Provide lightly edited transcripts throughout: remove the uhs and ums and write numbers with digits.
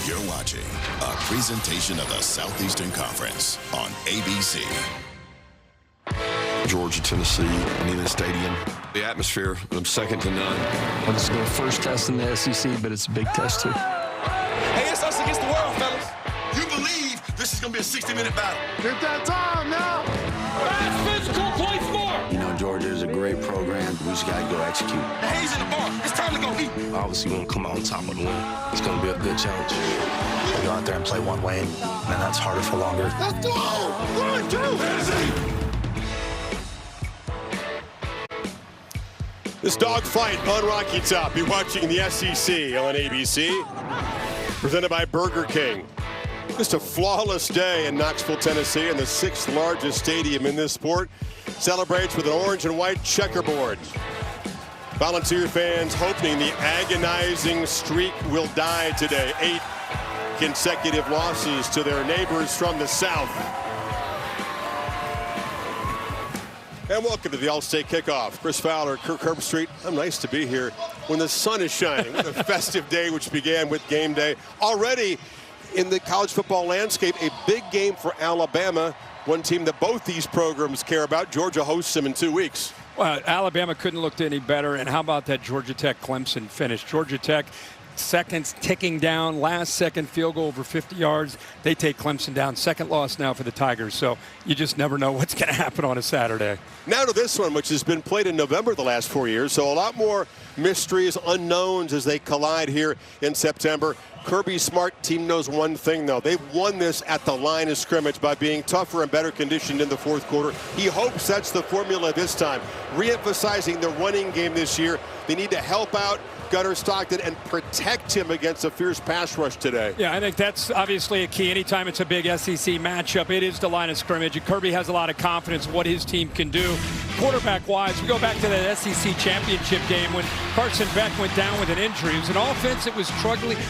You're watching a presentation of the Southeastern Conference on ABC. Georgia, Tennessee, Neyland Stadium. The atmosphere, second to none. Well, this is their first test in the SEC, but it's a big test too. Hey, it's us against the world, fellas. You believe this is going to be a 60-minute battle. Get that time now. Fast physical, play smart. You know, Georgia is a great program. We just got to go execute. The hay's in the bar. It's time to go eat. Obviously, we want to come out on top of the win. It's going to be a good challenge. We go out there and play one way, and that's harder for longer. Let's go. 1, 2, This dogfight on Rocky Top. You're watching the SEC on ABC. Presented by Burger King. Just a flawless day in Knoxville, Tennessee, and the 6th largest stadium in this sport celebrates with an orange and white checkerboard. Volunteer fans hoping the agonizing streak will die today. 8 consecutive losses to their neighbors from the South. And welcome to the All-State Kickoff. Chris Fowler, Kirk Herbstreit. I'm nice to be here when the sun is shining. What a festive day, which began with game day. Already in the college football landscape, a big game for Alabama, one team that both these programs care about. Georgia hosts them in 2 weeks. Well, Alabama couldn't look any better. And how about that Georgia Tech-Clemson finish? Georgia Tech, seconds ticking down, last second field goal over 50 yards. They take Clemson down. Second loss now for the Tigers. So you just never know what's going to happen on a Saturday. Now to this one, which has been played in November the last 4 years. So a lot more mysteries, unknowns as they collide here in September. Kirby Smart team knows one thing, though. They've won this at the line of scrimmage by being tougher and better conditioned in the fourth quarter. He hopes that's the formula this time. Re-emphasizing the running game this year. They need to help out Gunnar Stockton and protect him against a fierce pass rush today. Yeah, I think that's obviously a key. Anytime it's a big SEC matchup, it is the line of scrimmage. And Kirby has a lot of confidence in what his team can do. Quarterback-wise, we go back to that SEC championship game when Carson Beck went down with an injury. It was an offense that was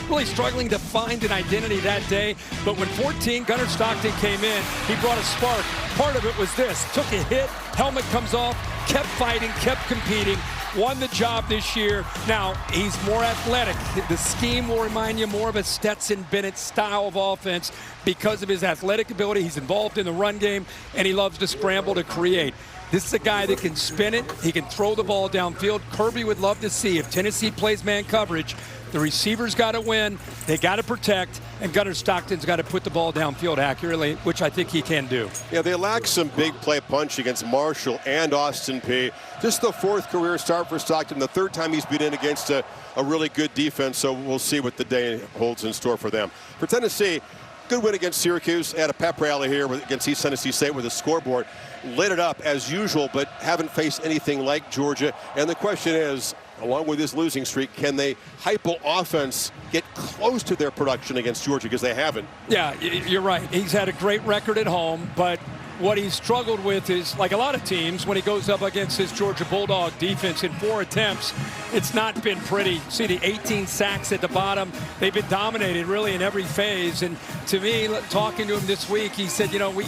really struggling to find an identity that day. But when 14, Gunnar Stockton came in, he brought a spark. Part of it was this. Took a hit, helmet comes off, kept fighting, kept competing. Won the job this year. Now, he's more athletic. The scheme will remind you more of a Stetson Bennett style of offense because of his athletic ability. He's involved in the run game, and he loves to scramble to create. This is a guy that can spin it. He can throw the ball downfield. Kirby would love to see if Tennessee plays man coverage, the receivers got to win, they got to protect, and Gunnar Stockton's got to put the ball downfield accurately, which I think he can do. Yeah, they lack some big play punch against Marshall and Austin Peay. Just the 4th career start for Stockton, the 3rd time he's been in against a really good defense, so we'll see what the day holds in store for them. For Tennessee, good win against Syracuse. Had a pep rally here against East Tennessee State with a scoreboard. Lit it up as usual, but haven't faced anything like Georgia. And the question is, along with this losing streak, can they Heupel offense get close to their production against Georgia, because they haven't? Yeah, you're right. He's had a great record at home, but what he's struggled with is, like a lot of teams, when he goes up against his Georgia Bulldog defense in 4 attempts, it's not been pretty. See the 18 sacks at the bottom. They've been dominated really in every phase. And to me, talking to him this week, he said, you know we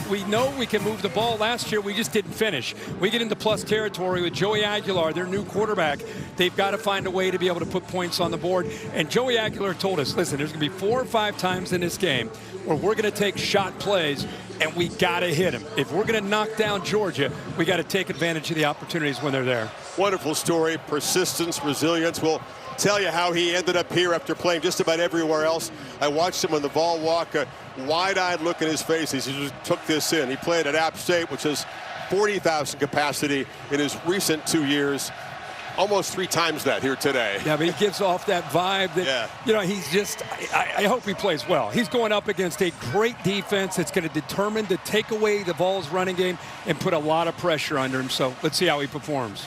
can move the ball. Last year, we just didn't finish. We get into plus territory with Joey Aguilar, their new quarterback. They've got to find a way to be able to put points on the board. And Joey Aguilar told us, listen, there's going to be 4 or 5 times in this game where we're going to take shot plays, and we got to hit him. If we're going to knock down Georgia, we got to take advantage of the opportunities when they're there. Wonderful story, persistence, resilience. We'll tell you how he ended up here after playing just about everywhere else. I watched him on the Vol Walk, a wide-eyed look in his face as he just took this in. He played at App State, which has 40,000 capacity in his recent 2 years. Almost 3 times that here today. Yeah, but he gives off that vibe that, you know, he's just, I hope he plays well. He's going up against a great defense that's going to determine to take away the Vols running game and put a lot of pressure under him. So let's see how he performs.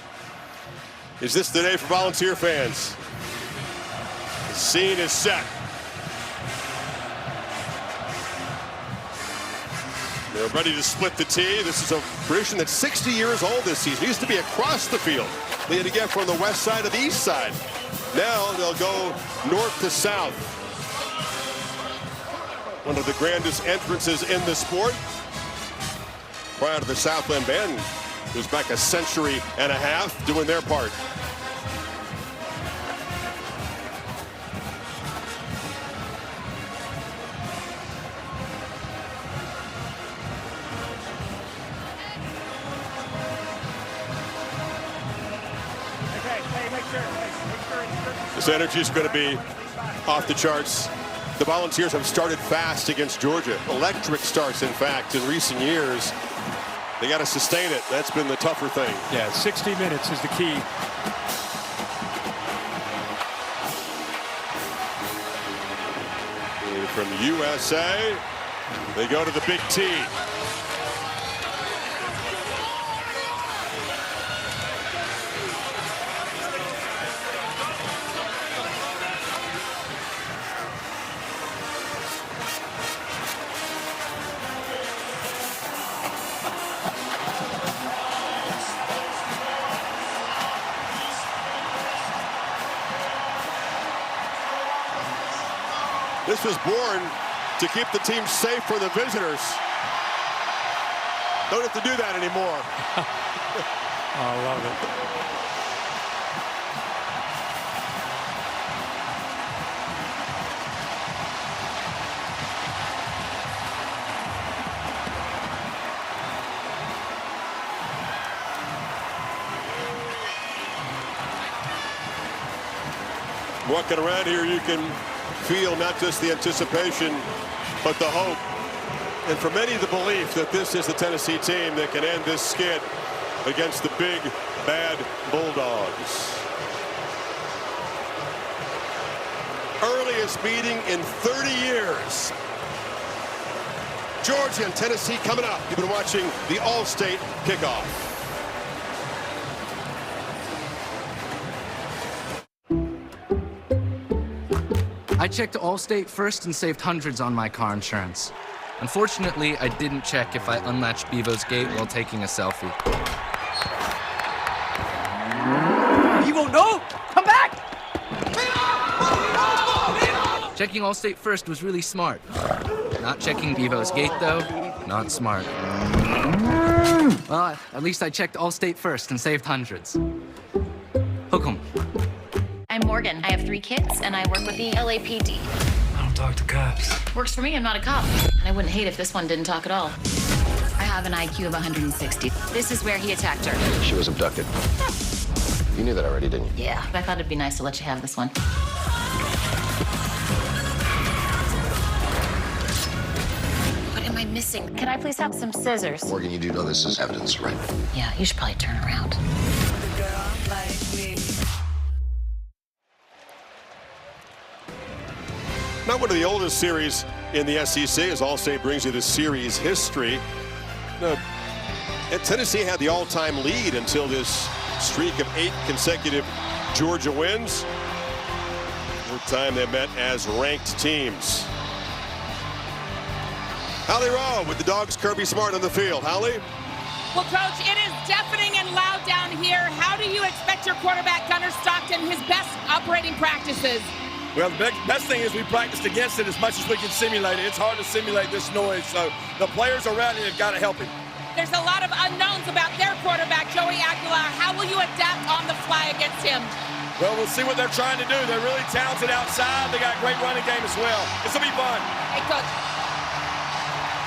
Is this the day for Volunteer fans? The scene is set. They're ready to split the tee. This is a tradition that's 60 years old this season. It used to be across the field. They had to get from the west side to the east side. Now they'll go north to south. One of the grandest entrances in the sport. Prior to the Southland Band, it was back a century and a half doing their part. This energy is going to be off the charts. The Volunteers have started fast against Georgia. Electric starts, in fact, in recent years. They got to sustain it. That's been the tougher thing. Yeah, 60 minutes is the key. And from USA, they go to the Big T. This was born to keep the team safe for the visitors. Don't have to do that anymore. I love it. Walking around here, you can feel not just the anticipation, but the hope. And for many, the belief that this is the Tennessee team that can end this skid against the big, bad Bulldogs. Earliest meeting in 30 years. Georgia and Tennessee coming up. You've been watching the All-State kickoff. I checked Allstate first and saved hundreds on my car insurance. Unfortunately, I didn't check if I unlatched Bevo's gate while taking a selfie. Bevo, no! Come back! Checking Allstate first was really smart. Not checking Bevo's gate, though, not smart. Well, at least I checked Allstate first and saved hundreds. Hook 'em. I'm Morgan. I have 3 kids, and I work with the LAPD. I don't talk to cops. Works for me. I'm not a cop. And I wouldn't hate if this one didn't talk at all. I have an IQ of 160. This is where he attacked her. She was abducted. You knew that already, didn't you? Yeah, I thought it'd be nice to let you have this one. What am I missing? Can I please have some scissors? Morgan, you do know this is evidence, right? Yeah, you should probably turn around. Not one of the oldest series in the SEC, as Allstate brings you the series history. And Tennessee had the all-time lead until this streak of 8 consecutive Georgia wins. The time they met as ranked teams. Holly Rowe with the Dogs, Kirby Smart on the field. Holly? Well, Coach, it is deafening and loud down here. How do you expect your quarterback, Gunnar Stockton, his best operating practices? Well, the best thing is we practiced against it as much as we can simulate it. It's hard to simulate this noise, so the players around him have got to help him. There's a lot of unknowns about their quarterback, Joey Aguilar. How will you adapt on the fly against him? Well, we'll see what they're trying to do. They're really talented outside. They got a great running game as well. This will be fun. Hey, Coach.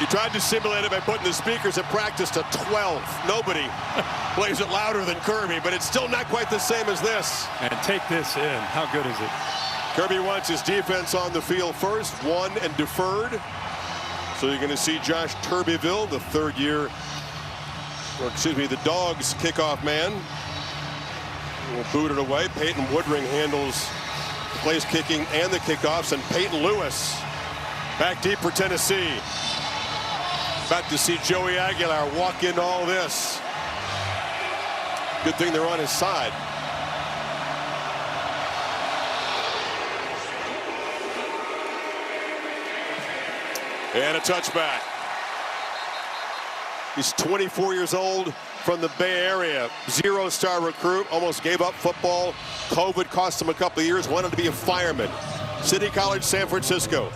You tried to simulate it by putting the speakers at practice to 12. Nobody plays it louder than Kirby, but it's still not quite the same as this. And take this in. How good is it? Kirby wants his defense on the field first, won and deferred. So you're going to see Josh Turbeville, the the Dogs kickoff man. Will boot it away. Peyton Woodring handles the place kicking and the kickoffs, and Peyton Lewis back deep for Tennessee. About to see Joey Aguilar walk into all this. Good thing they're on his side. And a touchback. He's 24 years old, from the Bay Area. 0-star recruit, almost gave up football. COVID cost him a couple of years, wanted to be a fireman. City College, San Francisco.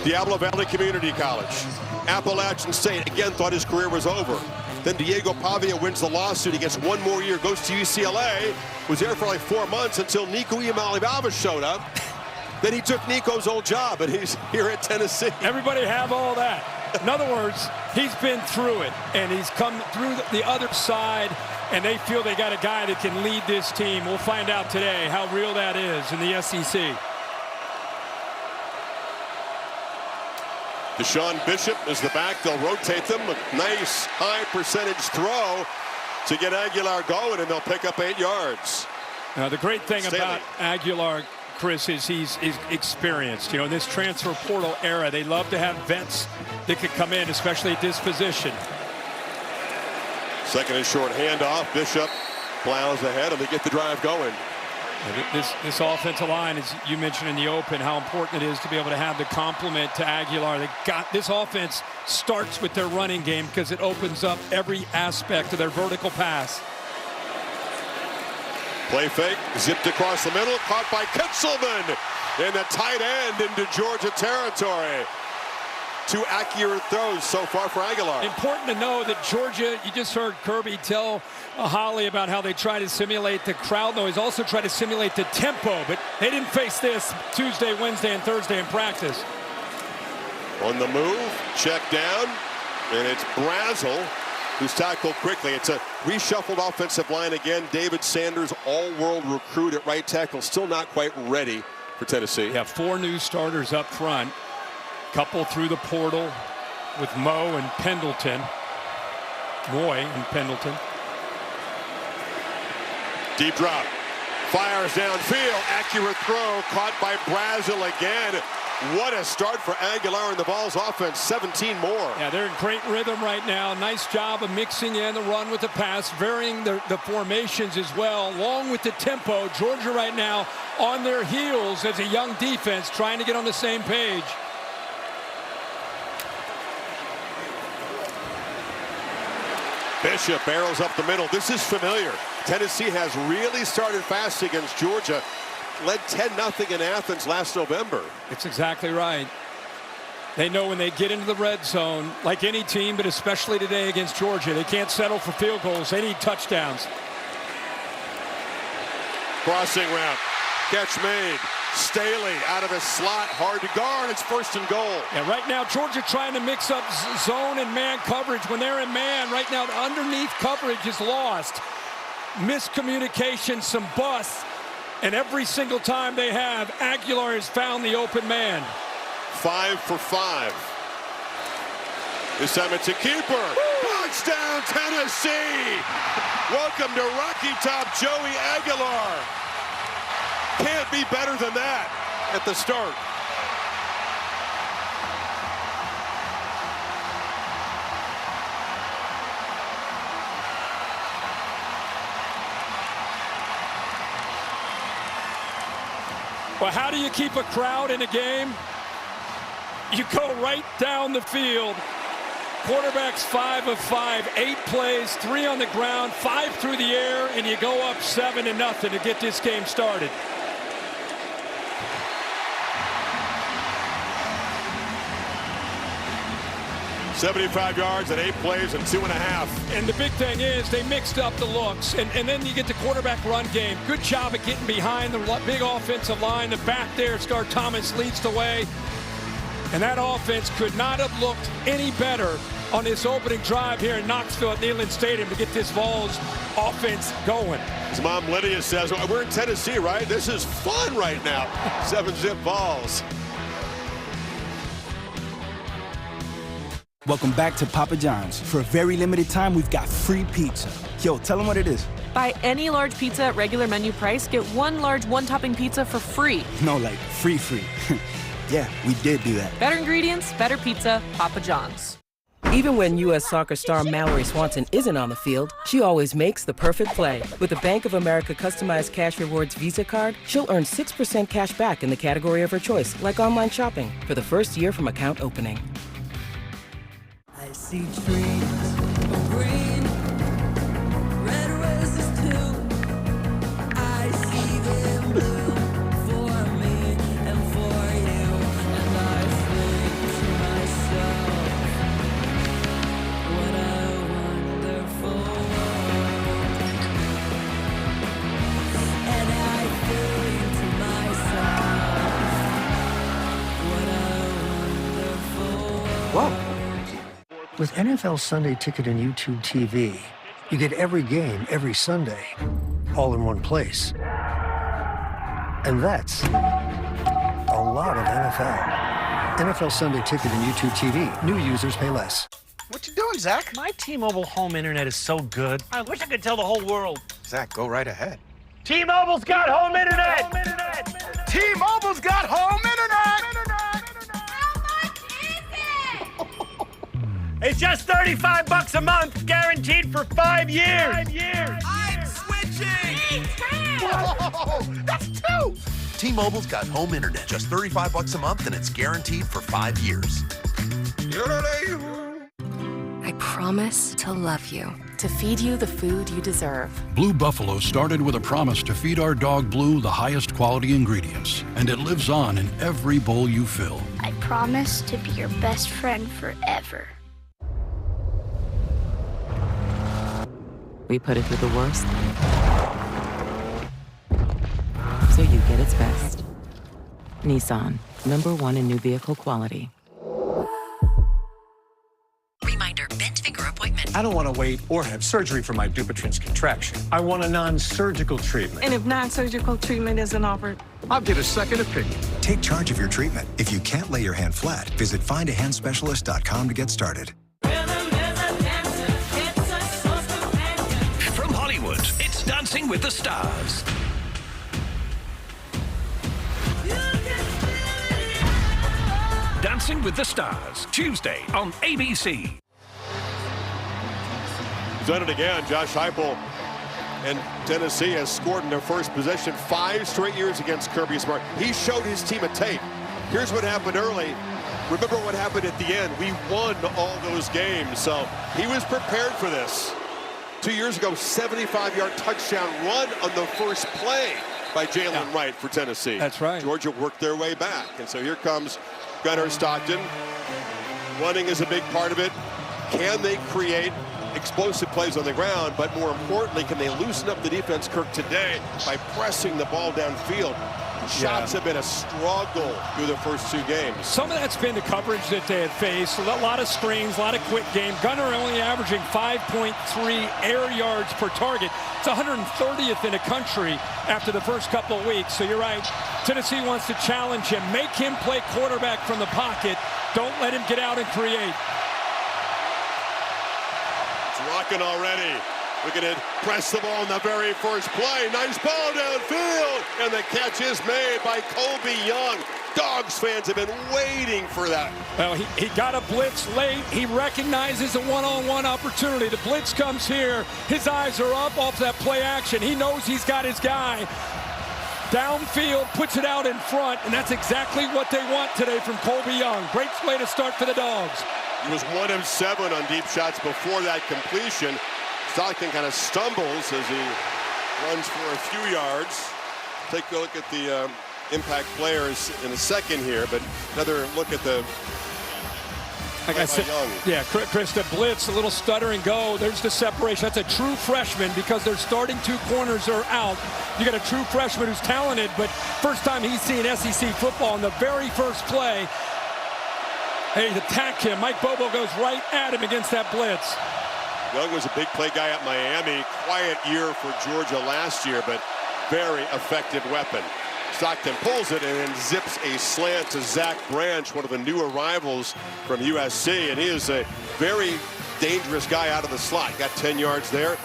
Diablo Valley Community College. Appalachian State, again, thought his career was over. Then Diego Pavia wins the lawsuit. He gets 1 more year, goes to UCLA. Was there for like 4 months until Nico Iamaleava showed up. Then he took Nico's old job, and he's here at Tennessee. Everybody have all that. In other words, he's been through it, and he's come through the other side and they feel they got a guy that can lead this team. We'll find out today how real that is in the SEC. Deshaun Bishop is the back. They'll rotate them. A nice high percentage throw to get Aguilar going, and they'll pick up 8 yards. Now, the great thing Staley. about Aguilar, Chris, is he's experienced. You know, in this transfer portal era, they love to have vets that could come in, especially at this position. Second and short handoff. Bishop plows ahead, and they get the drive going. This offensive line, as you mentioned in the open, how important it is to be able to have the complement to Aguilar. They got this offense starts with their running game because it opens up every aspect of their vertical pass. Play fake, zipped across the middle, caught by Kitzelman in the tight end into Georgia territory. 2 accurate throws so far for Aguilar. Important to know that Georgia, you just heard Kirby tell Holly about how they try to simulate the crowd noise, also try to simulate the tempo, but they didn't face this Tuesday, Wednesday, and Thursday in practice. On the move, check down, and it's Brazel who's tackled quickly. It's a reshuffled offensive line again. David Sanders, all-world recruit at right tackle, still not quite ready for Tennessee. Yeah, 4 new starters up front. Couple through the portal with Moy and Pendleton. Deep drop. Fires downfield. Accurate throw. Caught by Brazel again. What a start for Aguilar and the Vols offense. 17 more. Yeah, they're in great rhythm right now. Nice job of mixing in the run with the pass, varying the formations as well, along with the tempo. Georgia right now on their heels as a young defense trying to get on the same page. Bishop barrels up the middle. This is familiar. Tennessee has really started fast against Georgia. Led 10-0 in Athens last November. It's exactly right. They know when they get into the red zone, like any team, but especially today against Georgia, they can't settle for field goals. They need touchdowns. Crossing route. Catch made. Staley out of his slot. Hard to guard. It's 1st and goal. Yeah, right now, Georgia trying to mix up zone and man coverage. When they're in man, right now, the underneath coverage is lost. Miscommunication, some busts. And every single time they have, Aguilar has found the open man. 5 for 5. This time it's a keeper. Touchdown, Tennessee! Welcome to Rocky Top, Joey Aguilar. Can't be better than that at the start. Well, how do you keep a crowd in a game? You go right down the field. Quarterback's 5 of 5, 8 plays, 3 on the ground, 5 through the air, and you go up 7-0 to get this game started. $75 yards and 8 plays and 2.5. And the big thing is they mixed up the looks, and then you get the quarterback run game. Good job at getting behind the big offensive line. The back there, Scar Thomas leads the way. And that offense could not have looked any better on this opening drive here in Knoxville at Neyland Stadium to get this Vols offense going. His mom Lydia says, well, we're in Tennessee, right? This is fun right now. 7-zip Vols. Welcome back to Papa John's. For a very limited time, we've got free pizza. Yo, tell them what it is. Buy any large pizza at regular menu price, get 1 large one-topping pizza for free. No, like free. Yeah, we did do that. Better ingredients, better pizza, Papa John's. Even when U.S. Soccer star Mallory Swanson isn't on the field, she always makes the perfect play. With a Bank of America customized cash rewards Visa card, she'll earn 6% cash back in the category of her choice, like online shopping, for the first year from account opening. I see trees of green, red roses too. I see them blue for me and for you. And I think to myself, what a wonderful world. And I think to myself, what a wonderful world. With NFL Sunday Ticket and YouTube TV, You get every game, every Sunday, all in one place. And that's a lot of NFL. NFL Sunday Ticket and YouTube TV. New users pay less. What you doing, Zach? My T-Mobile home internet is so good. I wish I could tell the whole world. Zach, go right ahead. T-Mobile's got home internet! T-Mobile's got home internet! How much is it? It's just $35 a month, guaranteed for 5 years. 5 years. I'm switching! Whoa, that's 2! T-Mobile's got home internet, just $35 a month, and it's guaranteed for 5 years. I promise to love you. To feed you the food you deserve. Blue Buffalo started with a promise to feed our dog Blue the highest quality ingredients, and it lives on in every bowl you fill. I promise to be your best friend forever. We put it through the worst, so you get its best. Nissan, #1 in new vehicle quality. Reminder, bent finger appointment. I don't want to wait or have surgery for my Dupuytren's contraction. I want a non-surgical treatment. And if non-surgical treatment isn't offered? I'll get a second opinion. Take charge of your treatment. If you can't lay your hand flat, visit findahandspecialist.com to get started. From Hollywood, it's Dancing with the Stars. Dancing with the Stars, Tuesday on ABC. Done it again. Josh Heupel and Tennessee has scored in their first possession 5 straight years against Kirby Smart. He showed his team a tape. Here's what happened early. Remember what happened at the end. We won all those games, so he was prepared for this. 2 years ago, 75-yard touchdown run on the first play by Jalen Wright for Tennessee. That's right. Georgia worked their way back, and so here comes Gunnar Stockton. Running is a big part of it. Can they create explosive plays on the ground, but more importantly, can they loosen up the defense, Kirk, today by pressing the ball downfield? Shots have been a struggle through the first 2 games. Some of that's been the coverage that they had faced. A lot of screens, a lot of quick game. Gunnar only averaging 5.3 air yards per target. It's 130th in the country after the first couple of weeks. So you're right. Tennessee wants to challenge him. Make him play quarterback from the pocket. Don't let him get out and create. It's rocking already. Look at it, press the ball in the very first play. Nice ball downfield, and the catch is made by Colby Young. Dogs fans have been waiting for that. Well, he got a blitz late. He recognizes a one-on-one opportunity. The blitz comes here. His eyes are up off that play action. He knows he's got his guy. Downfield, puts it out in front, and that's exactly what they want today from Colby Young. Great play to start for the Dogs. He was 1 of 7 on deep shots before that completion. Stockton kind of stumbles as he runs for a few yards. Take a look at the impact players in a second here, but another look at the like I said, yeah, Chris, the blitz, a little stutter and go. There's the separation. That's a true freshman because their starting 2 corners are out. You got a true freshman who's talented, but first time he's seen SEC football in the very first play. Hey, attack him. Mike Bobo goes right at him against that blitz. Young was a big play guy at Miami. Quiet year for Georgia last year, but very effective weapon. Stockton pulls it and then zips a slant to Zach Branch, one of the new arrivals from USC, and he is a very dangerous guy out of the slot. Got 10 yards there.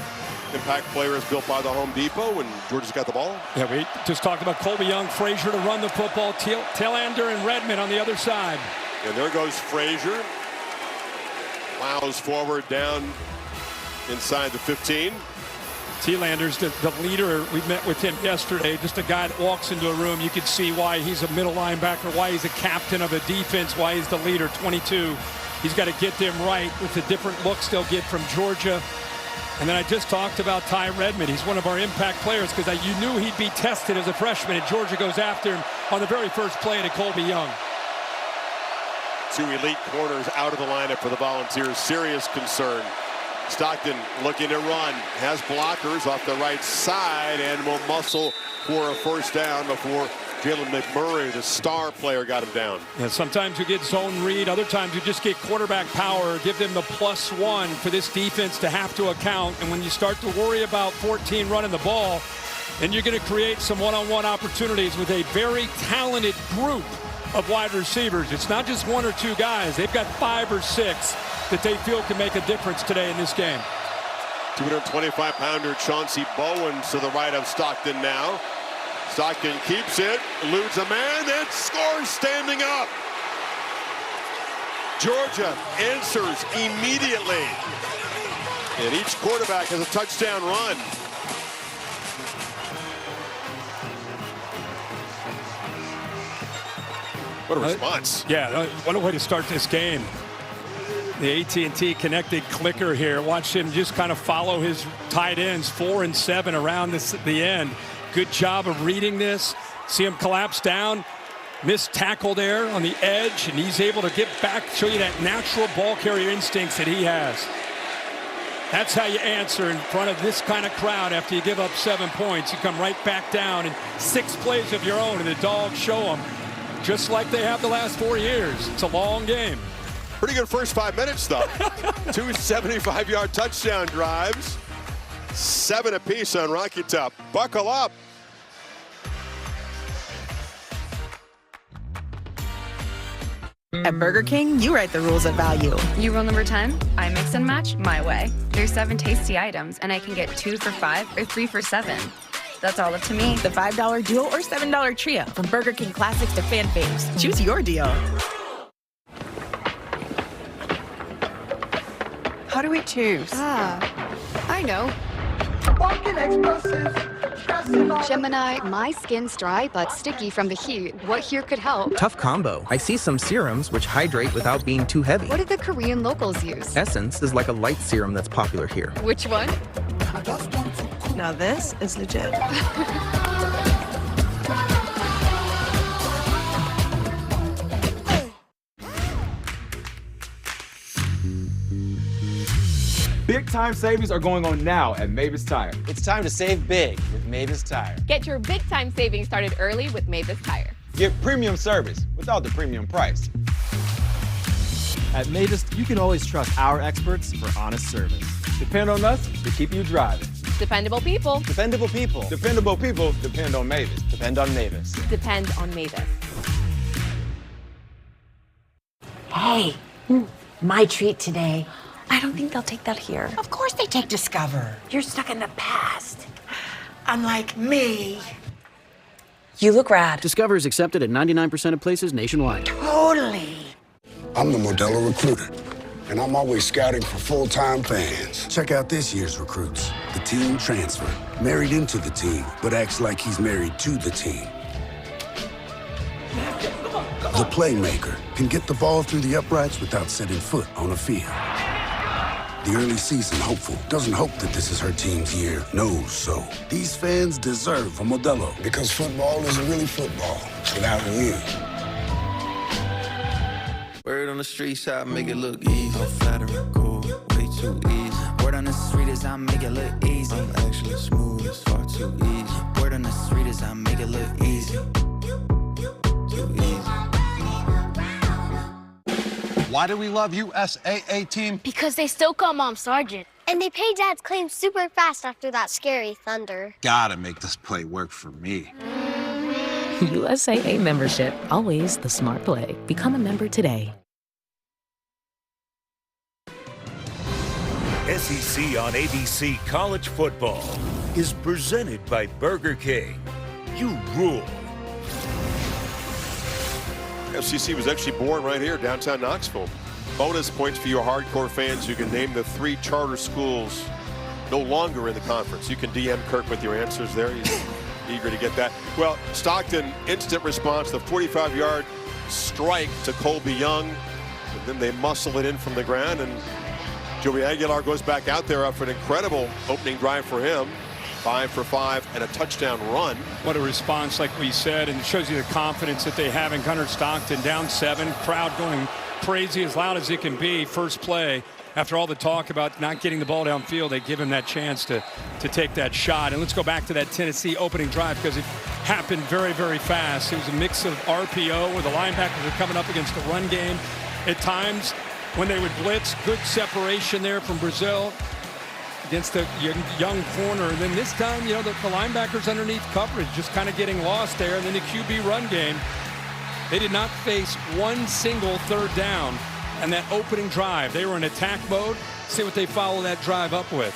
Impact player is built by the Home Depot, and Georgia's got the ball. Yeah, we just talked about Colby Young, Frazier to run the football, Telander and Redmond on the other side. And there goes Frazier. Plows forward down inside the 15. Telander's the leader. We met with him yesterday. Just a guy that walks into a room. You can see why he's a middle linebacker, why he's a captain of a defense, why he's the leader, 22. He's got to get them right with the different looks they'll get from Georgia. And then I just talked about Ty Redmond. He's one of our impact players because you knew he'd be tested as a freshman, and Georgia goes after him on the very first play to Colby Young. 2 elite corners out of the lineup for the Volunteers. Serious concern. Stockton looking to run. Has blockers off the right side and will muscle for a first down before Jalen McMurray, the star player, got him down. Yeah, sometimes you get zone read. Other times you just get quarterback power. Give them the +1 for this defense to have to account. And when you start to worry about 14 running the ball, then you're going to create some one-on-one opportunities with a very talented group of wide receivers. It's not just 1 or 2 guys. They've got 5 or 6 that they feel can make a difference today in this game. 225-pounder Chauncey Bowen to the right of Stockton now. Stockton keeps it, eludes a man, and scores standing up. Georgia answers immediately. And each quarterback has a touchdown run. What a response. Yeah, what a way to start this game. The AT&T connected clicker here. Watch him just kind of follow his tight ends, 4 and 7 around the end. Good job of reading this. See him collapse down. Missed tackle there on the edge, and he's able to get back, show you that natural ball carrier instincts that he has. That's how you answer in front of this kind of crowd after you give up 7 points. You come right back down in 6 plays of your own, and the Dogs show them, just like they have the last 4 years. It's a long game. Pretty good first 5 minutes, though. 2 75-yard touchdown drives. 7 apiece on Rocky Top. Buckle up. At Burger King, you write the rules of value. You rule number 10, I mix and match my way. There's 7 tasty items, and I can get 2 for $5 or 3 for $7. That's all up to me. The $5 duo or $7 trio. From Burger King classics to fan faves. Choose your deal. How do we choose? I know. Gemini, my skin's dry but sticky from the heat. What here could help? Tough combo. I see some serums which hydrate without being too heavy. What do the Korean locals use? Essence is like a light serum that's popular here. Which one? Now this is legit. Big time savings are going on now at Mavis Tire. It's time to save big with Mavis Tire. Get your big time savings started early with Mavis Tire. Get premium service without the premium price. At Mavis, you can always trust our experts for honest service. Depend on us to keep you driving. Dependable people. Dependable people. Dependable people depend on Mavis. Depend on Mavis. Depend on Mavis. Hey, my treat today. I don't think they'll take that here. Of course they take Discover. You're stuck in the past. Unlike me. You look rad. Discover is accepted at 99% of places nationwide. Totally. I'm the Modelo Recruiter, and I'm always scouting for full-time fans. Check out this year's recruits. The teen transfer, married into the team, but acts like he's married to the team. The playmaker can get the ball through the uprights without setting foot on a field. The early season hopeful doesn't hope that this is her team's year, knows so. These fans deserve a Modelo. Because football isn't really football without you. Word on the streets, I make it look easy. I'm flattering, cool, way too easy. Word on the street is I make it look easy. I'm actually smooth, it's far too easy. Word on the street is I make it look easy. Too easy. Why do we love USAA team? Because they still call Mom Sergeant. And they pay Dad's claims super fast after that scary thunder. Gotta make this play work for me. USAA membership, always the smart play. Become a member today. SEC on ABC College Football is presented by Burger King. You rule. FCC was actually born right here, downtown Knoxville. Bonus points for you hardcore fans who can name the 3 charter schools no longer in the conference. You can DM Kirk with your answers there. He's eager to get that. Well, Stockton, instant response, the 45-yard strike to Colby Young. And then they muscle it in from the ground, and Joey Aguilar goes back out there after an incredible opening drive for him. 5 for 5 and a touchdown run. What a response, like we said, and it shows you the confidence that they have in Gunnar Stockton. Down 7, crowd going crazy, as loud as it can be. First play after all the talk about not getting the ball downfield, they give him that chance to take that shot. And let's go back to that Tennessee opening drive because it happened very, very fast. It was a mix of RPO where the linebackers are coming up against the run game. At times, when they would blitz, good separation there from Brazil against the young corner. And then this time, the linebackers underneath coverage just kind of getting lost there. And then the QB run game. They did not face one single third down. And that opening drive, they were in attack mode. See what they follow that drive up with.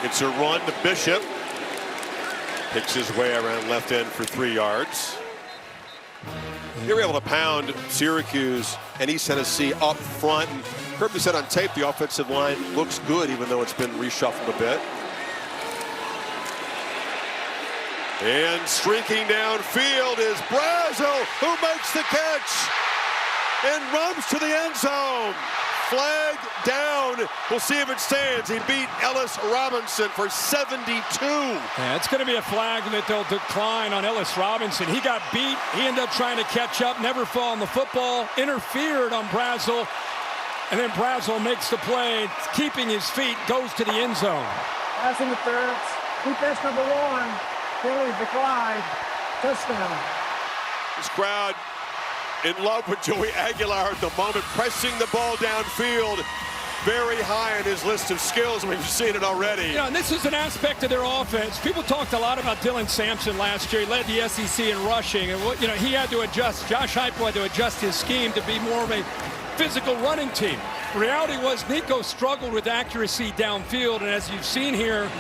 It's a run to Bishop. Picks his way around left end for 3 yards. They were able to pound Syracuse and East Tennessee up front. And Kirby said on tape the offensive line looks good even though it's been reshuffled a bit. And streaking downfield is Brazel, who makes the catch and runs to the end zone. Flag down. We'll see if it stands. He beat Ellis Robinson for 72. Yeah, it's going to be a flag that they'll decline on Ellis Robinson. He got beat. He ended up trying to catch up, never fell on the football, interfered on Brazel, and then Brazel makes the play, keeping his feet, goes to the end zone. Pass interference. Defense number 1. Penalty declined. Touchdown. This crowd in love with Joey Aguilar at the moment, pressing the ball downfield. Very high on his list of skills, and we've seen it already. And this is an aspect of their offense. People talked a lot about Dylan Sampson last year. He led the SEC in rushing, and he had to adjust. Josh Heupel had to adjust his scheme to be more of a physical running team. The reality was Nico struggled with accuracy downfield, and as you've seen here,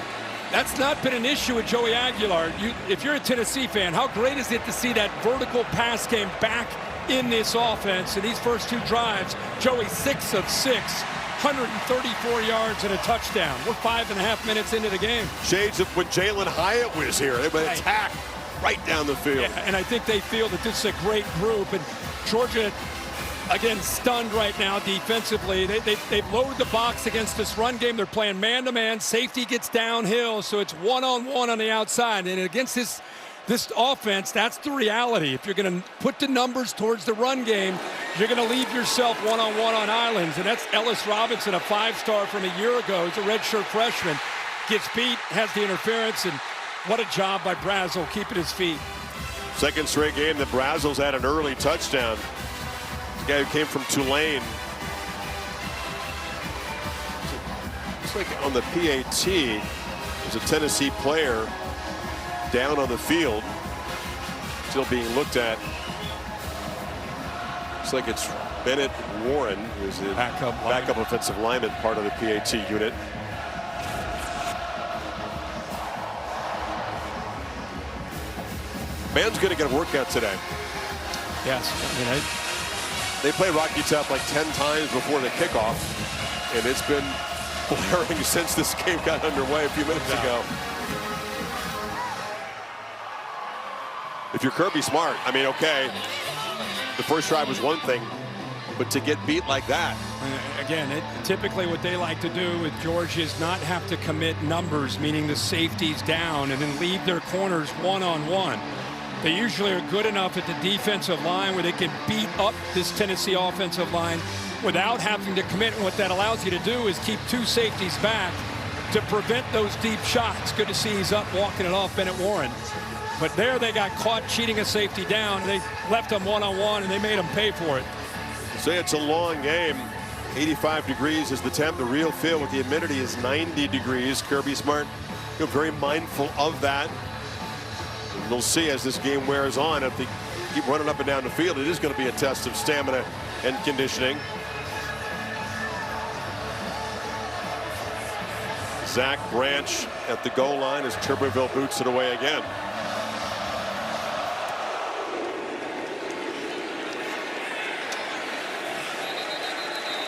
that's not been an issue with Joey Aguilar. If you're a Tennessee fan, how great is it to see that vertical pass game back in this offense? In these first 2 drives, Joey 6 of 6, 134 yards and a touchdown. We're 5.5 minutes into the game. Shades of when Jalen Hyatt was here. They went attack right down the field. Yeah, and I think they feel that this is a great group. And Georgia, again, stunned right now defensively. They've loaded the box against this run game. They're playing man-to-man. Safety gets downhill, so it's one-on-one on the outside. And against this offense, that's the reality. If you're going to put the numbers towards the run game, you're going to leave yourself one-on-one on islands. And that's Ellis Robinson, a 5-star from a year ago. He's a redshirt freshman. Gets beat, has the interference, and what a job by Brazel keeping his feet. Second straight game that Brazel's had an early touchdown. The guy who came from Tulane. Looks like on the PAT, there's a Tennessee player down on the field, still being looked at. Looks like it's Bennett Warren, who's the backup offensive lineman, part of the PAT unit. Man's going to get a workout today. Yes. They play Rocky Top like 10 times before the kickoff, and it's been blaring since this game got underway a few minutes ago. If you're Kirby Smart, okay, the first drive was one thing, but to get beat like that. Again, typically what they like to do with Georgia is not have to commit numbers, meaning the safeties down, and then leave their corners one-on-one. They usually are good enough at the defensive line where they can beat up this Tennessee offensive line without having to commit. And what that allows you to do is keep 2 safeties back to prevent those deep shots. Good to see he's up walking it off Bennett Warren. But there they got caught cheating a safety down. And they left them one-on-one, and they made them pay for it. Say it's a long game. 85 degrees is the temp. The real feel with the humidity is 90 degrees. Kirby Smart, very mindful of that. And we'll see as this game wears on. If they keep running up and down the field, it is going to be a test of stamina and conditioning. Zach Branch at the goal line as Tuberville boots it away again.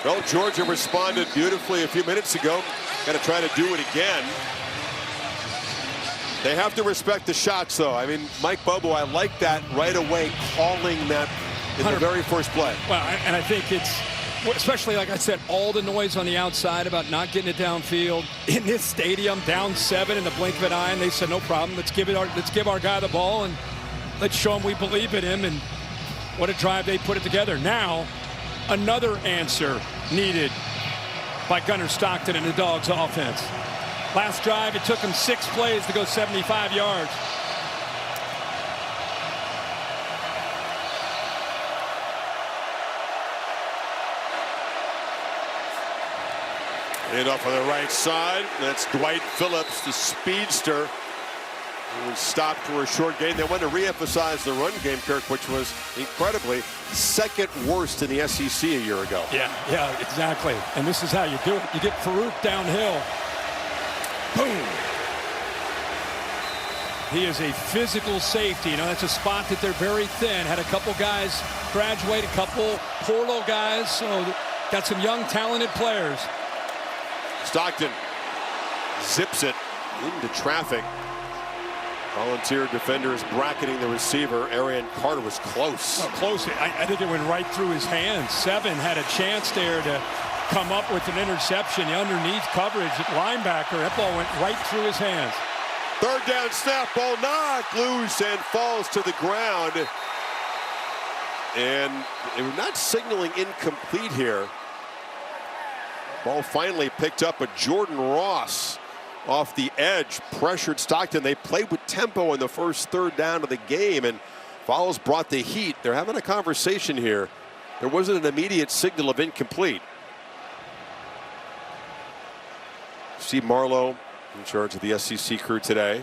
Well, Georgia responded beautifully a few minutes ago. Got to try to do it again. They have to respect the shots, though. Mike Bobo, I like that right away, calling that in the very first play. Well, and I think it's, especially like I said, all the noise on the outside about not getting it downfield in this stadium, down 7 in the blink of an eye, and they said no problem. Let's give our guy the ball and let's show him we believe in him. And What a drive they put it together. Now, another answer needed by Gunnar Stockton and the Dogs offense. Last drive, it took them 6 plays to go 75 yards. And off on the right side, that's Dwight Phillips, the speedster, who was stopped for a short gain. They wanted to re-emphasize the run game, Kirk, which was incredibly second worst in the SEC a year ago. Yeah, exactly. And this is how you do it. You get Farouk downhill. Boom. He is a physical safety. You know, that's a spot that they're very thin. Had a couple guys graduate, a couple Porlo guys. So got some young, talented players. Stockton zips it into traffic. Volunteer defenders bracketing the receiver. Arian Carter was close. Oh, close. I think it went right through his hands. Seven had a chance there to come up with an interception. The underneath coverage at linebacker. That ball went right through his hands. Third down snap, ball knocked loose and falls to the ground. And they were not signaling incomplete here. Ball finally picked up, but Jordan Ross off the edge pressured Stockton. They played with tempo in the first third down of the game, and Fowles brought the heat. They're having a conversation here. There wasn't an immediate signal of incomplete. Steve Marlowe in charge of the SEC crew today.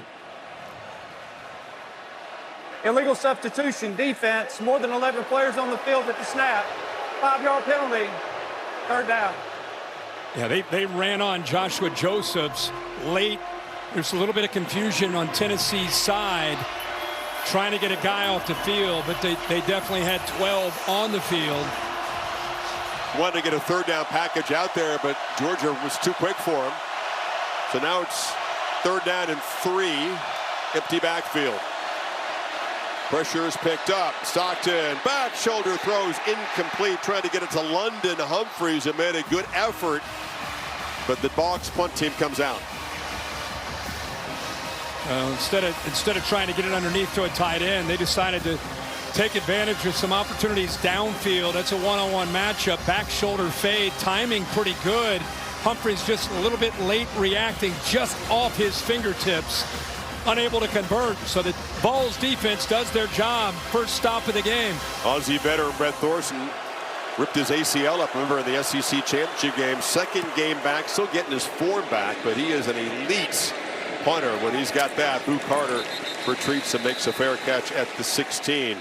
Illegal substitution, defense, more than 11 players on the field at the snap. 5-yard penalty, third down. Yeah, they ran on Joshua Josephs late. There's a little bit of confusion on Tennessee's side trying to get a guy off the field, but they definitely had 12 on the field. Wanted to get a third down package out there, but Georgia was too quick for him. So now it's third down and 3, empty backfield. Pressure is picked up. Stockton, back shoulder throws incomplete, trying to get it to London Humphreys, who made a good effort, but the Bucs punt team comes out. Instead of trying to get it underneath to a tight end, they decided to take advantage of some opportunities downfield. That's a one-on-one matchup. Back shoulder fade, timing pretty good. Humphreys just a little bit late reacting, just off his fingertips. Unable to convert, so the Vols defense does their job. First stop of the game. Aussie veteran Brett Thorson ripped his ACL up, remember, in the SEC championship game. Second game back, still getting his form back, but he is an elite punter when he's got that. Boo Carter retreats and makes a fair catch at the 16.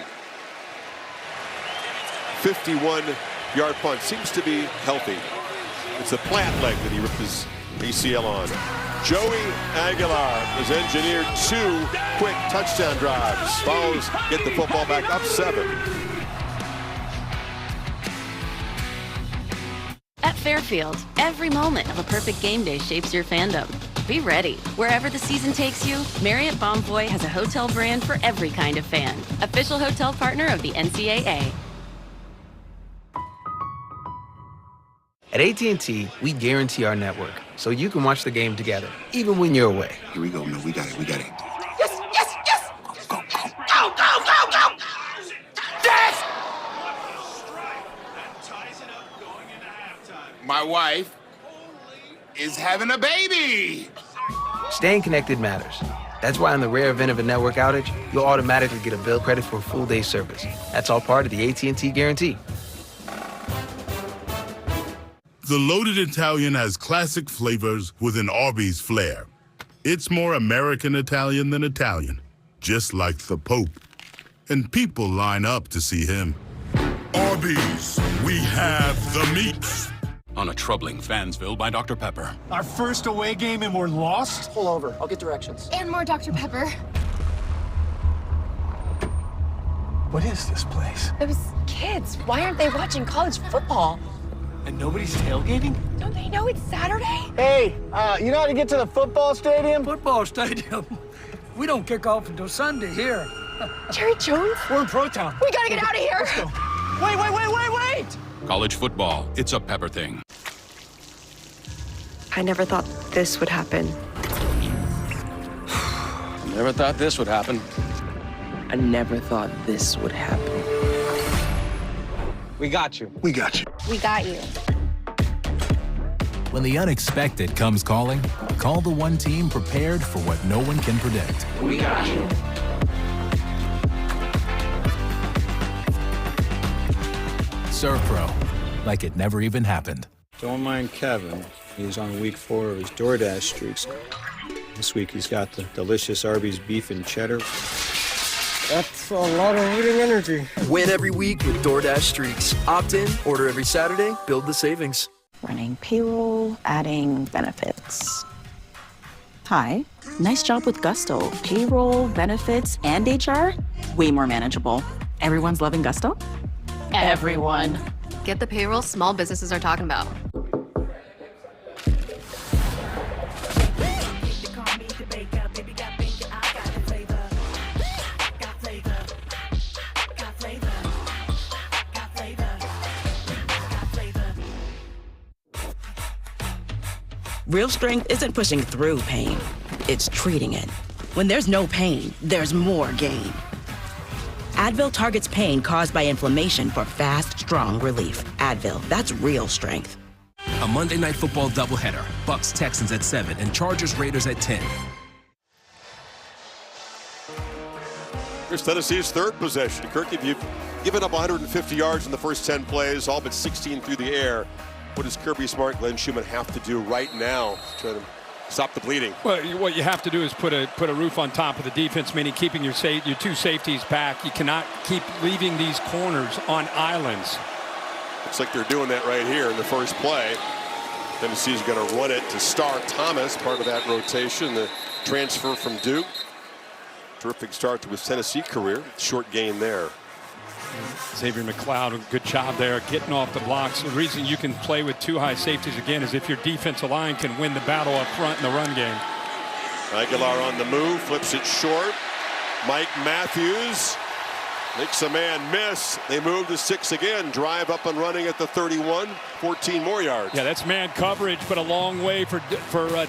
51-yard punt, seems to be healthy. It's a plant leg that he ripped his ACL on. Joey Aguilar has engineered 2 quick touchdown drives. Vols get the football back up 7. At Fairfield, every moment of a perfect game day shapes your fandom. Be ready. Wherever the season takes you, Marriott Bonvoy has a hotel brand for every kind of fan. Official hotel partner of the NCAA. At AT&T, we guarantee our network, so you can watch the game together, even when you're away. Here we go, man. We got it. Yes, yes, yes! Go, go, go! Go, go, go, go! Yes! My wife is having a baby! Staying connected matters. That's why in the rare event of a network outage, you'll automatically get a bill credit for a full day's service. That's all part of the AT&T guarantee. The Loaded Italian has classic flavors with an Arby's flair. It's more American Italian than Italian, just like the Pope. And people line up to see him. Arby's, we have the meats. On a troubling Fansville by Dr. Pepper. Our first away game and we're lost? Pull over. I'll get directions. And more Dr. Pepper. What is this place? Those kids, why aren't they watching college football? And nobody's tailgating? Don't they know it's Saturday? Hey, you know how to get to the football stadium? Football stadium? We don't kick off until Sunday here. Jerry Jones? We're in Pro-Town. We gotta get out of here! Let's go. Wait! College football, it's a Pepper thing. I never thought this would happen. Never thought this would happen. I never thought this would happen. We got you. We got you. We got you. When the unexpected comes calling, call the one team prepared for what no one can predict. We got you. ServPro, like it never even happened. Don't mind Kevin. He's on week 4 of his DoorDash streaks. This week he's got the delicious Arby's beef and cheddar. That's a lot of eating energy. Win every week with DoorDash streaks. Opt in, order every Saturday, build the savings. Running payroll, adding benefits. Hi, nice job with Gusto. Payroll, benefits, and HR? Way more manageable. Everyone's loving Gusto? Everyone. Get the payroll small businesses are talking about. Real strength isn't pushing through pain, it's treating it. When there's no pain, there's more gain. Advil targets pain caused by inflammation for fast, strong relief. Advil, that's real strength. A Monday Night Football doubleheader. Bucks Texans at 7 and Chargers Raiders at 10. Here's Tennessee's third possession. Kirk, if you've given up 150 yards in the first 10 plays, all but 16 through the air, what does Kirby Smart, Glenn Schumann have to do right now to try to stop the bleeding? Well, what you have to do is put a roof on top of the defense, meaning keeping your two safeties back. You cannot keep leaving these corners on islands. Looks like they're doing that right here in the first play. Tennessee's going to run it to Star Thomas, part of that rotation, the transfer from Duke. Terrific start to his Tennessee career. Short gain there. Xavier McLeod, a good job there getting off the blocks. The reason you can play with two high safeties again is if your defensive line can win the battle up front in the run game. Aguilar on the move, flips it short. Mike Matthews makes a man miss. They move to 6 again. Drive up and running at the 31. 14 more yards. Yeah, that's man coverage, but a long way for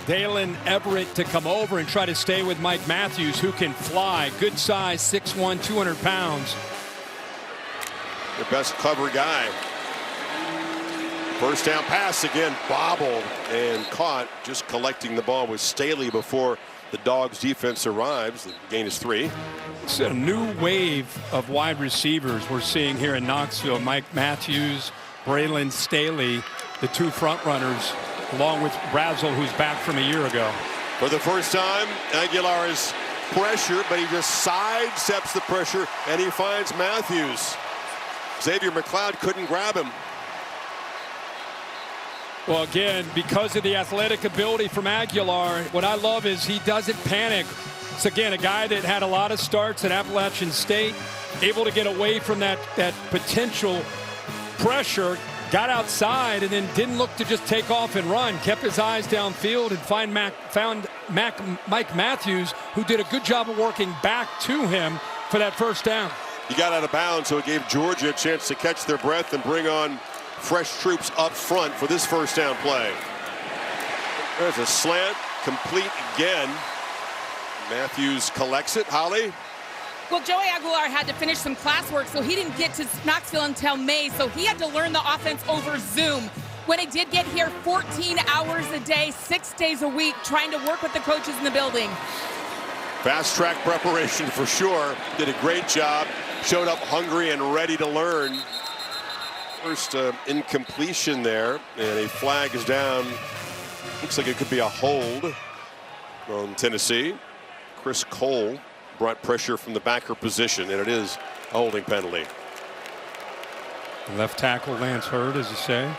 Dalen Everett to come over and try to stay with Mike Matthews, who can fly. Good size, 6'1", 200 pounds. The best cover guy. First down pass again, bobbled and caught. Just collecting the ball with Staley before the Dogs defense arrives. The gain is 3. It's a new wave of wide receivers we're seeing here in Knoxville. Mike Matthews, Braylon Staley, the two front runners, along with Brazel, who's back from a year ago. For the first time, Aguilar is pressure, but he just sidesteps the pressure and he finds Matthews. Xavier McLeod couldn't grab him. Well, again, because of the athletic ability from Aguilar, what I love is he doesn't panic. It's, again, a guy that had a lot of starts at Appalachian State, able to get away from that potential pressure, got outside, and then didn't look to just take off and run. Kept his eyes downfield and found Mike Matthews, who did a good job of working back to him for that first down. He got out of bounds, so it gave Georgia a chance to catch their breath and bring on fresh troops up front for this first down play. There's a slant, complete again. Matthews collects it. Holly? Well, Joey Aguilar had to finish some classwork, so he didn't get to Knoxville until May, so he had to learn the offense over Zoom. When he did get here, 14 hours a day, 6 days a week, trying to work with the coaches in the building. Fast track preparation for sure. Did a great job. Showed up hungry and ready to learn. First incompletion there, and a flag is down. Looks like it could be a hold on Tennessee. Chris Cole brought pressure from the backer position, and it is a holding penalty. Left tackle Lance Hurd, as you say.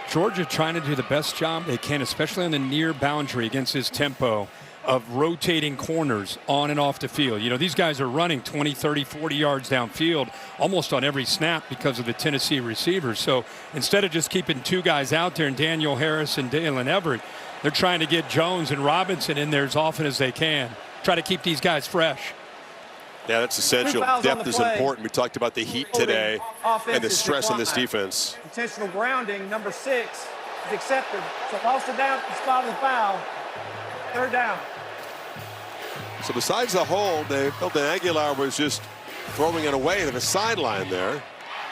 Georgia trying to do the best job they can, especially on the near boundary against his tempo of rotating corners on and off the field. You know, these guys are running 20, 30, 40 yards downfield almost on every snap because of the Tennessee receivers. So instead of just keeping two guys out there, and Daniel Harris and Dalen Everett, they're trying to get Jones and Robinson in there as often as they can. Try to keep these guys fresh. Yeah, that's essential. Depth is important. We talked about the heat today and the stress on this defense. Intentional grounding, number 6, is accepted. So lost it down at the spot of the foul. Third down. So besides the hold, they felt that Aguilar was just throwing it away to the sideline there.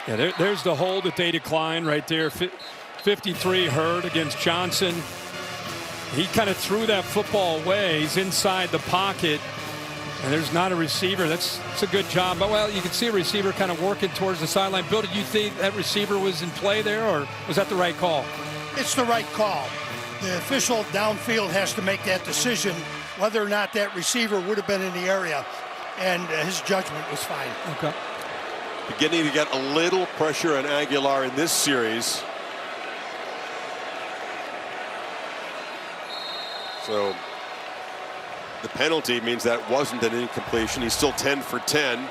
Yeah, there's the hold that they declined right there. 53 Hurd against Johnson. He kind of threw that football away. He's inside the pocket, and there's not a receiver. That's a good job. But, well, you can see a receiver kind of working towards the sideline. Bill, did you think that receiver was in play there, or was that the right call? It's the right call. The official downfield has to make that decision whether or not that receiver would have been in the area, and his judgment was fine. Okay. Beginning to get a little pressure on Aguilar in this series. So the penalty means that wasn't an incompletion. He's still 10 for 10.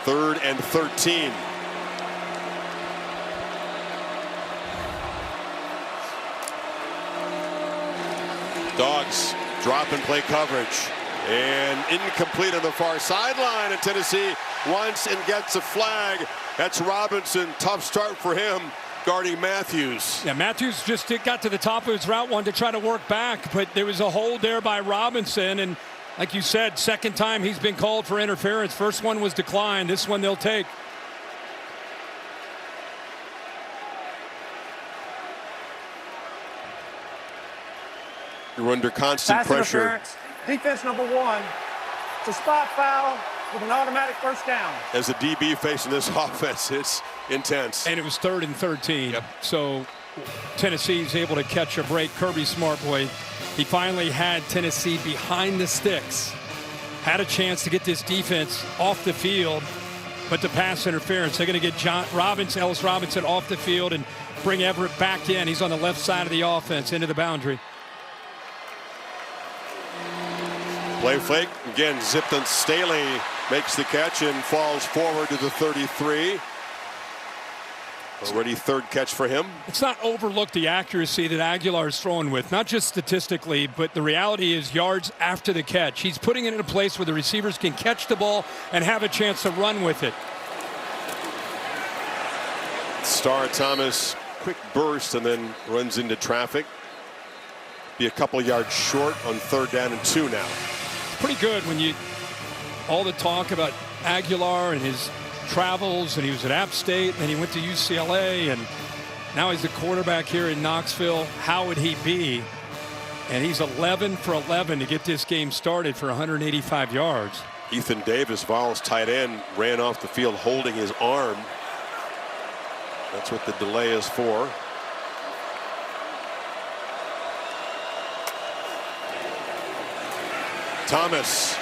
3rd and 13. Dogs drop and play coverage. And incomplete on the far sideline. And Tennessee wants and gets a flag. That's Robinson. Tough start for him, guarding Matthews. Yeah, Matthews just got to the top of his route, wanted to try to work back, but there was a hold there by Robinson. And like you said, second time he's been called for interference. First one was declined. This one they'll take. You're under constant Pass pressure. Interference. Defense number 1. It's a spot foul with an automatic first down. As a DB facing this offense, it's intense. And it was 3rd and 13. Yep. So Tennessee's able to catch a break. Kirby Smart, boy, he finally had Tennessee behind the sticks. Had a chance to get this defense off the field, but the pass interference. They're going to get Ellis Robinson off the field and bring Everett back in. He's on the left side of the offense into the boundary. Play fake. Again, zipped on Staley. Makes the catch and falls forward to the 33. Already 3rd catch for him. It's not overlook the accuracy that Aguilar is throwing with, not just statistically, but the reality is yards after the catch. He's putting it in a place where the receivers can catch the ball and have a chance to run with it. Star Thomas, quick burst and then runs into traffic. Be a couple yards short on 3rd down and 2 now. Pretty good when you all the talk about Aguilar and his travels, and he was at App State, and he went to UCLA, and now he's the quarterback here in Knoxville. How would he be? And he's 11 for 11 to get this game started for 185 yards. Ethan Davis, Vols tight end, ran off the field holding his arm. That's what the delay is for. Thomas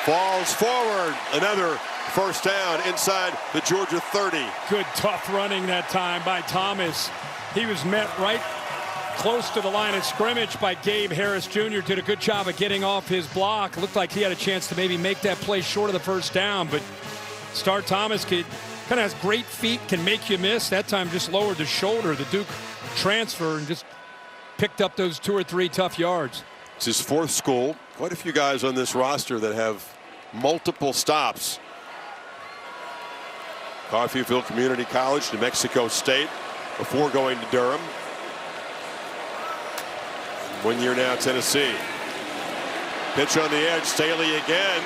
falls forward. Another first down inside the Georgia 30. Good tough running that time by Thomas. He was met right close to the line of scrimmage by Gabe Harris Jr. Did a good job of getting off his block. Looked like he had a chance to maybe make that play short of the first down, but Star Thomas kind of has great feet, can make you miss. That time just lowered the shoulder. The Duke transfer and just picked up those 2 or 3 tough yards. It's his 4th school. Quite a few guys on this roster that have multiple stops. Coffeyville Community College, New Mexico State, before going to Durham. 1 year now, Tennessee. Pitch on the edge, Staley again.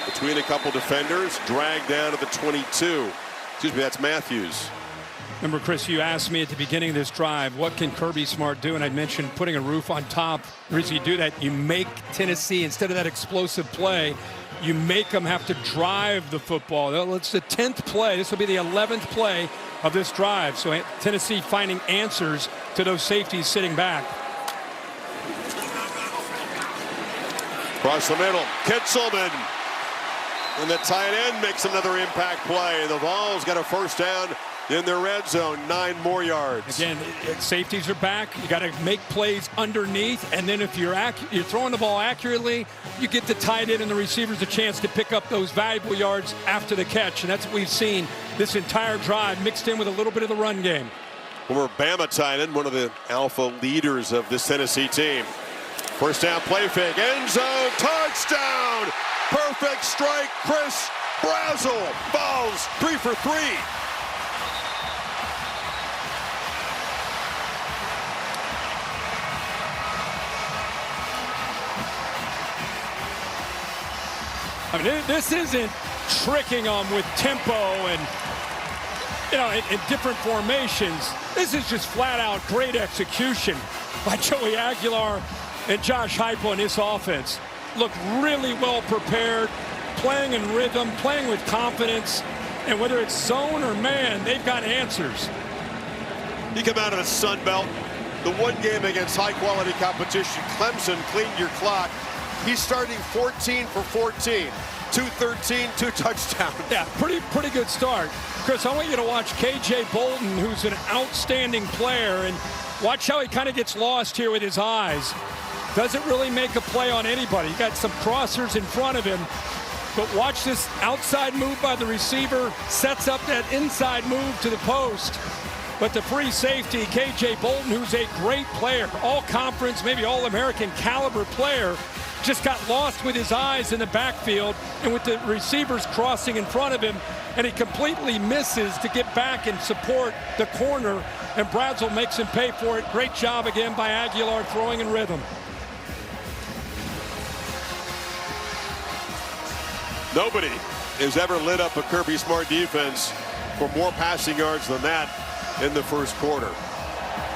Between a couple defenders, dragged down to the 22. Excuse me, that's Matthews. Remember, Chris, you asked me at the beginning of this drive, what can Kirby Smart do? And I mentioned putting a roof on top. The reason you do that, you make Tennessee, instead of that explosive play, you make them have to drive the football. It's the 10th play. This will be the 11th play of this drive. So Tennessee finding answers to those safeties sitting back. Across the middle, Kitzelman. And the tight end makes another impact play. The Vols got a first down in their red zone, 9 more yards. Again, safeties are back. You got to make plays underneath, and then if you're throwing the ball accurately, you get the tight end and the receivers a chance to pick up those valuable yards after the catch, and that's what we've seen this entire drive, mixed in with a little bit of the run game. Former Bama tight end, one of the alpha leaders of this Tennessee team. First down, play fake, end zone, touchdown! Perfect strike, Chris Brazzell. Vols 3 for 3. I mean, this isn't tricking them with tempo and you know, in different formations. This is just flat-out great execution by Joey Aguilar and Josh Heupel in this offense. Look really well prepared, playing in rhythm, playing with confidence, and whether it's zone or man, they've got answers. You come out of the Sun Belt, the one game against high-quality competition. Clemson cleaned your clock. He's starting 14 for 14. 213, 2 touchdowns. Yeah, pretty good start. Chris, I want you to watch KJ Bolden, who's an outstanding player, and watch how he kind of gets lost here with his eyes. Doesn't really make a play on anybody. He got some crossers in front of him, but watch this outside move by the receiver, sets up that inside move to the post. But the free safety, KJ Bolden, who's a great player, all-conference, maybe all-American caliber player, just got lost with his eyes in the backfield and with the receivers crossing in front of him, and he completely misses to get back and support the corner, and Bradsell makes him pay for it. Great job again by Aguilar throwing in rhythm. Nobody has ever lit up a Kirby Smart defense for more passing yards than that in the first quarter.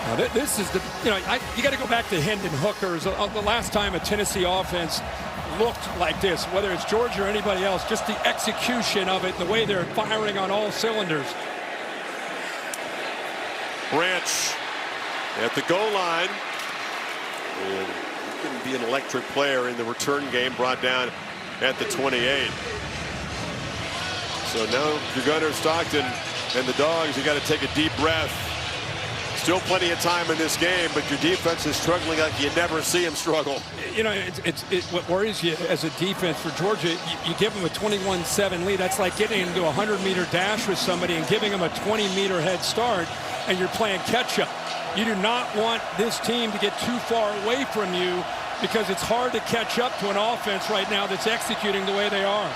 Now, this is the, you know, you got to go back to Hendon Hooker. The last time a Tennessee offense looked like this, whether it's Georgia or anybody else, just the execution of it, the way they're firing on all cylinders. Branch at the goal line. And he couldn't be an electric player in the return game, brought down at the 28. So now your Gunnar Stockton and the Dogs, you got to take a deep breath. Still plenty of time in this game, but your defense is struggling like you never see them struggle. You know, what worries you as a defense for Georgia, you give them a 21-7 lead. That's like getting into a 100-meter dash with somebody and giving them a 20-meter head start, and you're playing catch-up. You do not want this team to get too far away from you, because it's hard to catch up to an offense right now that's executing the way they are.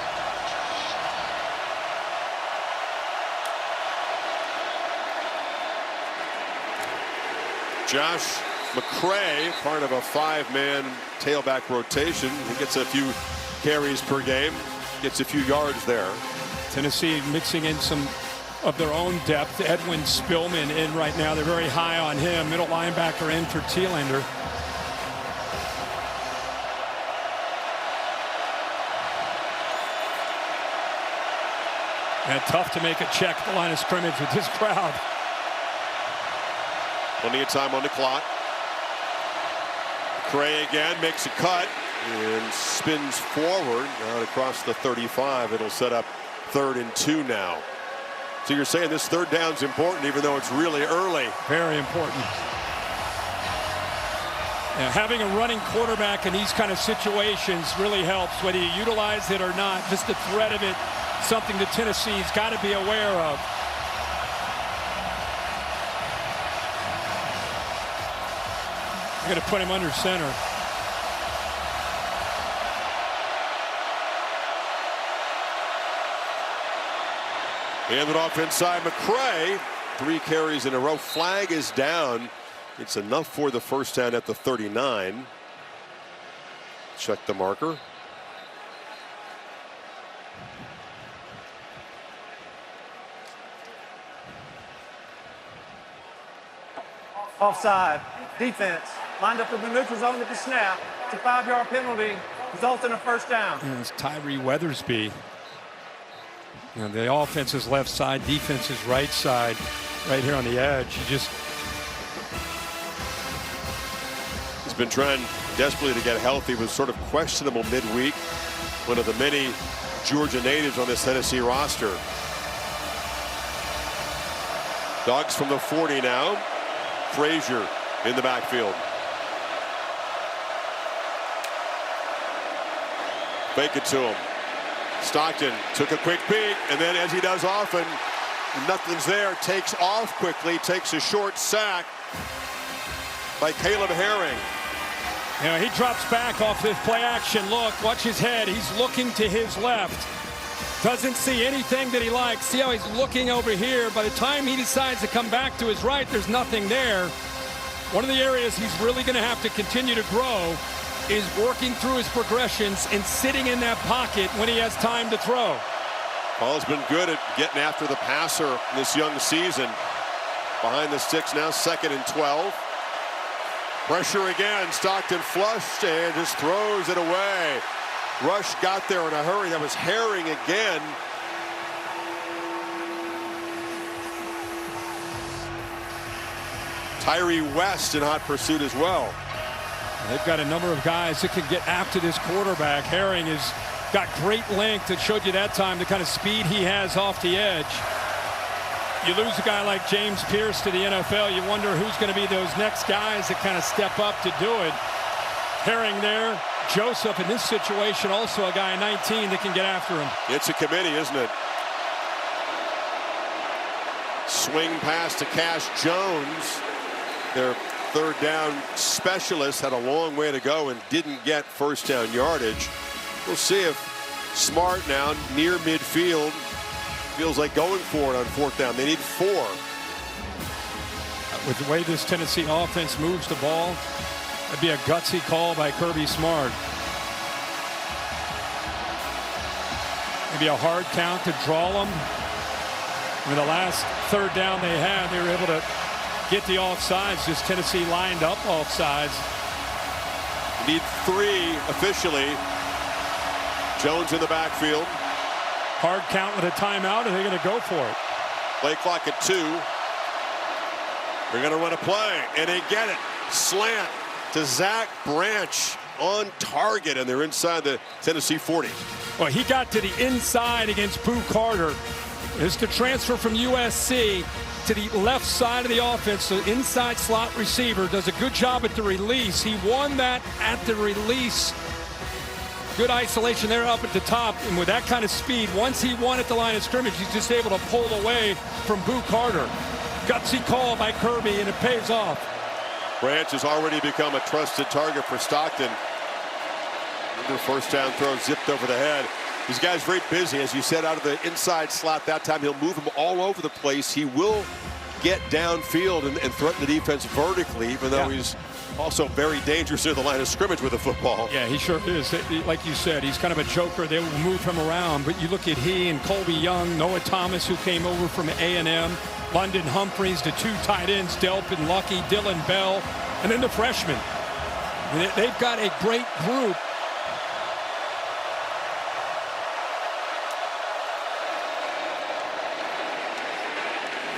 Josh McCray, part of a 5-man tailback rotation. He gets a few carries per game, gets a few yards there. Tennessee mixing in some of their own depth. Edwin Spillman in right now. They're very high on him. Middle linebacker in for Thielander. And tough to make a check at the line of scrimmage with this crowd. Plenty of time on the clock. Cray again makes a cut and spins forward out across the 35. It'll set up 3rd and 2 now. So you're saying this 3rd down's important, even though it's really early. Very important. Now, having a running quarterback in these kind of situations really helps, whether you utilize it or not. Just the threat of it, something that Tennessee's got to be aware of. Going to put him under center. Hand it off inside McCray. 3 carries in a row. Flag is down. It's enough for the first down at the 39. Check the marker. Offside. Defense lined up in the neutral zone at the snap. It's a 5-yard penalty. Results in a first down. And it's Tyree Weathersby. You know, the offense is left side, defense is right side, right here on the edge. He's been trying desperately to get healthy. Was sort of questionable midweek. One of the many Georgia natives on this Tennessee roster. Dogs from the 40 now. Frazier in the backfield. Fake it to him. Stockton took a quick peek, and then, as he does often, nothing's there. Takes off quickly, takes a short sack by Caleb Herring. You know, he drops back off this play action look. Watch his head. He's looking to his left. Doesn't see anything that he likes. See how he's looking over here. By the time he decides to come back to his right, there's nothing there. One of the areas he's really going to have to continue to grow is working through his progressions and sitting in that pocket when he has time to throw. Paul's been good at getting after the passer this young season. Behind the sticks now, 2nd and 12. Pressure again, Stockton flushed and just throws it away. Rush got there in a hurry. That was Herring again. Tyree West in hot pursuit as well. They've got a number of guys that can get after this quarterback. Herring has got great length. It showed you that time the kind of speed he has off the edge. You lose a guy like James Pierce to the NFL, you wonder who's going to be those next guys that kind of step up to do it. Herring there. Joseph in this situation, also a guy 19 that can get after him. It's a committee, isn't it? Swing pass to Cash Jones. Their 3rd down specialist had a long way to go and didn't get 1st down yardage. We'll see if Smart now near midfield feels like going for it on 4th down. They need 4. With the way this Tennessee offense moves the ball, that'd be a gutsy call by Kirby Smart. Maybe a hard count to draw them. I mean, the last 3rd down they had, they were able to get the offsides. Just Tennessee lined up offsides. Need 3 officially. Jones in the backfield. Hard count with a timeout, and they're going to go for it. Play clock at 2. They're going to run a play, and they get it. Slant to Zach Branch on target, and they're inside the Tennessee 40. Well, he got to the inside against Boo Carter. It's the transfer from USC to the left side of the offense. The inside slot receiver does a good job at the release. He won that at the release. Good isolation there up at the top, and with that kind of speed, once he won at the line of scrimmage, he's just able to pull away from Boo Carter. Gutsy call by Kirby, and it pays off. Branch has already become a trusted target for Stockton. Their 1st down throw zipped over the head. These guys very busy, as you said, out of the inside slot that time. He'll move them all over the place. He will get downfield and threaten the defense vertically, even though he's also very dangerous near the line of scrimmage with the football. Yeah, he sure is. Like you said, he's kind of a joker. They will move him around. But you look at he and Colby Young, Noah Thomas, who came over from A&M, London Humphreys, the 2 tight ends, Delpin Lucky, Dylan Bell, and then the freshman. They've got a great group.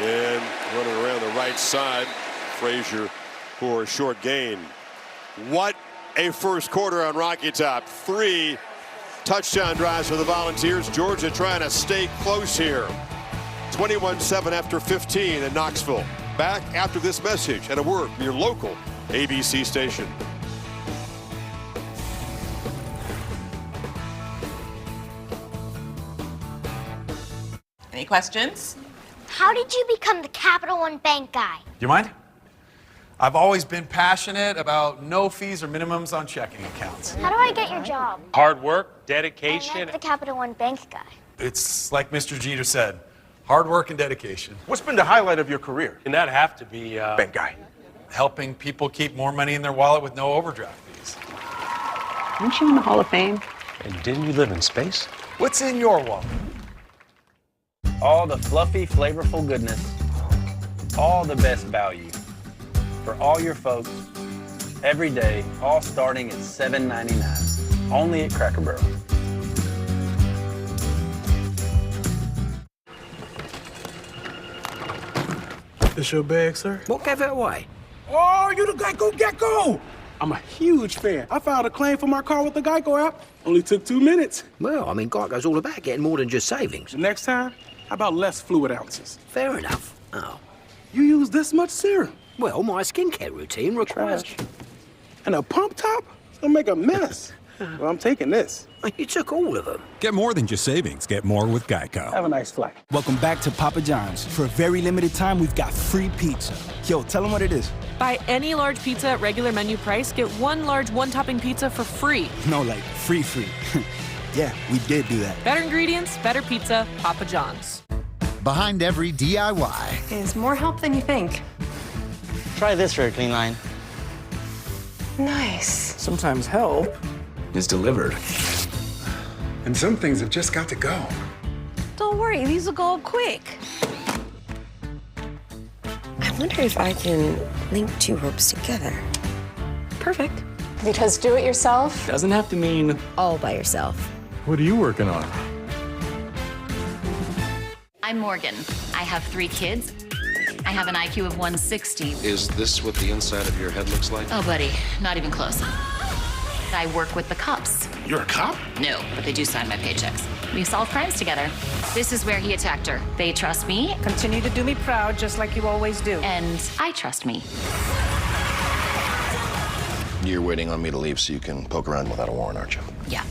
And running around the right side, Frazier for a short gain. What a 1st quarter on Rocky Top. 3 touchdown drives for the Volunteers. Georgia trying to stay close here. 21-7 after 15 in Knoxville. Back after this message and a word from your local ABC station. Any questions? How did you become the Capital One Bank guy? You mind? I've always been passionate about no fees or minimums on checking accounts. How do I get your job? Hard work, I dedication. meant the Capital One Bank guy. It's like Mr. Jeter said, hard work and dedication. What's been the highlight of your career? And that have to be bank guy. Helping people keep more money in their wallet with no overdraft fees. Aren't you in the Hall of Fame? And didn't you live in space? What's in your wallet? All the fluffy, flavorful goodness. All the best value. For all your folks, every day, all starting at $7.99. Only at Cracker Barrel. This your bag, sir? What gave it away? Oh, you the Geico Gecko! I'm a huge fan. I filed a claim for my car with the Geico app. Only took 2 minutes. Well, I mean, Geico's all about getting more than just savings. The next time, how about less fluid ounces? Fair enough. Oh. You use this much serum? Well, my skincare routine requires... Trash. And a pump top? It's gonna make a mess. Well, I'm taking this. You took all of them. Get more than just savings. Get more with Geico. Have a nice flight. Welcome back to Papa John's. For a very limited time, we've got free pizza. Yo, tell them what it is. Buy any large pizza at regular menu price, get 1 large 1-topping pizza for free. No, like free. Yeah, we did do that. Better ingredients, better pizza, Papa John's. Behind every DIY is more help than you think. Try this for a clean line. Nice. Sometimes help is delivered. And some things have just got to go. Don't worry, these will go up quick. I wonder if I can link two ropes together. Perfect. Because do it yourself Doesn't have to mean all by yourself. What are you working on? I'm Morgan. I have 3 kids. I have an IQ of 160. Is this what the inside of your head looks like? Oh, buddy, not even close. I work with the cops. You're a cop? No, but they do sign my paychecks. We solve crimes together. This is where he attacked her. They trust me. Continue to do me proud, just like you always do. And I trust me. You're waiting on me to leave so you can poke around without a warrant, aren't you? Yeah.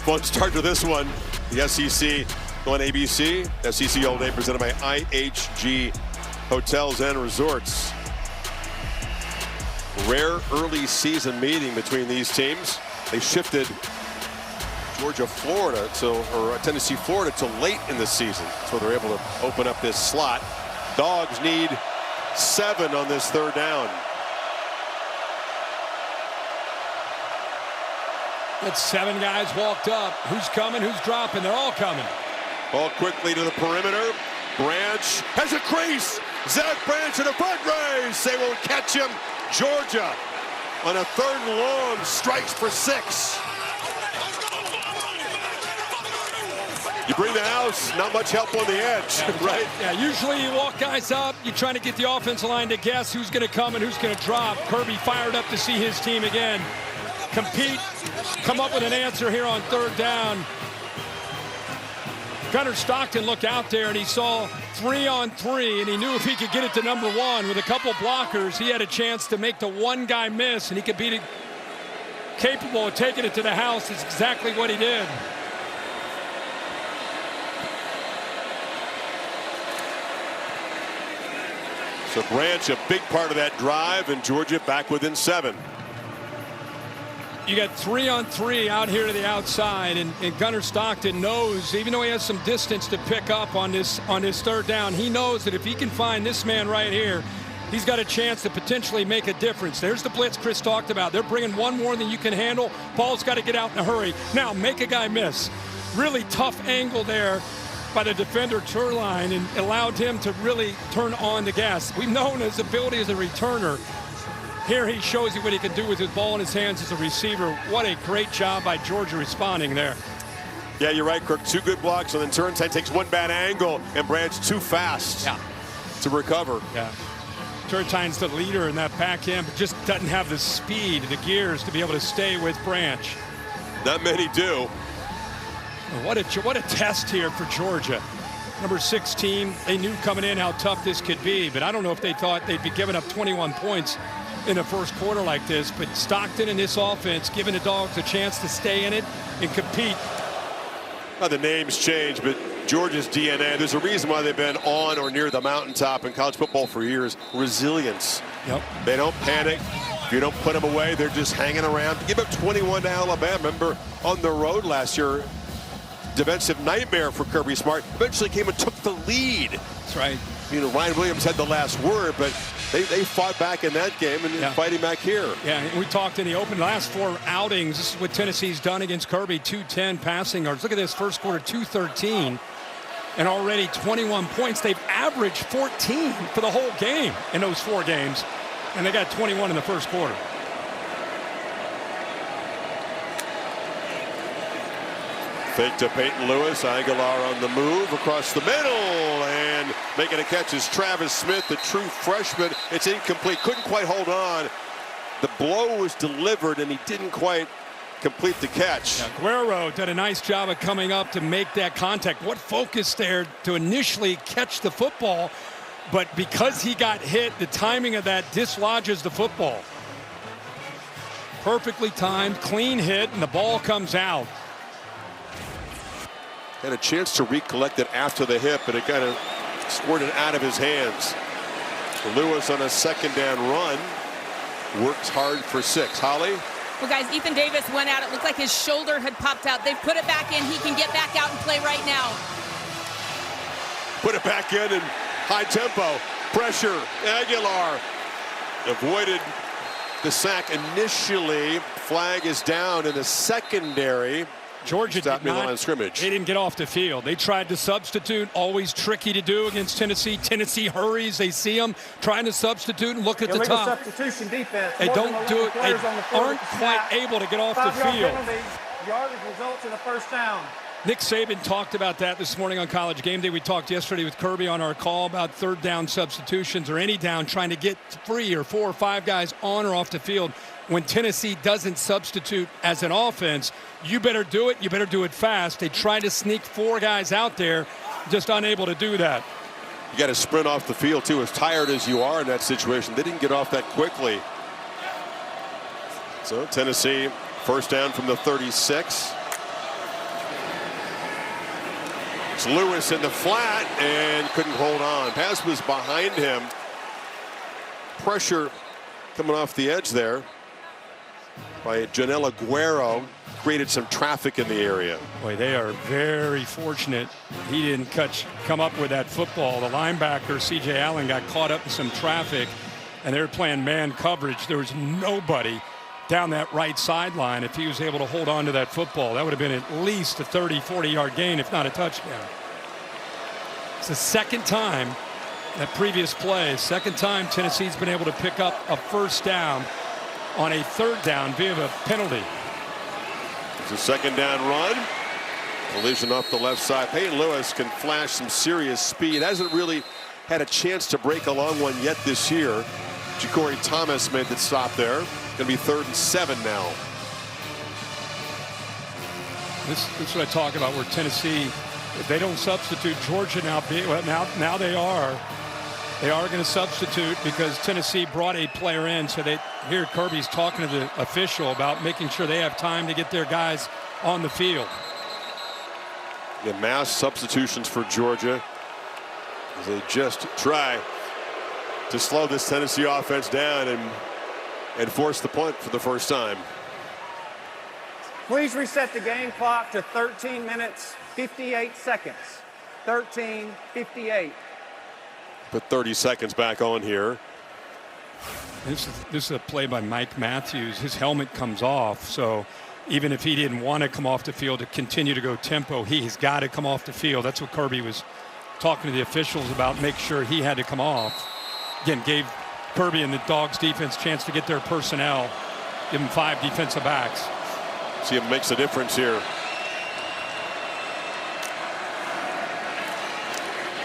Fun start to this one. The SEC on ABC. SEC All Day presented by IHG Hotels and Resorts. Rare early season meeting between these teams. They shifted Tennessee, Florida to late in the season. So they're able to open up this slot. Dogs need 7 on this 3rd down. It's 7 guys walked up. Who's coming? Who's dropping? They're all coming. Ball quickly to the perimeter. Branch has a crease. Zach Branch in a front race. They won't catch him. Georgia on a 3rd and long strikes for 6. You bring the house, not much help on the edge, right? Yeah, usually you walk guys up. You're trying to get the offensive line to guess who's going to come and who's going to drop. Kirby fired up to see his team again compete, come up with an answer here on 3rd down. Gunnar Stockton looked out there and he saw 3-on-3, and he knew if he could get it to number 1 with a couple blockers, he had a chance to make the one guy miss, and he could be capable of taking it to the house. It's exactly what he did. So Branch, a big part of that drive, and Georgia back within 7. You got 3-on-3 out here to the outside, and Gunnar Stockton knows, even though he has some distance to pick up on this 3rd down, he knows that if he can find this man right here, he's got a chance to potentially make a difference. There's the blitz Chris talked about. They're bringing one more than you can handle. Paul's got to get out in a hurry. Now, make a guy miss. Really tough angle there by the defender Turline, and allowed him to really turn on the gas. We've known his ability as a returner. Here he shows you what he can do with his ball in his hands as a receiver. What a great job by Georgia responding there. Yeah, you're right, Kirk. 2 good blocks, and then Turntine takes 1 bad angle, and Branch too fast to recover. Yeah. Turntine's the leader in that back end, but just doesn't have the speed, the gears to be able to stay with Branch. Not many do. What a test here for Georgia. Number 16, they knew coming in how tough this could be, but I don't know if they thought they'd be giving up 21 points in the first quarter like this. But Stockton and this offense giving the Dogs a chance to stay in it and compete. Well, the names change, but Georgia's DNA, there's a reason why they've been on or near the mountaintop in college football for years. Resilience. Yep. They don't panic. If you don't put them away, they're just hanging around. Give up 21 to Alabama. Remember on the road last year, defensive nightmare for Kirby Smart. Eventually came and took the lead. That's right. You know, Ryan Williams had the last word, but they fought back in that game and fighting back here. Yeah, and we talked in the open last 4 outings. This is what Tennessee's done against Kirby. 210 passing yards. Look at this first quarter, 213, and already 21 points. They've averaged 14 for the whole game in those 4 games, and they got 21 in the first quarter. Fake to Peyton Lewis. Aguilar on the move across the middle, and making a catch is Travis Smith, the true freshman. It's incomplete. Couldn't quite hold on. The blow was delivered, and he didn't quite complete the catch. Yeah, Guerrero did a nice job of coming up to make that contact. What focus there to initially catch the football, but because he got hit, the timing of that dislodges the football. Perfectly timed, clean hit, and the ball comes out. Had a chance to recollect it after the hit, but it kind of squirted out of his hands. Lewis on a second down run works hard for 6. Holly? Well, guys, Ethan Davis went out. It looked like his shoulder had popped out. They've put it back in. He can get back out and play right now. Put it back in and high tempo. Pressure. Aguilar avoided the sack initially. Flag is down in the secondary. Georgia stopped near the line of scrimmage. They didn't get off the field. They tried to substitute, always tricky to do against Tennessee. Tennessee hurries. They see them trying to substitute and look at the top. Substitution defense. They don't do it. They aren't quite able to get off the field. Yardage results in a first down. Nick Saban talked about that this morning on College Game Day. We talked yesterday with Kirby on our call about third down substitutions or any down, trying to get 3 or 4 or 5 guys on or off the field. When Tennessee doesn't substitute as an offense, you better do it. You better do it fast. They try to sneak 4 guys out there, just unable to do that. You got to sprint off the field, too. As tired as you are in that situation, they didn't get off that quickly. So Tennessee, first down from the 36. It's Lewis in the flat and couldn't hold on. Pass was behind him. Pressure coming off the edge there by Janelle Aguero. Created some traffic in the area. Boy, they are very fortunate he didn't come up with that football. The linebacker, C.J. Allen, got caught up in some traffic, and they were playing man coverage. There was nobody down that right sideline. If he was able to hold on to that football, that would have been at least a 30, 40-yard gain, if not a touchdown. It's the second time, that previous play, second time Tennessee's been able to pick up a first down on a third down via a penalty. It's a second down run. Collision off the left side. Peyton Lewis can flash some serious speed. Hasn't really had a chance to break a long one yet this year. Ja'Cory Thomas made the stop there. Going to be 3rd and 7 now. This is what I talk about, where Tennessee, if they don't substitute, Georgia now they are. They are going to substitute because Tennessee brought a player in. So they hear Kirby's talking to the official about making sure they have time to get their guys on the field. The mass substitutions for Georgia as they just try to slow this Tennessee offense down and force the punt for the first time. Please reset the game clock to 13 minutes, 58 seconds. 13:58. Put 30 seconds back on here. This is a play by Mike Matthews. His helmet comes off, so even if he didn't want to come off the field to continue to go tempo, he's got to come off the field. That's what Kirby was talking to the officials about, make sure he had to come off. Again, gave Kirby and the Dogs defense a chance to get their personnel, give them 5 defensive backs. See if it makes a difference here.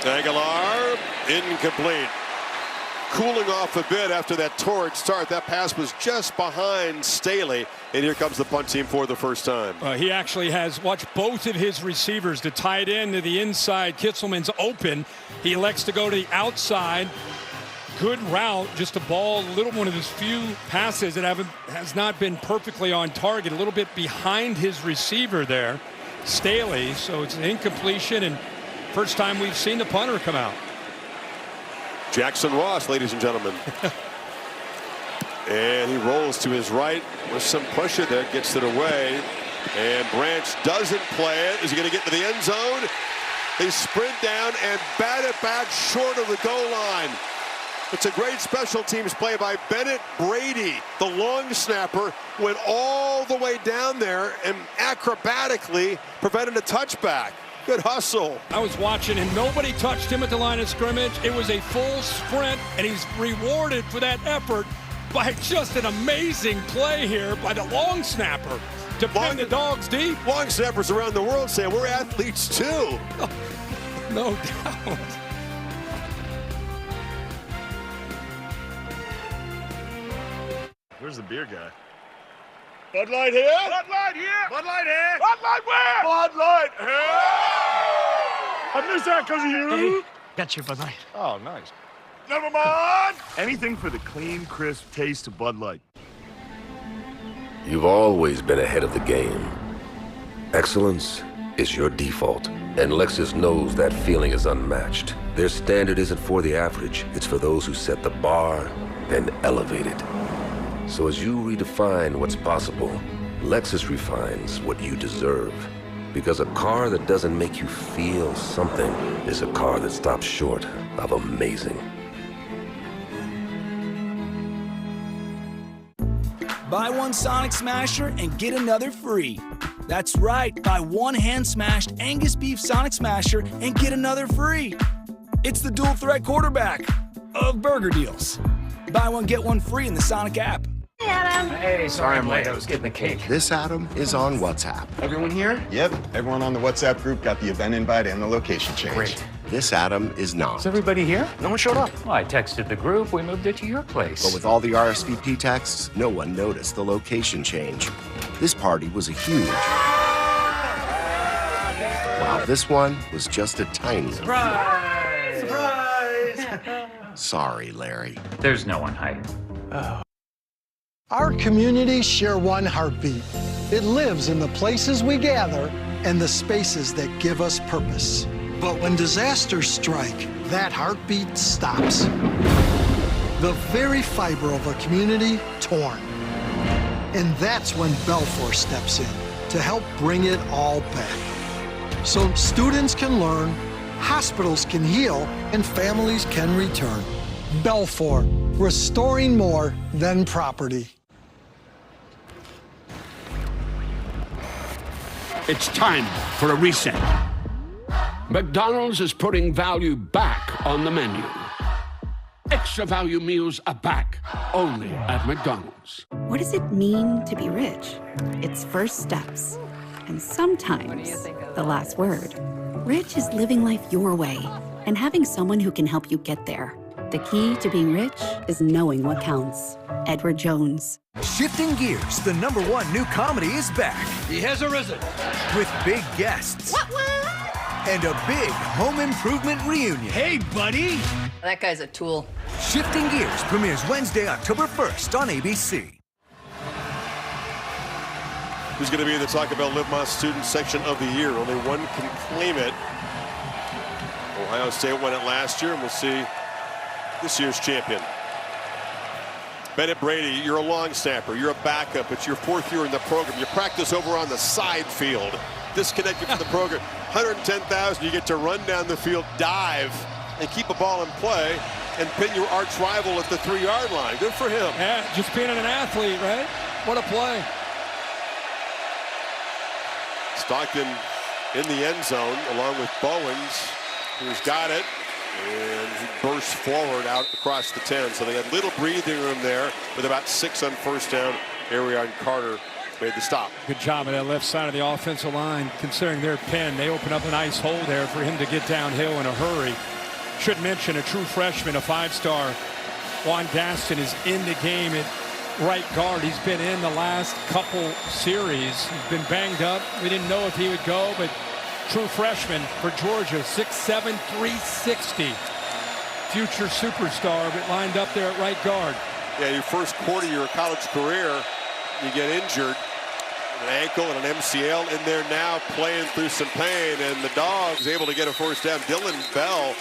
Aguilar, incomplete. Cooling off a bit after that torrid start. That pass was just behind Staley, and here comes the punt team for the first time. He actually has watched both of his receivers, the tight end to the inside. Kitzelman's open. He elects to go to the outside. Good route, just a ball, one of his few passes that has not been perfectly on target, a little bit behind his receiver there, Staley. So it's an incompletion, and first time we've seen the punter come out. Jackson Ross, ladies and gentlemen. And he rolls to his right with some pressure there, gets it away. And Branch doesn't play it. Is he going to get to the end zone? They sprint down and bat it back short of the goal line. It's a great special teams play by Bennett Brady. The long snapper went all the way down there and acrobatically prevented a touchback. Good hustle. I was watching, and nobody touched him at the line of scrimmage. It was a full sprint, and he's rewarded for that effort by just an amazing play here by the long snapper to pin the Dogs deep. Long snappers around the world say we're athletes too. No doubt. Where's the beer guy? Bud Light here? Bud Light here! Bud Light here? Bud Light where? Bud Light here! I missed that because of you. Got your Bud Light. Oh, nice. Never mind! Anything for the clean, crisp taste of Bud Light. You've always been ahead of the game. Excellence is your default, and Lexus knows that feeling is unmatched. Their standard isn't for the average, it's for those who set the bar and elevate it. So as you redefine what's possible, Lexus refines what you deserve. Because a car that doesn't make you feel something is a car that stops short of amazing. Buy one Sonic Smasher and get another free. That's right, buy one hand-smashed Angus beef Sonic Smasher and get another free. It's the dual threat quarterback of burger deals. Buy one, get one free in the Sonic app. Hey, Adam. Hey, sorry I'm late. I was getting the cake. This Adam is on WhatsApp. Everyone here? Yep, everyone on the WhatsApp group got the event invite and the location change. Great. This Adam is not. Is everybody here? No one showed up. Well, I texted the group. We moved it to your place. But with all the RSVP texts, no one noticed the location change. This party was a huge. While this one was just a tiny. Surprise! Surprise! Sorry, Larry. There's no one hiding. Oh. Our communities share one heartbeat. It lives in the places we gather and the spaces that give us purpose. But when disasters strike, that heartbeat stops. The very fiber of a community torn. And that's when Belfor steps in to help bring it all back. So students can learn, hospitals can heal, and families can return. Belfor, restoring more than property. It's time for a reset. McDonald's is putting value back on the menu. Extra value meals are back, only at McDonald's. What does it mean to be rich? It's first steps, and sometimes the last word. Rich is living life your way and having someone who can help you get there. The key to being rich is knowing what counts. Edward Jones. Shifting Gears, the #1 new comedy is back. He has arisen. With big guests. And a big home improvement reunion. Hey, buddy. That guy's a tool. Shifting Gears premieres Wednesday, October 1st on ABC. Who's going to be in the Taco Bell Live Más Student Section of the Year? Only one can claim it. Ohio State won it last year, and we'll see this year's champion. Bennett Brady, you're a long snapper. You're a backup. It's your 4th year in the program. You practice over on the side field. Disconnected from the program. 110,000, you get to run down the field, dive, and keep a ball in play, and pin your arch rival at the 3-yard line. Good for him. Yeah, just being an athlete, right? What a play. Stockton in the end zone, along with Bowens, who's got it. And he bursts forward out across the 10. So they had little breathing room there with about 6 on first down. Arion Carter made the stop. Good job on that left side of the offensive line. Considering their pin, they open up a nice hole there for him to get downhill in a hurry. Should mention a true freshman, a 5-star. Juan Gaston is in the game at right guard. He's been in the last couple series. He's been banged up. We didn't know if he would go, but true freshman for Georgia, 6'7", 360. Future superstar, but lined up there at right guard. Yeah, your first quarter of your college career, you get injured. An ankle and an MCL in there now, playing through some pain, and the Dogs able to get a first down. Dylan Bell,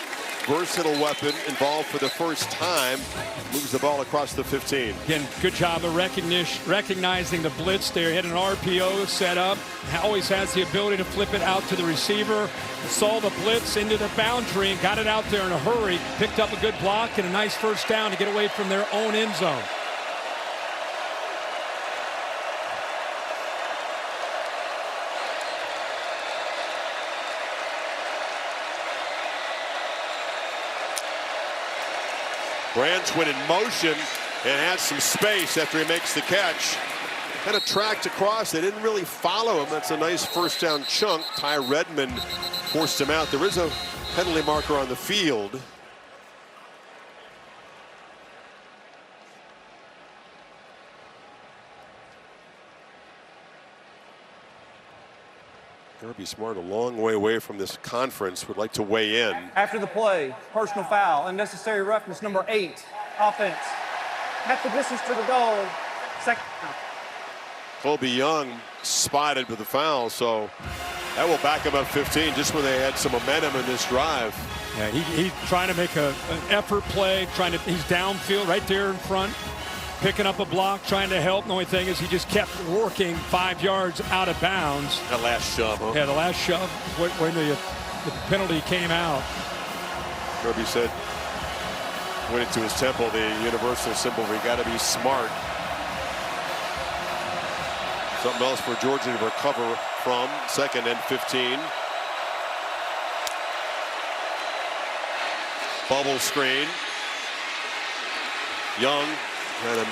versatile weapon, involved for the first time, moves the ball across the 15. Again, good job of recognizing the blitz there. He had an RPO set up. Always has the ability to flip it out to the receiver. Saw the blitz into the boundary and got it out there in a hurry. Picked up a good block and a nice first down to get away from their own end zone. Branch went in motion and had some space after he makes the catch. Kind of tracked across. They didn't really follow him. That's a nice first down chunk. Ty Redmond forced him out. There is a penalty marker on the field. Kirby Smart, a long way away from this conference, would like to weigh in. After the play, personal foul, unnecessary roughness, number 8, offense. At the distance to the goal, second. Colby Young spotted with the foul, so that will back him up 15 just when they had some momentum in this drive. Yeah, he's trying to make an effort play, he's downfield right there in front, picking up a block, trying to help. The only thing is he just kept working 5 yards out of bounds. That last shove, huh? Yeah, the last shove when the penalty came out. Kirby said, went into his temple, the universal symbol, we got to be smart. Something else for Georgia to recover from. 2nd and 15. Bubble screen. Young trying to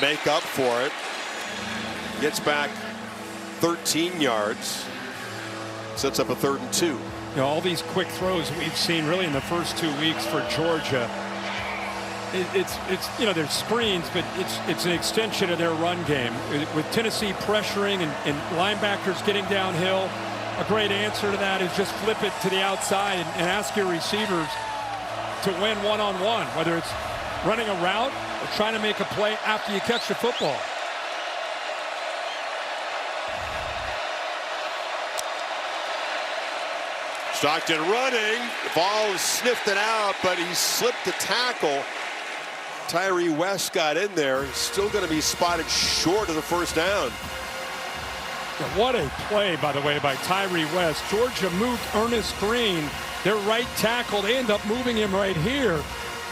make up for it. Gets back 13 yards. Sets up a 3rd and 2. You know, all these quick throws we've seen really in the first 2 weeks for Georgia. It's you know, there's screens, but it's an extension of their run game. With Tennessee pressuring and linebackers getting downhill, a great answer to that is just flip it to the outside and ask your receivers to win one-on-one, whether it's running a route or trying to make a play after you catch the football. Stockton running. The ball sniffed it out, but he slipped the tackle. Tyree West got in there. He's still going to be spotted short of the first down. What a play, by the way, by Tyree West. Georgia moved Ernest Green, their right tackle. They end up moving him right here.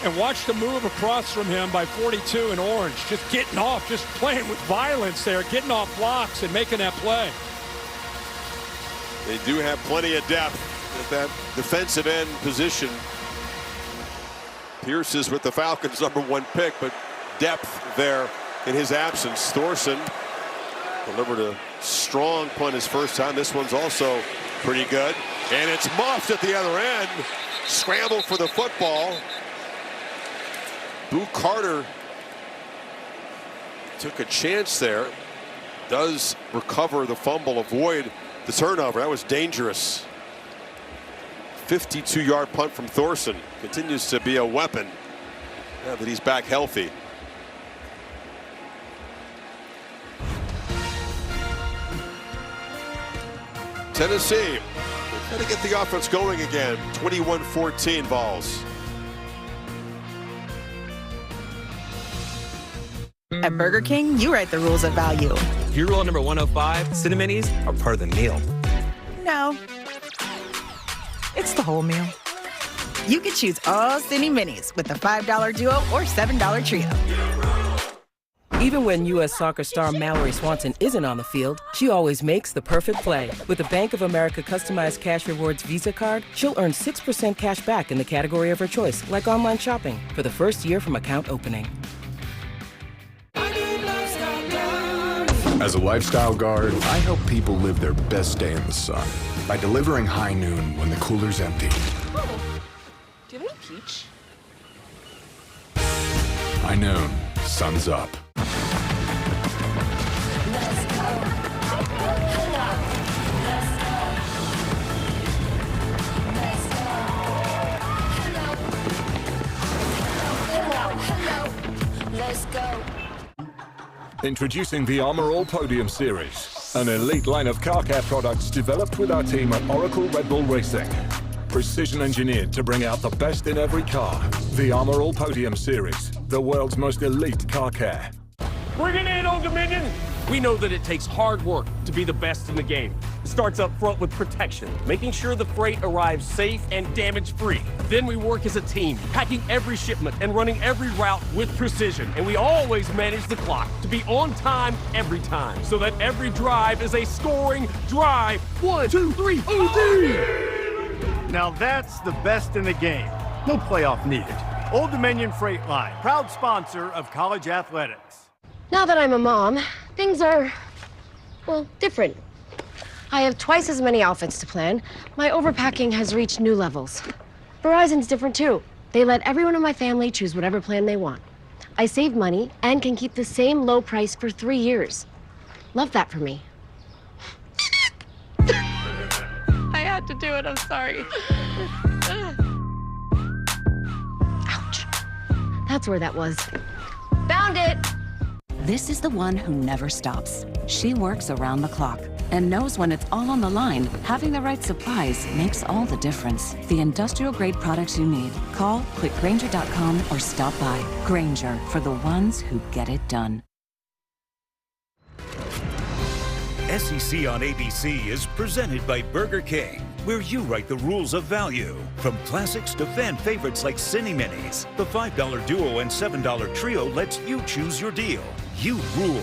And watch the move across from him by 42 in orange. Just getting off, just playing with violence there, getting off blocks and making that play. They do have plenty of depth at that defensive end position. Pierce is with the Falcons' #1 pick, but depth there in his absence. Thorson delivered a strong punt his first time. This one's also pretty good. And it's muffed at the other end. Scramble for the football. Boo Carter took a chance there. Does recover the fumble, avoid the turnover. That was dangerous. 52-yard punt from Thorson. Continues to be a weapon now that he's back healthy. Tennessee, got to get the offense going again. 21-14 Vols. At Burger King, you write the rules of value. Your rule number 105, Cineminis are part of the meal. No. It's the whole meal. You can choose all Cine Minis with the $5 Duo or $7 Trio. Even when U.S. soccer star Mallory Swanson isn't on the field, she always makes the perfect play. With a Bank of America customized cash rewards Visa card, she'll earn 6% cash back in the category of her choice, like online shopping, for the first year from account opening. As a lifestyle guard, I help people live their best day in the sun by delivering high noon when the cooler's empty. Oh, do you have any peach? High noon, sun's up. Let's go. Introducing the Armor All Podium Series, an elite line of car care products developed with our team at Oracle Red Bull Racing. Precision engineered to bring out the best in every car. The Armor All Podium Series, the world's most elite car care. Bring it in, Old Dominion! We know that it takes hard work to be the best in the game. It starts up front with protection, making sure the freight arrives safe and damage-free. Then we work as a team, packing every shipment and running every route with precision. And we always manage the clock to be on time every time, so that every drive is a scoring drive. 1, 2, 3, OD! Now that's the best in the game. No playoff needed. Old Dominion Freight Line, proud sponsor of college athletics. Now that I'm a mom, things are, well, different. I have twice as many outfits to plan. My overpacking has reached new levels. Verizon's different too. They let everyone in my family choose whatever plan they want. I save money and can keep the same low price for 3 years. Love that for me. to do it. I'm sorry. Ouch. That's where that was. Found it! This is the one who never stops. She works around the clock and knows when it's all on the line. Having the right supplies makes all the difference. The industrial-grade products you need. Call, click Grainger.com, or stop by. Grainger, for the ones who get it done. SEC on ABC is presented by Burger King, where you write the rules of value. From classics to fan favorites like Cine Minis, the $5 Duo and $7 Trio lets you choose your deal. You rule.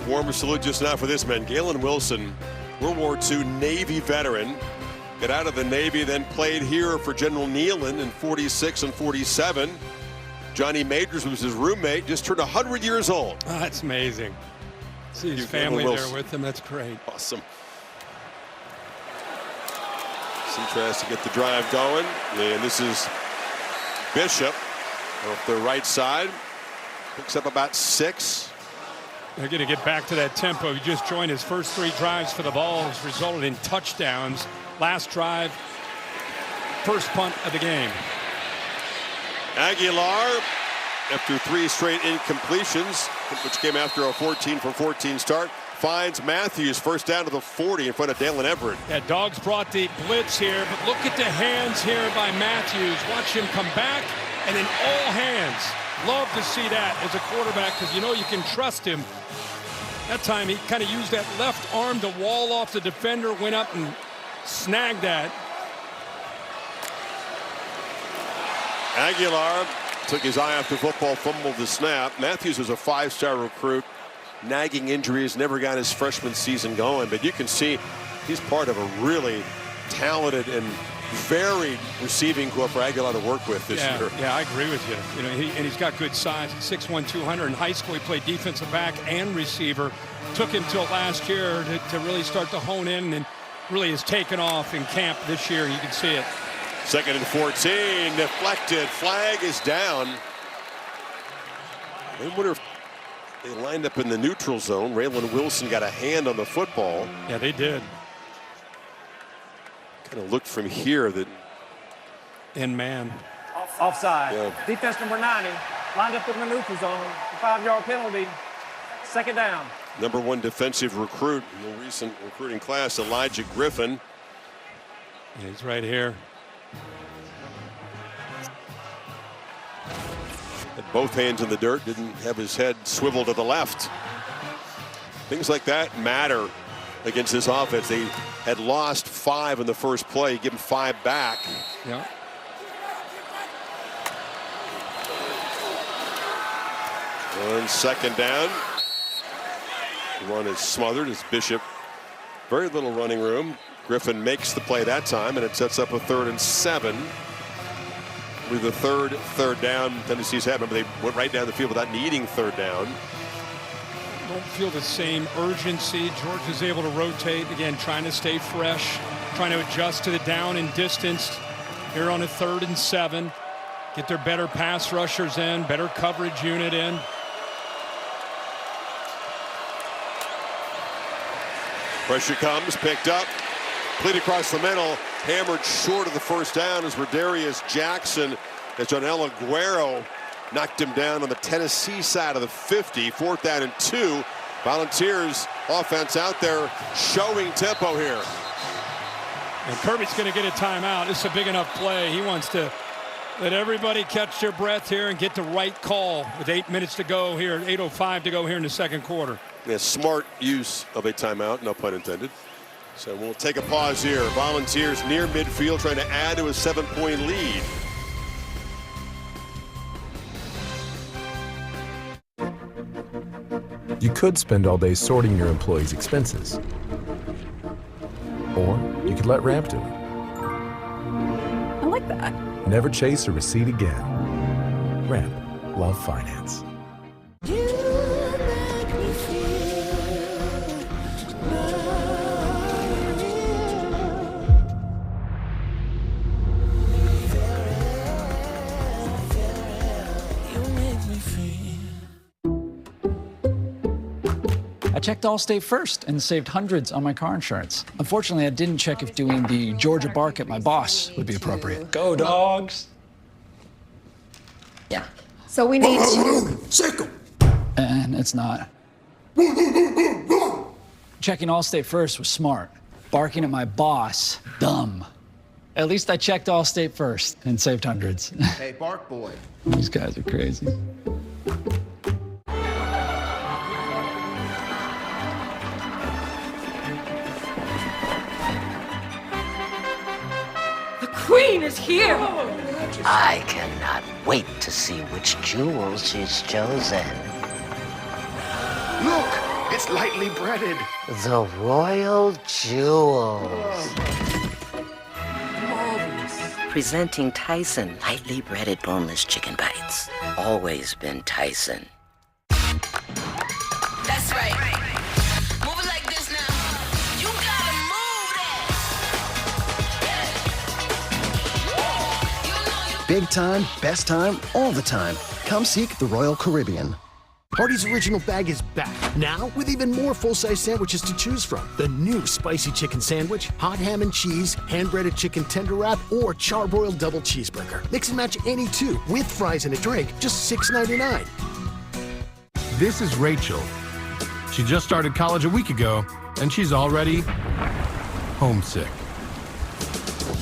Warm salute just now for this man, Galen Wilson, World War II Navy veteran. Got out of the Navy, then played here for General Nealon in 46 and 47. Johnny Majors was his roommate, just turned 100 years old. Oh, that's amazing. See his family there with him. That's great. Awesome. He tries to get the drive going, and this is Bishop off the right side. Picks up about 6. They're going to get back to that tempo. He just joined his first 3 drives for the ball, has resulted in touchdowns. Last drive, first punt of the game. Aguilar, after 3 straight incompletions, which came after a 14 for 14 start, finds Matthews first down to the 40 in front of Dalen Everett. Yeah, Dogs brought the blitz here, but look at the hands here by Matthews. Watch him come back, and then all hands. Love to see that as a quarterback, because you know you can trust him. That time he kind of used that left arm to wall off the defender, went up and snagged that. Aguilar took his eye off the football, fumbled the snap. Matthews was a 5-star recruit. Nagging injuries, never got his freshman season going, but you can see he's part of a really talented and varied receiving corps for Aguilar to work with this year. Yeah, I agree with you. You know, and he's got good size. 6'1", 200. In high school, he played defensive back and receiver. Took him till last year to really start to hone in, and really has taken off in camp this year. You can see it. 2nd and 14, deflected. Flag is down. I wonder if they lined up in the neutral zone. Raylan Wilson got a hand on the football. Yeah, they did. Kind of looked from here that. In man. Offside. Yeah. Defense number 90 lined up in the neutral zone. 5-yard penalty. 2nd down. Number 1 defensive recruit in the recent recruiting class, Elijah Griffin. Yeah, he's right here. Had both hands in the dirt, didn't have his head swiveled to the left. Things like that matter against this offense. They had lost 5 in the first play, give them 5 back. Yeah. On 2nd down. The run is smothered as Bishop. Very little running room. Griffin makes the play that time, and it sets up a 3rd and 7. With the third down Tennessee's had. Remember, they went right down the field without needing 3rd down. Don't feel the same urgency. George is able to rotate, again, trying to stay fresh, trying to adjust to the down and distance here on a 3rd and 7. Get their better pass rushers in, better coverage unit in. Pressure comes, picked up, complete across the middle, hammered short of the first down as Rodarius Jackson, as Jonel Aguero knocked him down on the Tennessee side of the 50. 4th down and 2. Volunteers offense out there showing tempo here. And Kirby's going to get a timeout. It's a big enough play. He wants to let everybody catch their breath here and get the right call with 8 minutes to go here, 8:05 to go here in the 2nd quarter. Yeah, smart use of a timeout, no pun intended. So we'll take a pause here. Volunteers near midfield trying to add to a 7-point lead. You could spend all day sorting your employees' expenses. Or you could let Ramp do it. I like that. Never chase a receipt again. Ramp. Love finance. checked Allstate first and saved hundreds on my car insurance. Unfortunately, I didn't check if doing the Georgia bark at my boss would be appropriate. Go, dogs. Yeah. So we need to... Sickle. And it's not. Checking Allstate first was smart. Barking at my boss, dumb. At least I checked Allstate first and saved hundreds. Hey, Bark Boy. These guys are crazy. The Queen is here! I cannot wait to see which jewels she's chosen. Look, it's lightly breaded. The royal jewels. Presenting Tyson lightly breaded boneless chicken bites. Always been Tyson. That's right. Move it like this now. You gotta move Big time, best time, all the time. Come seek the Royal Caribbean. Hardee's Original Bag is back, now with even more full-size sandwiches to choose from. The new spicy chicken sandwich, hot ham and cheese, hand-breaded chicken tender wrap, or charbroiled double cheeseburger. Mix and match any two, with fries and a drink, just $6.99. This is Rachel. She just started college a week ago, and she's already homesick.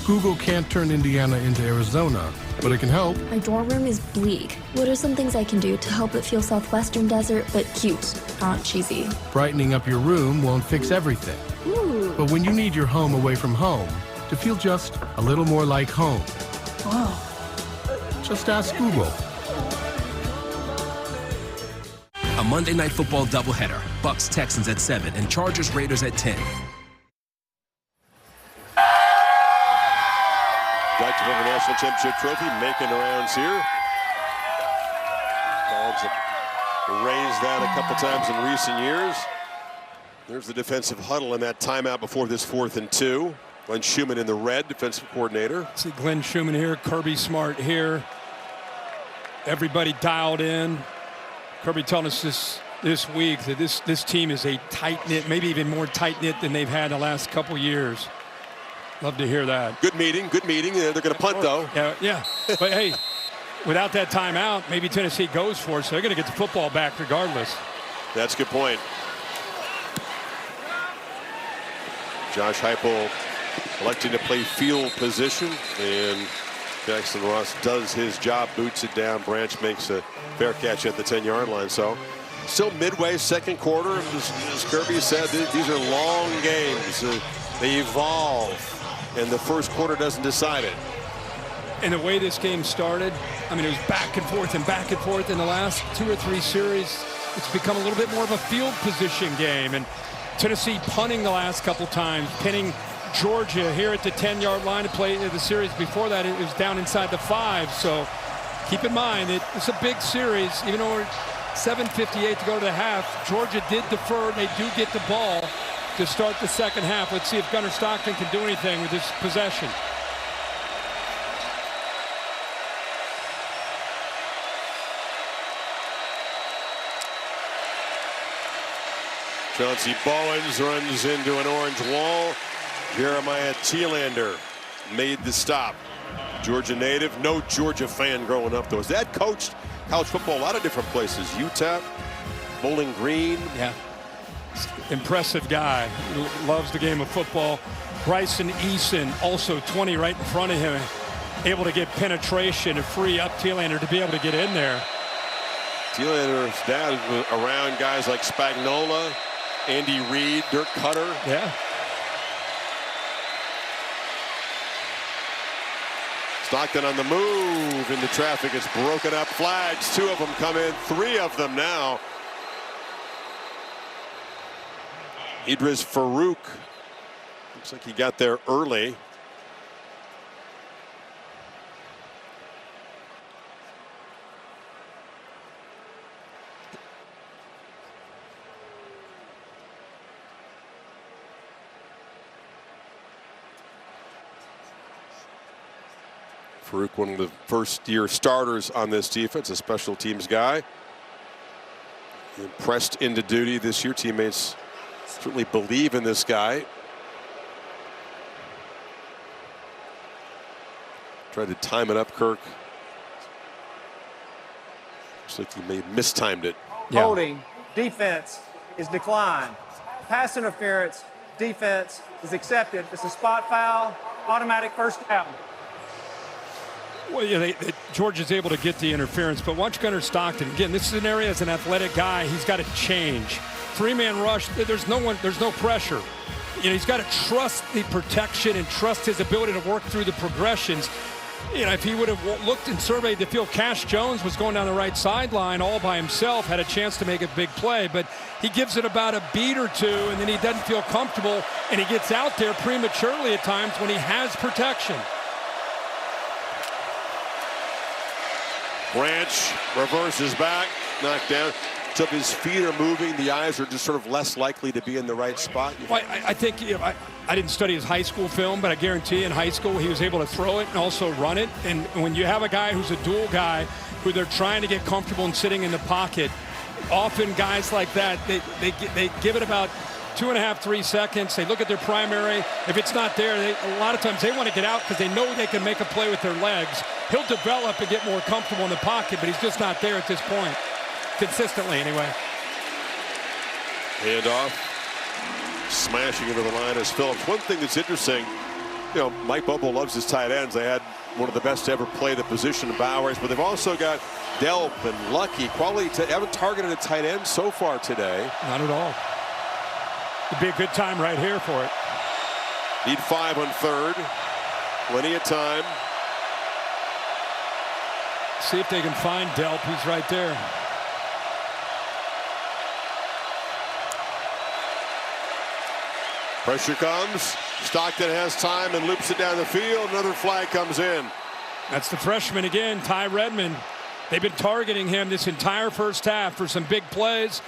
Google can't turn Indiana into Arizona, but it can help. My dorm room is bleak. What are some things I can do to help it feel Southwestern desert, but cute, not cheesy? Brightening up your room won't fix everything. Ooh. But when you need your home away from home to feel just a little more like home, Wow. just ask Google. A Monday Night Football doubleheader. Bucks Texans at 7 and Chargers Raiders at 10. Director of the National Championship Trophy making the rounds here. Dogs have raised that a couple times in recent years. There's the defensive huddle in that timeout before this 4th and 2. Glenn Schumann in the red, defensive coordinator. See Glenn Schumann here, Kirby Smart here. Everybody dialed in. Kirby telling us this week that this team is a tight-knit, maybe even more tight-knit than they've had the last couple years. Love to hear that. Good meeting, good meeting. They're going to punt, though. Yeah. But, hey, without that timeout, maybe Tennessee goes for it, so they're going to get the football back regardless. That's a good point. Josh Heupel electing to play field position, and Jackson Ross does his job, boots it down. Branch makes a fair catch at the 10-yard line. So still midway, second quarter. As Kirby said, these are long games. They evolve. And the first quarter doesn't decide it. And the way this game started, I mean, it was back and forth in the last 2 or 3 series. It's become a little bit more of a field position game. And Tennessee punting the last couple times, pinning Georgia here at the 10-yard line to play the series before that. It was down inside the 5. So keep in mind, it's a big series. Even though we're 7:58 to go to the half, Georgia did defer. They do get the ball to start the second half. Let's see if Gunnar Stockton can do anything with this possession. Chauncey Bowens runs into an orange wall. Jeremiah Thielander made the stop. Georgia native, no Georgia fan growing up, though. His dad coached college football a lot of different places. UTEP, Bowling Green. Yeah. Impressive guy. Loves the game of football. Bryson Eason, also 20 right in front of him. Able to get penetration and free up Thielander to be able to get in there. Thielander's dad was around guys like Spagnola, Andy Reid, Dirk Cutter. Yeah. Stockton on the move into traffic. It's broken up. Flags. 2 of them come in. 3 of them now. Idris Farouk. Looks like he got there early. Farouk, one of the first-year starters on this defense, a special teams guy. Pressed into duty this year. Teammates certainly believe in this guy. Tried to time it up, Kirk. Looks like he may have mistimed it. Holding, defense is declined. Pass interference, defense is accepted. It's a spot foul, automatic first down. Well, yeah, Georgia's able to get the interference, but watch Gunnar Stockton. Again, this is an area as an athletic guy, he's got to change. Three-man rush, there's no pressure. You know, he's got to trust the protection and trust his ability to work through the progressions. You know, if he would have looked and surveyed the field, Cash Jones was going down the right sideline all by himself, had a chance to make a big play, but he gives it about a beat or two, and then he doesn't feel comfortable, and he gets out there prematurely at times when he has protection. Branch reverses back, knocked down. So if his feet are moving, the eyes are just sort of less likely to be in the right spot. Well, I think, you know, I didn't study his high school film, but I guarantee in high school he was able to throw it and also run it. And when you have a guy who's a dual guy, who they're trying to get comfortable in sitting in the pocket, often guys like that, they give it about 2.5, 3 seconds. They look at their primary. If it's not there, a lot of times they want to get out because they know they can make a play with their legs. He'll develop and get more comfortable in the pocket, but he's just not there at this point. Consistently, anyway. Handoff. Smashing into the line is Phillips. One thing that's interesting, you know, Mike Bobo loves his tight ends. They had one of the best to ever play the position, Bowers, but they've also got Delp and Lucky. Quality haven't targeted a tight end so far today. Not at all. It'd be a good time right here for it. Need 5 on third. Plenty of time. See if they can find Delp. He's right there. Pressure comes. Stockton has time and loops it down the field. Another flag comes in. That's the freshman again, Ty Redmond. They've been targeting him this entire first half for some big plays.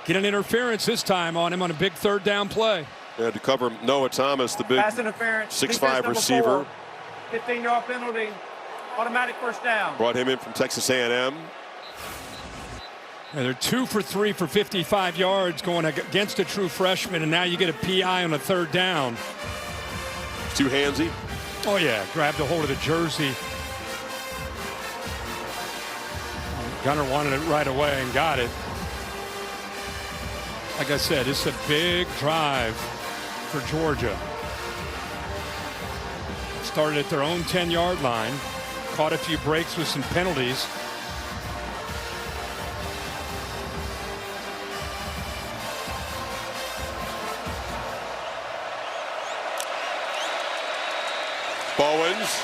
Get an interference this time on him on a big third down play. They had to cover Noah Thomas, the big 6'5" receiver. 15-yard penalty, automatic first down. Brought him in from Texas A&M. And they're 2 for 3 for 55 yards going against a true freshman, and now you get a PI on a third down. Too handsy. Oh yeah, grabbed a hold of the jersey. Gunner wanted it right away and got it. Like I said, it's a big drive for Georgia. Started at their own 10-yard line, caught a few breaks with some penalties. Bowens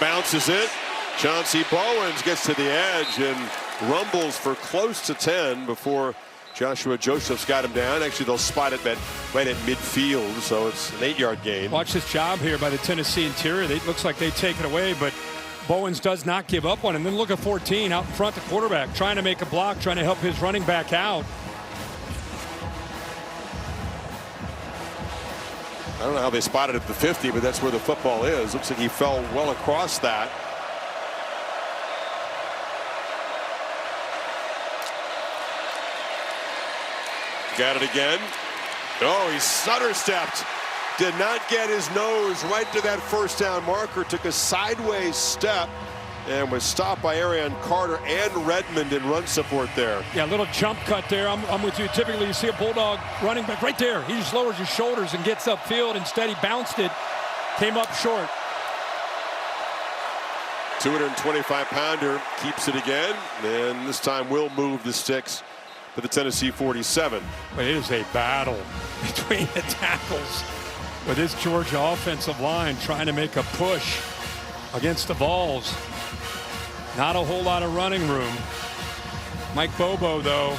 bounces it. Chauncey Bowens gets to the edge and rumbles for close to 10 before Joshua Joseph's got him down. Actually, they'll spot it right at midfield, so it's an 8-yard gain. Watch this job here by the Tennessee interior. It looks like they take it away, but Bowens does not give up on him. Then look at 14 out in front, the quarterback trying to make a block, trying to help his running back out. I don't know how they spotted it at the 50, but that's where the football is. Looks like he fell well across that. Got it again. Oh, he stutter stepped. Did not get his nose right to that first down marker. Took a sideways step and was stopped by Arion Carter and Redmond in run support there. Yeah, a little jump cut there. I'm with you. Typically, you see a Bulldog running back right there. He just lowers his shoulders and gets upfield. Instead, he bounced it, came up short. 225-pounder keeps it again, and this time will move the sticks to the Tennessee 47. But it is a battle between the tackles with this Georgia offensive line trying to make a push against the Vols. Not a whole lot of running room. Mike Bobo, though,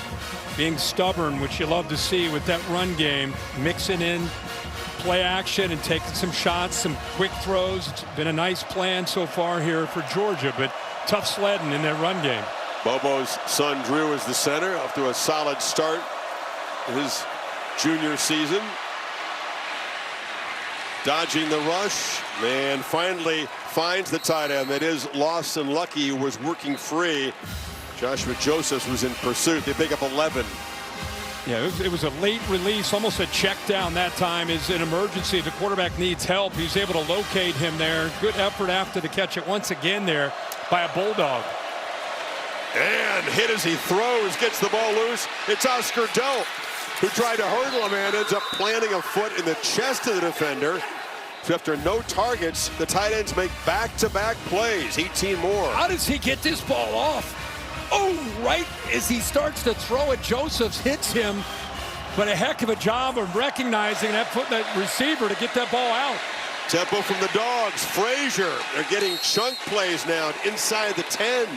being stubborn, which you love to see with that run game, mixing in play action and taking some shots, some quick throws. It's been a nice plan so far here for Georgia, but tough sledding in that run game. Bobo's son Drew is the center, up to a solid start in his junior season. Dodging the rush, and finally finds the tight end. That is Lawson Lucky, who was working free Joshua Josephs was in pursuit. They pick up 11. Yeah, it was a late release, almost a check down that time. Is an emergency. The quarterback needs help. He's able to locate him there. Good effort after the catch it once again there by a Bulldog. And hit as he throws, gets the ball loose. It's Oscar Doe, who tried to hurdle him and ends up planting a foot in the chest of the defender. So after no targets, the tight ends make back-to-back plays. 18 more. How does he get this ball off? Oh, right as he starts to throw it, Josephs hits him. But a heck of a job of recognizing that, putting that receiver to get that ball out. Tempo from the Dogs. Frazier, they're getting chunk plays now inside the 10.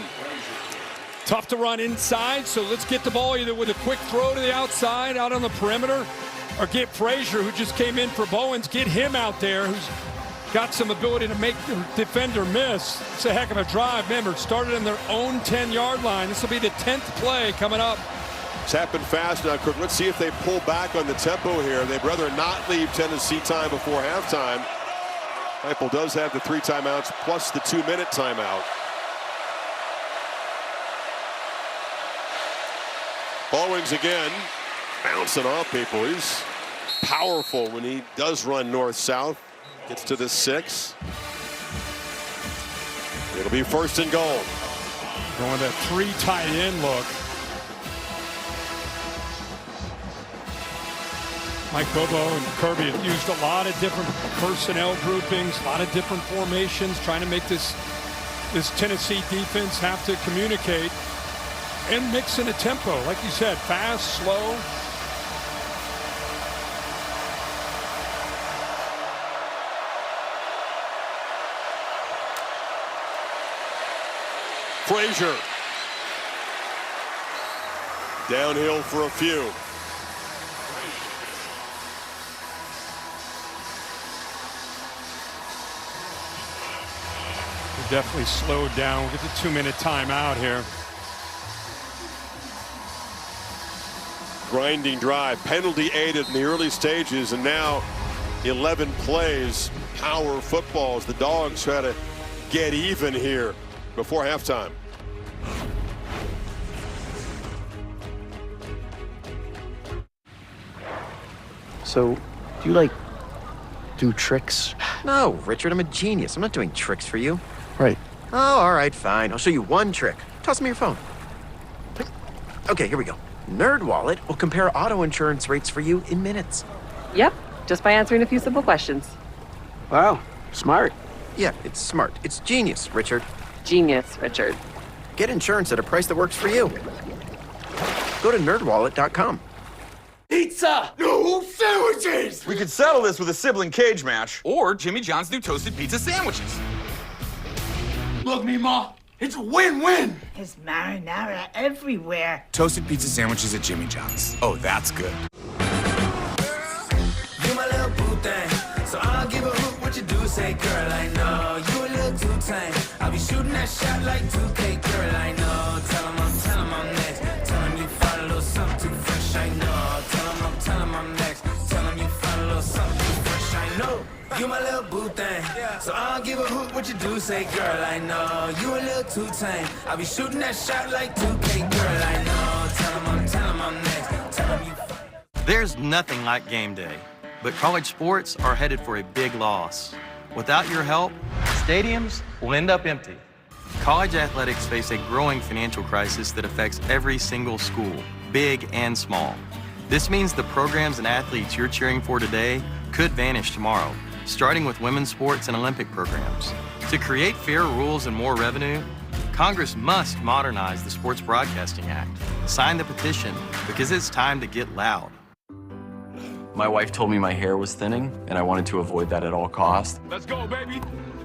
Tough to run inside, so let's get the ball either with a quick throw to the outside, out on the perimeter, or get Frazier, who just came in for Bowens, get him out there, who's got some ability to make the defender miss. It's a heck of a drive. Remember, started in their own 10-yard line. This will be the 10th play coming up. It's happened fast now, Kirk. Let's see if they pull back on the tempo here. They'd rather not leave Tennessee time before halftime. Heupel does have the 3 timeouts plus the 2-minute timeout. Bowens again, bouncing off people. He's powerful when he does run north-south. Gets to the 6. It'll be 1st and goal. Going that 3 tight end look. Mike Bobo and Kirby have used a lot of different personnel groupings, a lot of different formations, trying to make this Tennessee defense have to communicate and mix in a tempo. Like you said, fast, slow. Frazier. Downhill for a few. Definitely slowed down. We'll get the 2-minute timeout here. Grinding drive, penalty aided in the early stages, and now 11 plays. Power football as the Dogs try to get even here before halftime. So, do you do tricks? No, Richard, I'm a genius. I'm not doing tricks for you. Right. Oh, all right, fine. I'll show you one trick. Toss me your phone. Okay, here we go. NerdWallet will compare auto insurance rates for you in minutes. Yep, just by answering a few simple questions. Wow, smart. Yeah, it's smart. It's genius, Richard. Genius, Richard. Get insurance at a price that works for you. Go to nerdwallet.com. Pizza! No sandwiches! We could settle this with a sibling cage match, or Jimmy John's new toasted pizza sandwiches. Look, Mima, it's a win-win! There's marinara everywhere. Toasted pizza sandwiches at Jimmy John's. Oh, that's good. You my little boo thing, so I'll give a hoot what you do. Say, girl, I know you a little too tame. I'll be shooting that shot like 2K, girl, I know. Tell him I'm next. Tell him you find a little something too fresh, I know. Tell him I'm next. Tell him you find a little something too fresh, I know. You my little boo thing, so I'll give a hoot what you do. Say, girl, I know you a little too tame. I'll be shooting that shot like 2K, girl, I know. Tell him I'm next. Tell him you. There's nothing like game day, but college sports are headed for a big loss. Without your help, stadiums will end up empty. College athletics face a growing financial crisis that affects every single school, big and small. This means the programs and athletes you're cheering for today could vanish tomorrow, starting with women's sports and Olympic programs. To create fair rules and more revenue, Congress must modernize the Sports Broadcasting Act. Sign the petition because it's time to get loud. My wife told me my hair was thinning, and I wanted to avoid that at all costs. Let's go, baby.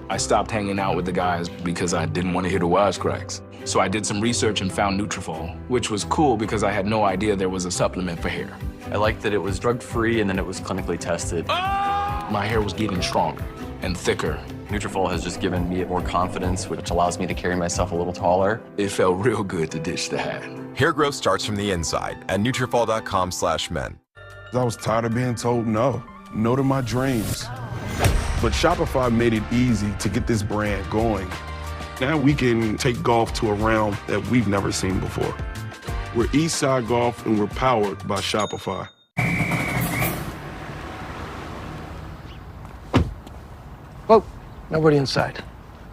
I stopped hanging out with the guys because I didn't want to hear the wisecracks. So I did some research and found Nutrafol, which was cool because I had no idea there was a supplement for hair. I liked that it was drug-free and then it was clinically tested. My hair was getting stronger and thicker. Nutrafol has just given me more confidence, which allows me to carry myself a little taller. It felt real good to ditch the hat. Hair growth starts from the inside at Nutrafol.com/men. I was tired of being told no to my dreams. But Shopify made it easy to get this brand going. Now we can take golf to a realm that we've never seen before. We're Eastside Golf, and we're powered by Shopify. Whoa, nobody inside.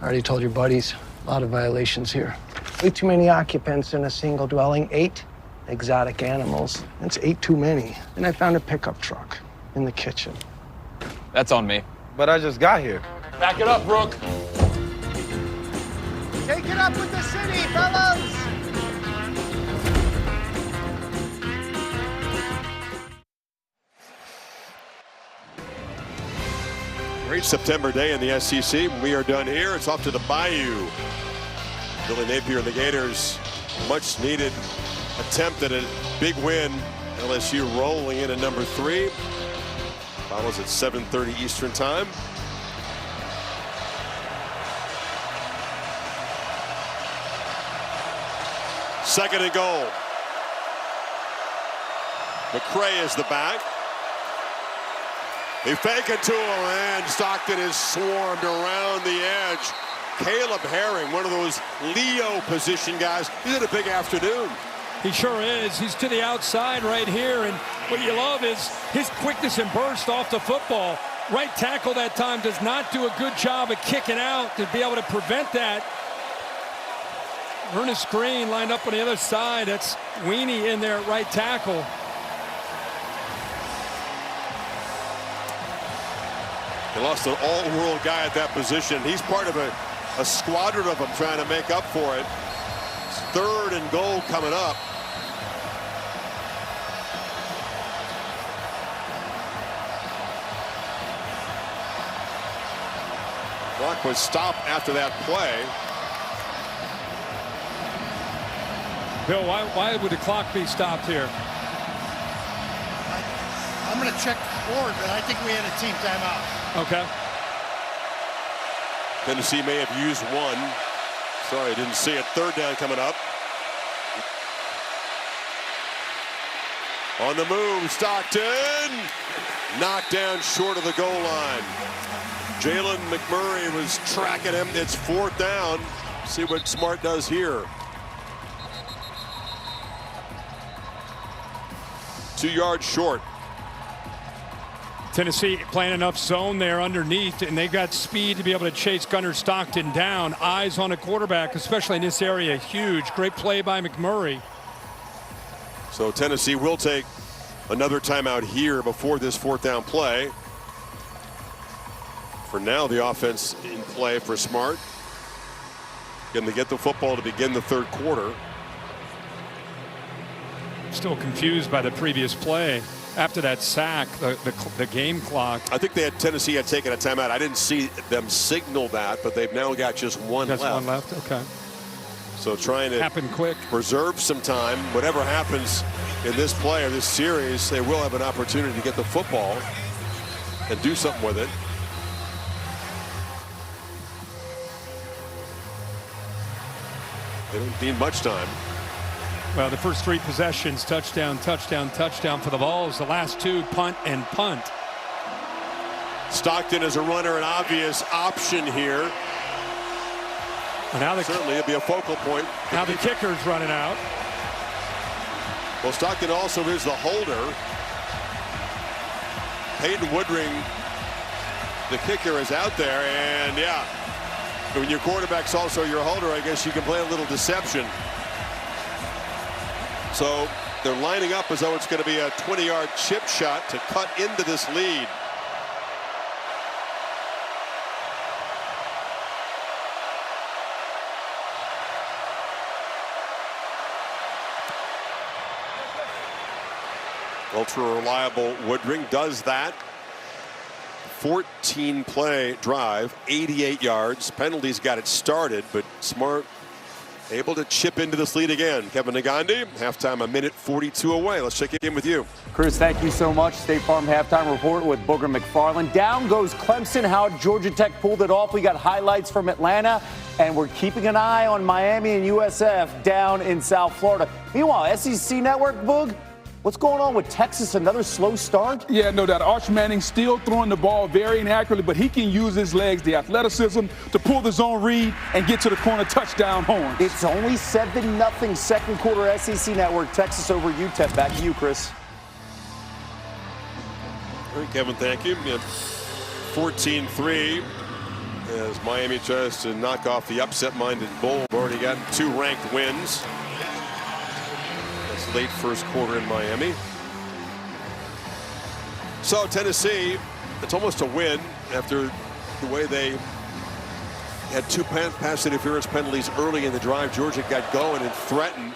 I already told your buddies, a lot of violations here. Way too many occupants in a single dwelling, 8 exotic animals. That's 8 too many. And I found a pickup truck in the kitchen. That's on me. But I just got here. Back it up, Brooke. Take it up with the city, fellas! Great September day in the SEC. When we are done here, it's off to the Bayou. Billy Napier and the Gators, much needed attempt at a big win. LSU rolling in at number 3. Follows at 7:30 Eastern time. Second and goal. McCray is the back. They fake it to him, and Stockton is swarmed around the edge. Caleb Herring, one of those Leo position guys. He's had a big afternoon. He sure is. He's to the outside right here, and what you love is his quickness and burst off the football. Right tackle that time does not do a good job of kicking out to be able to prevent that. Ernest Green lined up on the other side. That's Weenie in there at right tackle. They lost an all-world guy at that position. He's part of a squadron of them trying to make up for it. It's third and goal coming up. Clock was stopped after that play. Bill, why would the clock be stopped here? I'm going to check forward, but I think we had a team timeout. Okay. Tennessee may have used one. Sorry, I didn't see it. Third down coming up. On the move, Stockton. Knocked down short of the goal line. Jalen McMurray was tracking him. It's fourth down. See what Smart does here. 2 yards short. Tennessee playing enough zone there underneath, and they've got speed to be able to chase Gunnar Stockton down. Eyes on a quarterback, especially in this area, huge. Great play by McMurray. So Tennessee will take another timeout here before this fourth down play. For now, the offense in play for Smart. Can they get the football to begin the third quarter? Still confused by the previous play. After that sack, the game clock. I think Tennessee had taken a timeout. I didn't see them signal that, but they've now got just one left. One left, okay. So trying to happen quick. Preserve some time. Whatever happens in this play or this series, they will have an opportunity to get the football and do something with it. They don't need much time. Well, the first 3 possessions, touchdown, touchdown, touchdown for the Vols. The last 2, punt and punt. Stockton is a runner, an obvious option here. And now certainly it'll be a focal point. Now the kicker's running out. Well, Stockton also is the holder. Peyton Woodring, the kicker, is out there, and yeah, when your quarterback's also your holder, I guess you can play a little deception. So they're lining up as though it's going to be a 20-yard chip shot to cut into this lead. Ultra reliable Woodring does that. 14-play drive, 88 yards. Penalties got it started, but Smart able to chip into this lead again. Kevin Negandhi, halftime, 1:42 away. Let's check in with you. Cruz, thank you so much. State Farm halftime report with Booger McFarland. Down goes Clemson. How Georgia Tech pulled it off. We got highlights from Atlanta, and we're keeping an eye on Miami and USF down in South Florida. Meanwhile, SEC Network, Boog, What's going on with Texas? Another slow start? Yeah, no doubt. Arch Manning still throwing the ball very inaccurately, but he can use his legs, the athleticism, to pull the zone read and get to the corner touchdown horn. It's only 7-0 second quarter SEC Network. Texas over UTEP. Back to you, Chris. All right, Kevin, thank you. 14-3 as Miami tries to knock off the upset-minded Bowl. Already gotten 2 ranked wins. That's late first quarter in Miami. So Tennessee, it's almost a win after the way they had 2 pass interference penalties early in the drive. Georgia got going and threatened,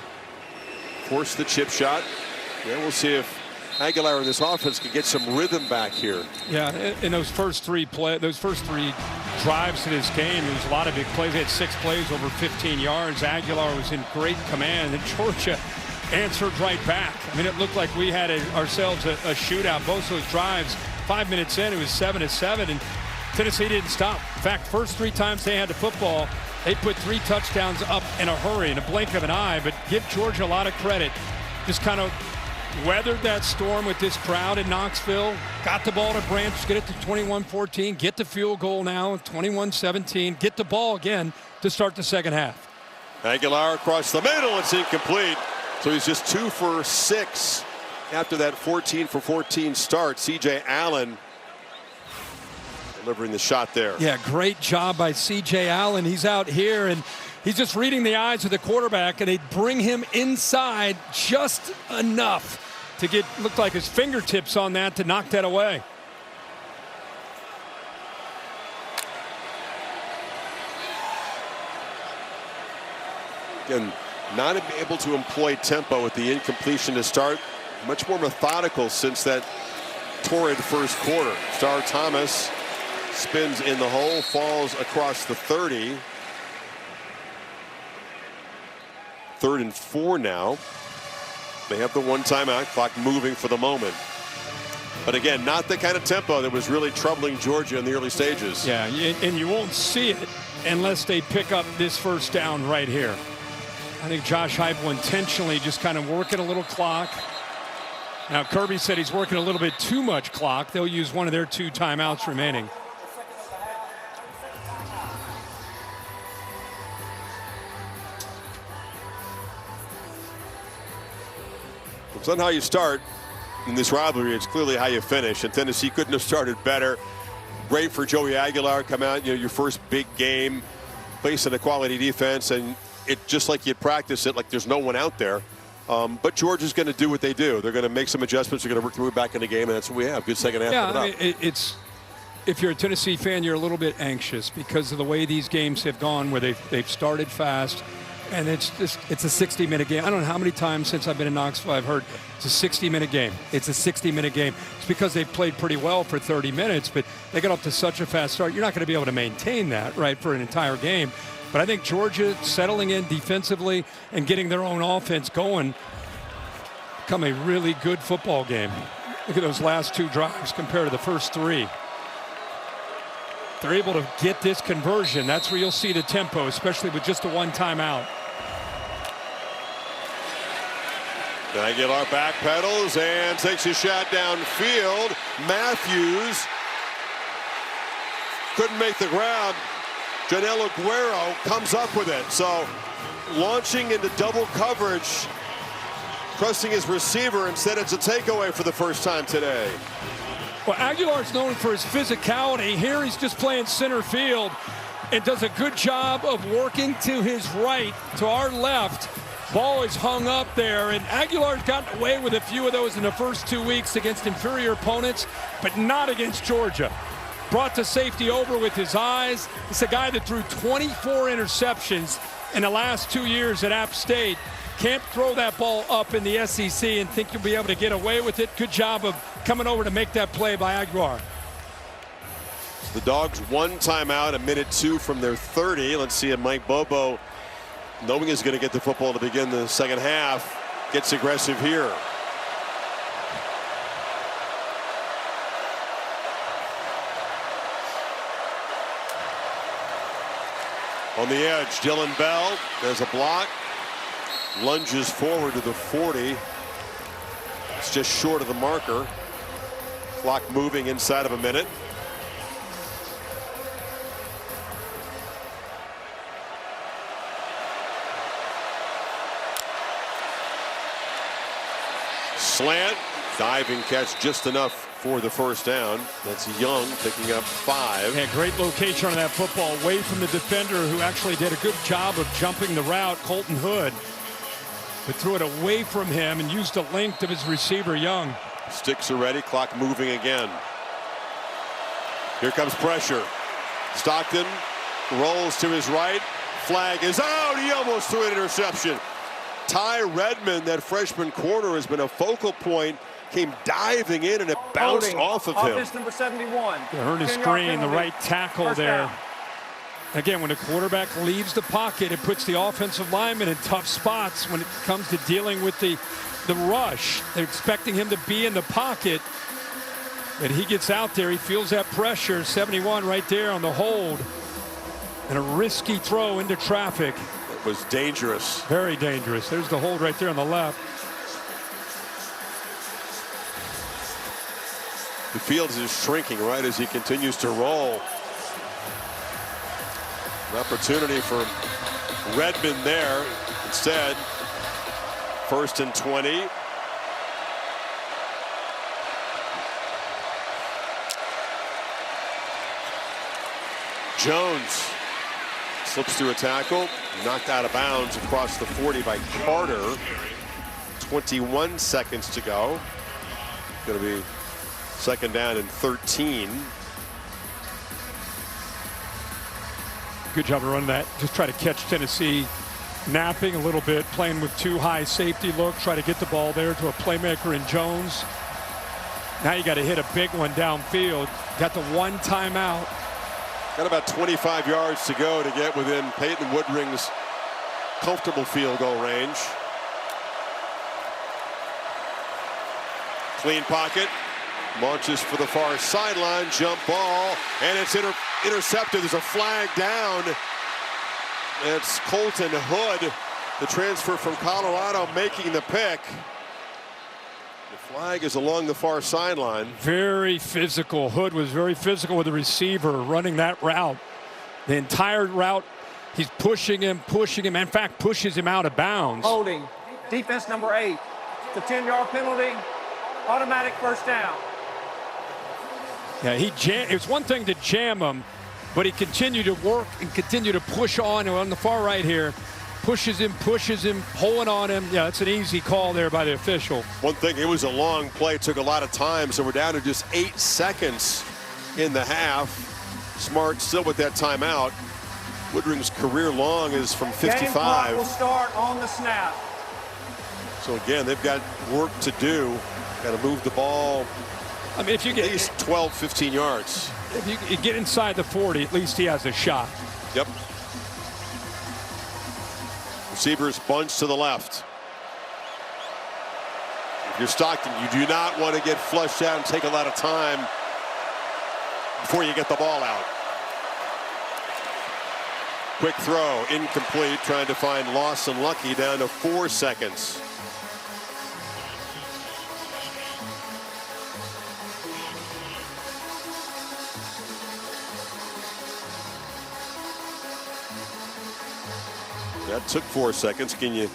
forced the chip shot. Yeah, we'll see if Aguilar in this offense can get some rhythm back here. Yeah, in those first 3 drives to this game, there was a lot of big plays. They had 6 plays over 15 yards. Aguilar was in great command, and Georgia answered right back. I mean, it looked like we had ourselves a shootout. Both those drives, 5 minutes in, it was 7-7, and Tennessee didn't stop. In fact, first 3 times they had the football, they put 3 touchdowns up in a hurry, in a blink of an eye. But give Georgia a lot of credit. Just kind of weathered that storm with this crowd in Knoxville. Got the ball to Branch, get it to 21-14, get the field goal now, 21-17, get the ball again to start the second half. Aguilar across the middle, it's incomplete. So he's just 2 for 6 after that 14 for 14 start. C.J. Allen delivering the shot there. Yeah, great job by C.J. Allen. He's out here and he's just reading the eyes of the quarterback, and they bring him inside just enough to get, looked like his fingertips on that to knock that away. Again, not able to employ tempo with the incompletion to start. Much more methodical since that torrid first quarter. Star Thomas spins in the hole, falls across the 30. 3rd and 4 now. They have the 1 timeout, clock moving for the moment. But again, not the kind of tempo that was really troubling Georgia in the early stages. Yeah, and you won't see it unless they pick up this first down right here. I think Josh Heupel intentionally just kind of working a little clock. Now Kirby said he's working a little bit too much clock. They'll use one of their 2 timeouts remaining. It's not how you start in this rivalry, it's clearly how you finish, and Tennessee couldn't have started better. Great for Joey Aguilar, come out, your first big game, facing a quality defense, and it just like you'd practice it, like there's no one out there. But Georgia's going to do what they do. They're going to make some adjustments. They're going to work their way back in the game, and that's what we have. Good second half. Yeah, I mean, it's, if you're a Tennessee fan, you're a little bit anxious because of the way these games have gone, where they've started fast. And it's a 60-minute game. I don't know how many times since I've been in Knoxville I've heard it's a 60-minute game. It's a 60-minute game. It's because they've played pretty well for 30 minutes, but they got off to such a fast start. You're not going to be able to maintain that, right, for an entire game. But I think Georgia settling in defensively and getting their own offense going become a really good football game. Look at those last 2 drives compared to the first 3. They're able to get this conversion. That's where you'll see the tempo, especially with just the 1 timeout. Aguilar backpedals and takes a shot downfield. Matthews couldn't make the ground. Janelle Aguero comes up with it. So launching into double coverage, trusting his receiver. Instead, it's a takeaway for the first time today. Well, Aguilar's known for his physicality. Here he's just playing center field and does a good job of working to his right, to our left. Ball is hung up there, and Aguilar's gotten away with a few of those in the first 2 weeks against inferior opponents, but not against Georgia. Brought the safety over with his eyes. It's a guy that threw 24 interceptions in the last 2 years at App State. Can't throw that ball up in the SEC and think you'll be able to get away with it. Good job of coming over to make that play by Aguilar. The Dogs 1 timeout, 1:02 from their 30. Let's see if Mike Bobo, knowing he's going to get the football to begin the second half, gets aggressive here. On the edge, Dillon Bell, there's a block, lunges forward to the 40. It's just short of the marker. Clock moving inside of a minute. Slant, diving catch just enough for the first down. That's Young picking up 5. Yeah, great location on that football, away from the defender who actually did a good job of jumping the route, Colton Hood. But threw it away from him and used the length of his receiver, Young. Sticks are ready, clock moving again. Here comes pressure. Stockton rolls to his right. Flag is out. He almost threw an interception. Ty Redmond, that freshman corner, has been a focal point. Came diving in and it bounced off of him. Offense number 71. Ernest Green, the right tackle there. Again, when a quarterback leaves the pocket, it puts the offensive lineman in tough spots when it comes to dealing with the rush. They're expecting him to be in the pocket. And he gets out there, he feels that pressure. 71 right there on the hold. And a risky throw into traffic. It was dangerous. Very dangerous. There's the hold right there on the left. The field is shrinking right as he continues to roll. An opportunity for Redmond there. Instead, 1st and 20. Jones slips through a tackle, knocked out of bounds across the 40 by Carter. 21 seconds to go. Going to be 2nd down and 13. Good job of running that. Just try to catch Tennessee napping a little bit, playing with 2 high safety look, try to get the ball there to a playmaker in Jones. Now you got to hit a big one downfield. Got the 1 timeout. Got about 25 yards to go to get within Peyton Woodring's comfortable field goal range. Clean pocket. Launches for the far sideline. Jump ball. And it's intercepted. There's a flag down. It's Colton Hood, the transfer from Colorado, making the pick. The flag is along the far sideline. Very physical. Hood was very physical with the receiver running that route. The entire route, he's pushing him. In fact, pushes him out of bounds. Holding. Defense number 8. It's a 10-yard penalty. Automatic first down. Yeah, it's one thing to jam him, but he continued to work and continue to push on the far right here. Pushes him, pulling on him. Yeah, that's an easy call there by the official. One thing, it was a long play, took a lot of time, so we're down to just 8 seconds in the half. Smart still with that timeout. Woodring's career long is from 55. Game clock will start on the snap. So again, they've got work to do. Got to move the ball. I mean, if you get at least 12, 15 yards. If you get inside the 40, at least he has a shot. Yep. Receivers bunch to the left. If you're Stockton, you do not want to get flushed out and take a lot of time before you get the ball out. Quick throw, incomplete, trying to find Lawson Lucky down to 4 seconds. That took 4 seconds. Can you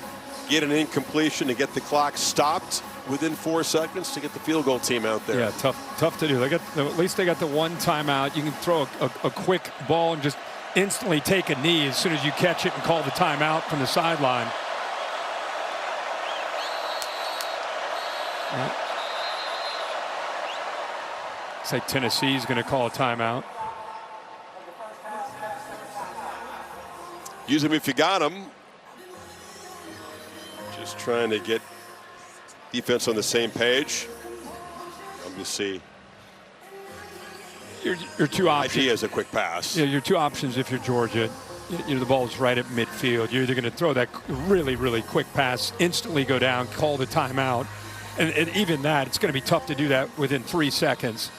get an incompletion to get the clock stopped within 4 seconds to get the field goal team out there? Yeah, tough to do. At least they got the 1 timeout. You can throw a quick ball and just instantly take a knee as soon as you catch it and call the timeout from the sideline. Yeah. Looks like Tennessee's going to call a timeout. Use them if you got them. Just trying to get defense on the same page. Let me see. Your 2 options. Idea is a quick pass. Yeah, your 2 options if you're Georgia. The ball's right at midfield. You're either going to throw that really, really quick pass, instantly go down, call the timeout. And even that, it's going to be tough to do that within 3 seconds.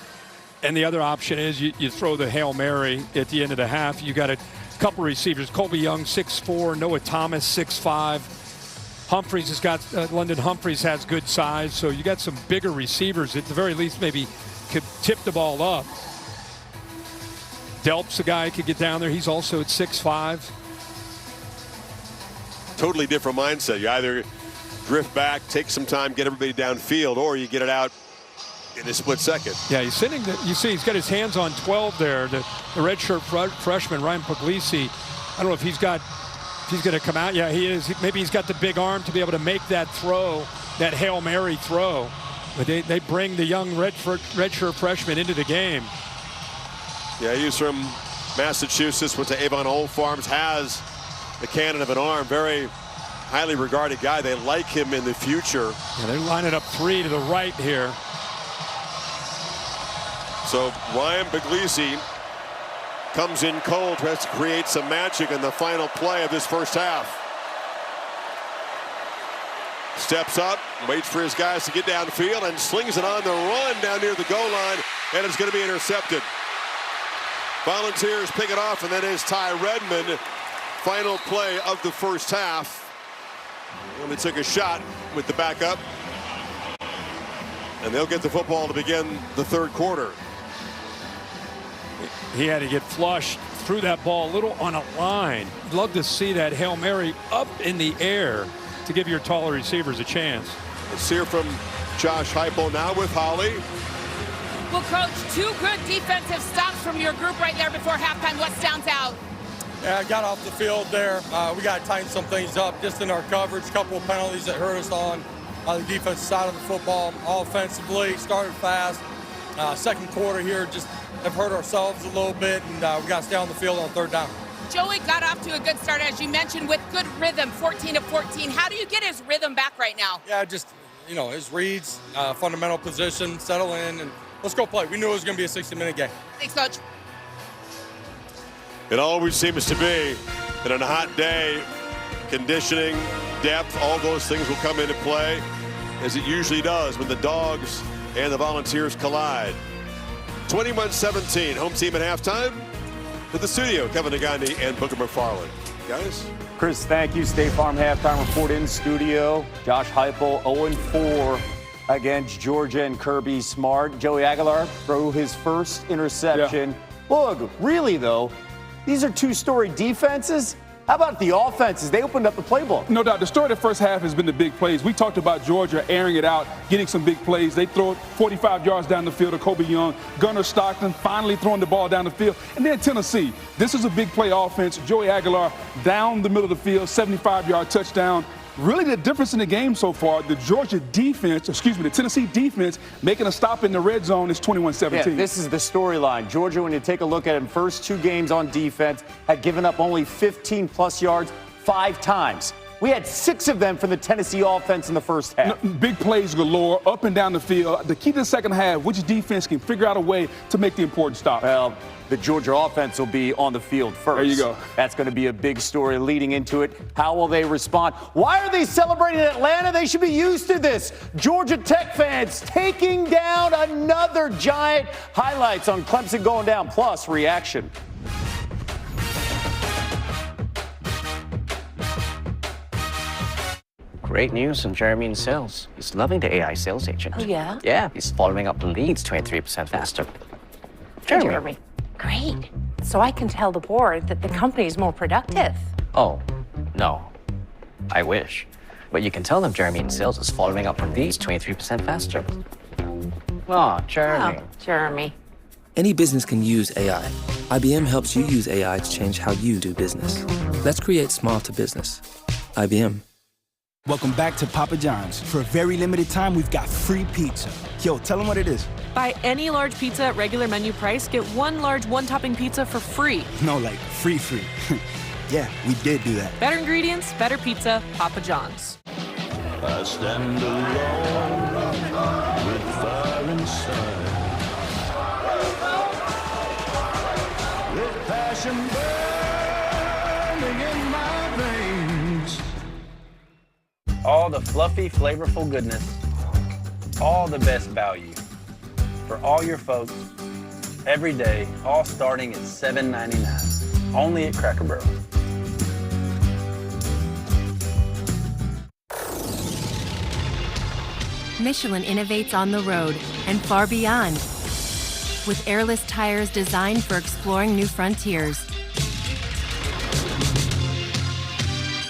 And the other option is you throw the Hail Mary at the end of the half. You got a couple receivers. Colby Young, 6'4", Noah Thomas, 6'5". Humphreys has got, London Humphreys has good size, so you got some bigger receivers. At the very least, maybe could tip the ball up. Delp's a guy who could get down there. He's also at 6'5". Totally different mindset. You either drift back, take some time, get everybody downfield, or you get it out in a split second. Yeah, he's sitting there. You see, he's got his hands on 12 there. The redshirt freshman, Ryan Puglisi. I don't know if he's going to come out. Yeah, he is. Maybe he's got the big arm to be able to make that throw, that Hail Mary throw. But they bring the young redshirt freshman into the game. Yeah, he's from Massachusetts, went to Avon Old Farms, has the cannon of an arm. Very highly regarded guy. They like him in the future. Yeah, they're lining up 3 to the right here. So Ryan Puglisi comes in cold, tries to create some magic in the final play of this first half. Steps up, waits for his guys to get downfield, and slings it on the run down near the goal line, and it's going to be intercepted. Volunteers pick it off, and then is Ty Redmond. Final play of the first half. And they took a shot with the backup, and they'll get the football to begin the third quarter. He had to get flushed, threw that ball a little on a line. Love to see that Hail Mary up in the air to give your taller receivers a chance. Let's hear from Josh Heupel now with Holly. Well, Coach, 2 good defensive stops from your group right there before halftime. What stands out? Yeah, I got off the field there. We got to tighten some things up just in our coverage. A couple of penalties that hurt us on the defensive side of the football. Offensively, started fast. Second quarter here, just have hurt ourselves a little bit, and we got to stay on the field on third down. Joey got off to a good start, as you mentioned, with good rhythm, 14 of 14. How do you get his rhythm back right now? Yeah, just, his reads, fundamental position, settle in, and let's go play. We knew it was going to be a 60-minute game. Thanks, Coach. It always seems to be that on a hot day, conditioning, depth, all those things will come into play, as it usually does when the Dogs and the Volunteers collide. 21-17, home team at halftime. To the studio, Kevin Negandhi and Booker McFarland. Guys? Chris, thank you. State Farm halftime report in studio. Josh Heupel 0-4 against Georgia and Kirby Smart. Joey Aguilar threw his first interception. Yeah. Look, really, though, these are 2-story defenses. How about the offenses? They opened up the playbook. No doubt. The story of the first half has been the big plays. We talked about Georgia airing it out, getting some big plays. They throw it 45 yards down the field to Kobe Young. Gunnar Stockton finally throwing the ball down the field. And then Tennessee. This is a big play offense. Joey Aguilar down the middle of the field, 75-yard touchdown. Really the difference in the game so far, the Tennessee defense making a stop in the red zone is 21-17. Yeah, this is the storyline. Georgia, when you take a look at them, first 2 games on defense, had given up only 15-plus yards 5 times. We had 6 of them from the Tennessee offense in the first half. Big plays galore, up and down the field. The key to the second half, which defense can figure out a way to make the important stop. Well, the Georgia offense will be on the field first. There you go. That's going to be a big story leading into it. How will they respond? Why are they celebrating in Atlanta? They should be used to this. Georgia Tech fans taking down another giant. Highlights on Clemson going down, plus reaction. Great news from Jeremy in sales. He's loving the AI sales agent. Oh, yeah? Yeah, he's following up the leads 23% faster. Jeremy. Great. So I can tell the board that the company is more productive. Oh, no. I wish. But you can tell them Jeremy in sales is following up on leads 23% faster. Oh, Jeremy. Oh, Jeremy. Any business can use AI. IBM helps you use AI to change how you do business. Let's create smarter business. IBM. Welcome back to Papa John's. For a very limited time, we've got free pizza. Yo, tell them what it is. Buy any large pizza at regular menu price, get 1 large 1-topping pizza for free. No, like free. Yeah, we did do that. Better ingredients, better pizza, Papa John's. I stand alone with fire inside. With passion burning in my veins. All the fluffy, flavorful goodness, all the best value for all your folks, every day, all starting at $7.99, only at Cracker Barrel. Michelin innovates on the road and far beyond, with airless tires designed for exploring new frontiers.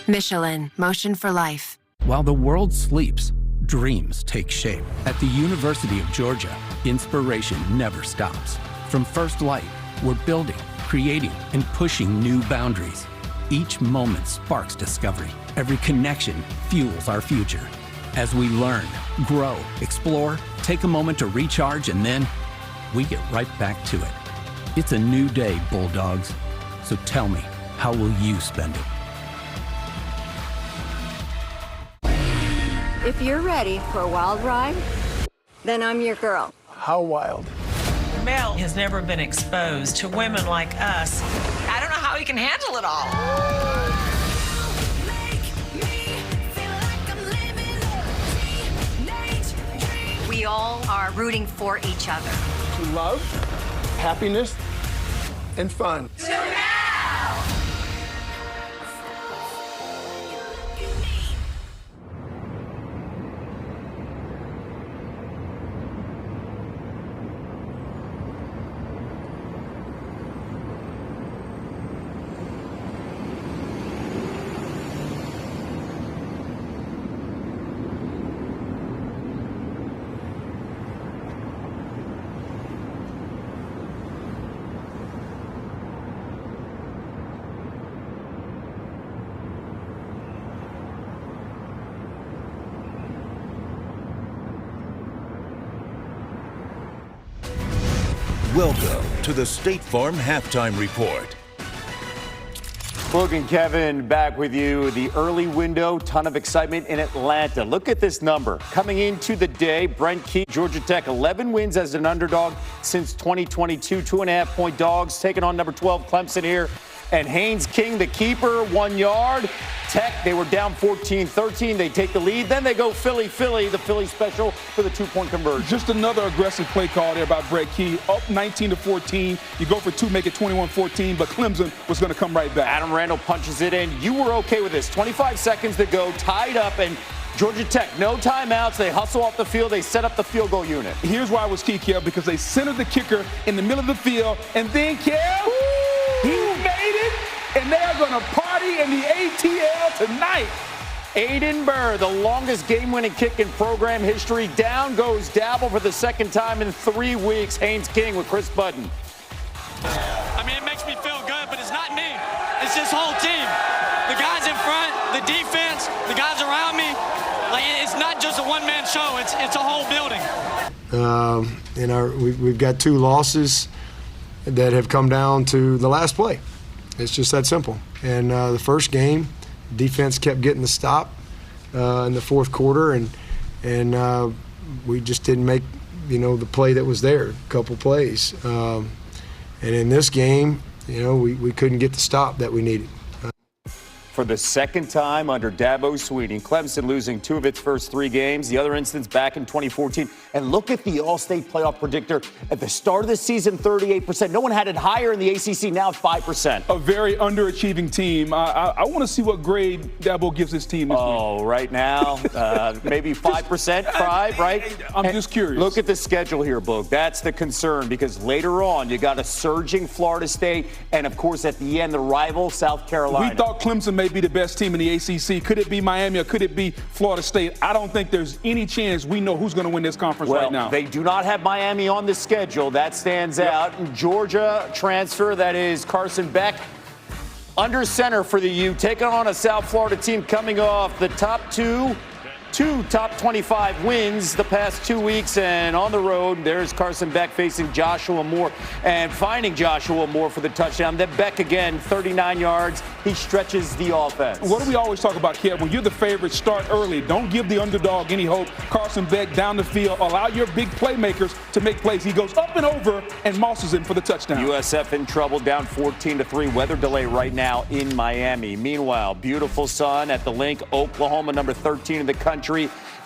Michelin, motion for life. While the world sleeps, dreams take shape. At the University of Georgia, inspiration never stops. From first light, we're building, creating, and pushing new boundaries. Each moment sparks discovery. Every connection fuels our future. As we learn, grow, explore, take a moment to recharge, and then we get right back to it. It's a new day, Bulldogs. So tell me, how will you spend it? If you're ready for a wild ride, then I'm your girl. How wild? Mel has never been exposed to women like us. I don't know how he can handle it all. We all are rooting for each other. To love, happiness, and fun. Welcome to the State Farm Halftime Report. Boog and Kevin back with you. The early window, ton of excitement in Atlanta. Look at this number. Coming into the day, Brent Key, Georgia Tech, 11 wins as an underdog since 2022. 2.5-point dogs taking on number 12 Clemson here. And Haynes King, the keeper, 1 yard. Tech, they were down 14-13. They take the lead. Then they go Philly, the Philly special for the 2-point conversion. Just another aggressive play call there by Brett Key. Up 19-14. You go for 2, make it 21-14, but Clemson was going to come right back. Adam Randall punches it in. You were okay with this. 25 seconds to go, tied up, and Georgia Tech, no timeouts. They hustle off the field. They set up the field goal unit. Here's why it was key, Kev, because they centered the kicker in the middle of the field, and then, Kev, he made it, and they're going to party in the ATL tonight. Aiden Burr, the longest game-winning kick in program history. Down goes Dabble for the second time in 3 weeks. Haynes King with Chris Budden. I mean, it makes me feel good, but it's not me. It's this whole team. The guys in front, the defense, the guys around me. Like, it's not just a one-man show. It's a whole building. We've got 2 losses that have come down to the last play. It's just that simple. And the first game, defense kept getting the stop in the fourth quarter, and we just didn't make, the play that was there, a couple plays. And in this game, we couldn't get the stop that we needed. For the second time under Dabo Swinney, Clemson losing 2 of its first 3 games. The other instance back in 2014. And look at the All-State playoff predictor. At the start of the season, 38%. No one had it higher in the ACC, now 5%. A very underachieving team. I want to see what grade Dabo gives his team this week. Oh, right now, maybe 5%, 5, right? I'm just curious. Look at the schedule here, Boog. That's the concern, because later on, you got a surging Florida State, and, of course, at the end, the rival, South Carolina. We thought Clemson may be the best team in the ACC. Could it be Miami or could it be Florida State? I don't think there's any chance we know who's going to win this conference right now. They do not have Miami on the schedule. That stands out. And Georgia transfer, that is Carson Beck, under center for the U, taking on a South Florida team coming off the top 2 top 25 wins the past 2 weeks, and on the road, there's Carson Beck facing Joshua Moore and finding Joshua Moore for the touchdown. Then Beck again, 39 yards. He stretches the offense. What do we always talk about, Kev? When you're the favorite, start early. Don't give the underdog any hope. Carson Beck down the field. Allow your big playmakers to make plays. He goes up and over and mosses him for the touchdown. USF in trouble, down 14-3. Weather delay right now in Miami. Meanwhile, beautiful sun at the Link, Oklahoma, number 13 in the country.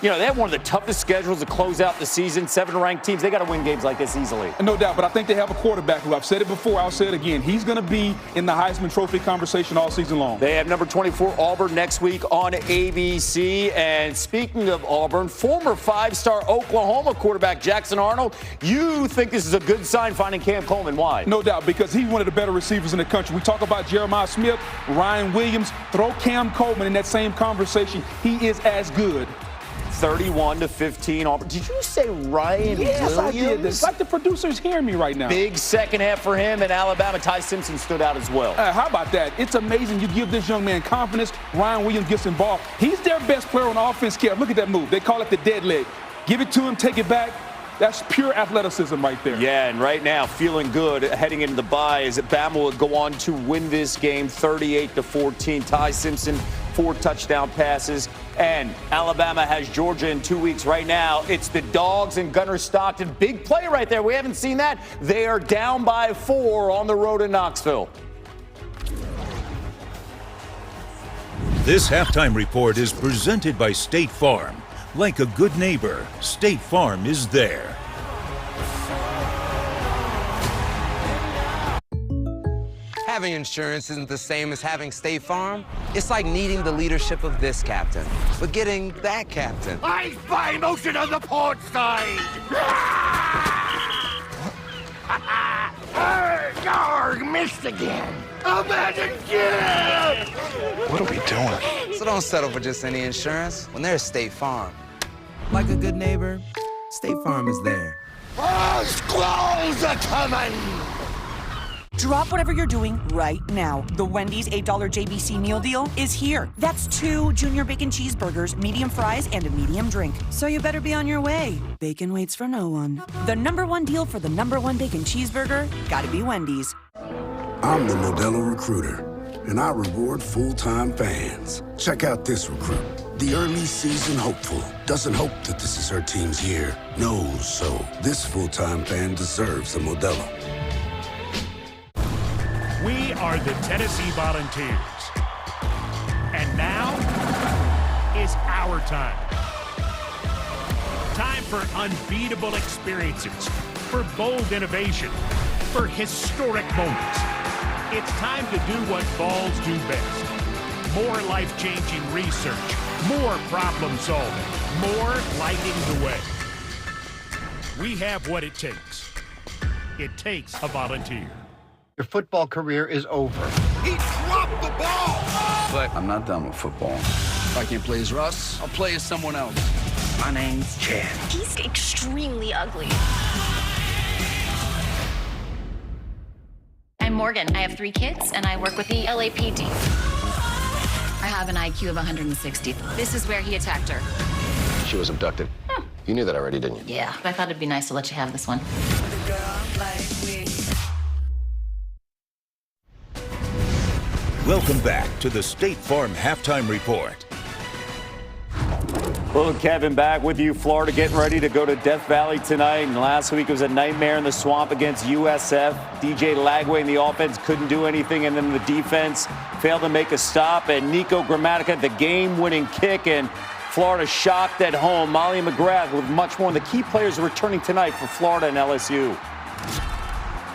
You know, they have one of the toughest schedules to close out the season. 7 ranked teams. They got to win games like this easily. No doubt, but I think they have a quarterback who, I've said it before, I'll say it again. He's going to be in the Heisman Trophy conversation all season long. They have number 24 Auburn next week on ABC. And speaking of Auburn, former 5-star Oklahoma quarterback Jackson Arnold, you think this is a good sign finding Cam Coleman. Why? No doubt, because he's one of the better receivers in the country. We talk about Jeremiah Smith, Ryan Williams. Throw Cam Coleman in that same conversation. He is as good. 31-15 Auburn. Did you say Ryan Williams? I did. It's like the producer's hearing me right now. Big second half for him, and Alabama. Ty Simpson stood out as well. How about that? It's amazing you give this young man confidence. Ryan Williams gets involved. He's their best player on offense. Kev, look at that move. They call it the dead leg. Give it to him, take it back. That's pure athleticism right there. Yeah, and right now, feeling good heading into the bye is that Bama will go on to win this game 38-14. Ty Simpson, 4 touchdown passes. And Alabama has Georgia in 2 weeks. Right now, it's the Dogs and Gunner Stockton. Big play right there. We haven't seen that. They are down by 4 on the road in Knoxville. This halftime report is presented by State Farm. Like a good neighbor, State Farm is there. Having insurance isn't the same as having State Farm. It's like needing the leadership of this captain, but getting that captain. Ice by motion on the port side! Garg missed again! Imagine again! What are we doing? So don't settle for just any insurance when there's State Farm. Like a good neighbor, State Farm is there. Squalls are coming! Drop whatever you're doing right now. The Wendy's $8 JBC meal deal is here. That's 2 junior bacon cheeseburgers, medium fries, and a medium drink. So you better be on your way. Bacon waits for no one. The #1 deal for the #1 bacon cheeseburger, gotta be Wendy's. I'm the Modelo Recruiter, and I reward full-time fans. Check out this recruit. The early season hopeful doesn't hope that this is her team's year. Knows so. This full-time fan deserves a Modelo. We are the Tennessee Volunteers. And now is our time. Time for unbeatable experiences, for bold innovation, for historic moments. It's time to do what Vols do best. More life-changing research, more problem solving, more lighting the way. We have what it takes. It takes a volunteer. Your football career is over. He dropped the ball! But I'm not done with football. If I can't play as Russ, I'll play as someone else. My name's Chad. He's extremely ugly. I'm Morgan. I have 3 kids, and I work with the LAPD. I have an IQ of 160. This is where he attacked her. She was abducted. You knew that already, didn't you? Yeah, but I thought it'd be nice to let you have this one. Welcome back to the State Farm Halftime Report. Well, Kevin, back with you. Florida getting ready to go to Death Valley tonight. And last week it was a nightmare in the swamp against USF. DJ Lagway in the offense couldn't do anything, and then the defense failed to make a stop. And Nico Gramatica, the game-winning kick, and Florida shocked at home. Molly McGrath with much more. And the key players are returning tonight for Florida and LSU.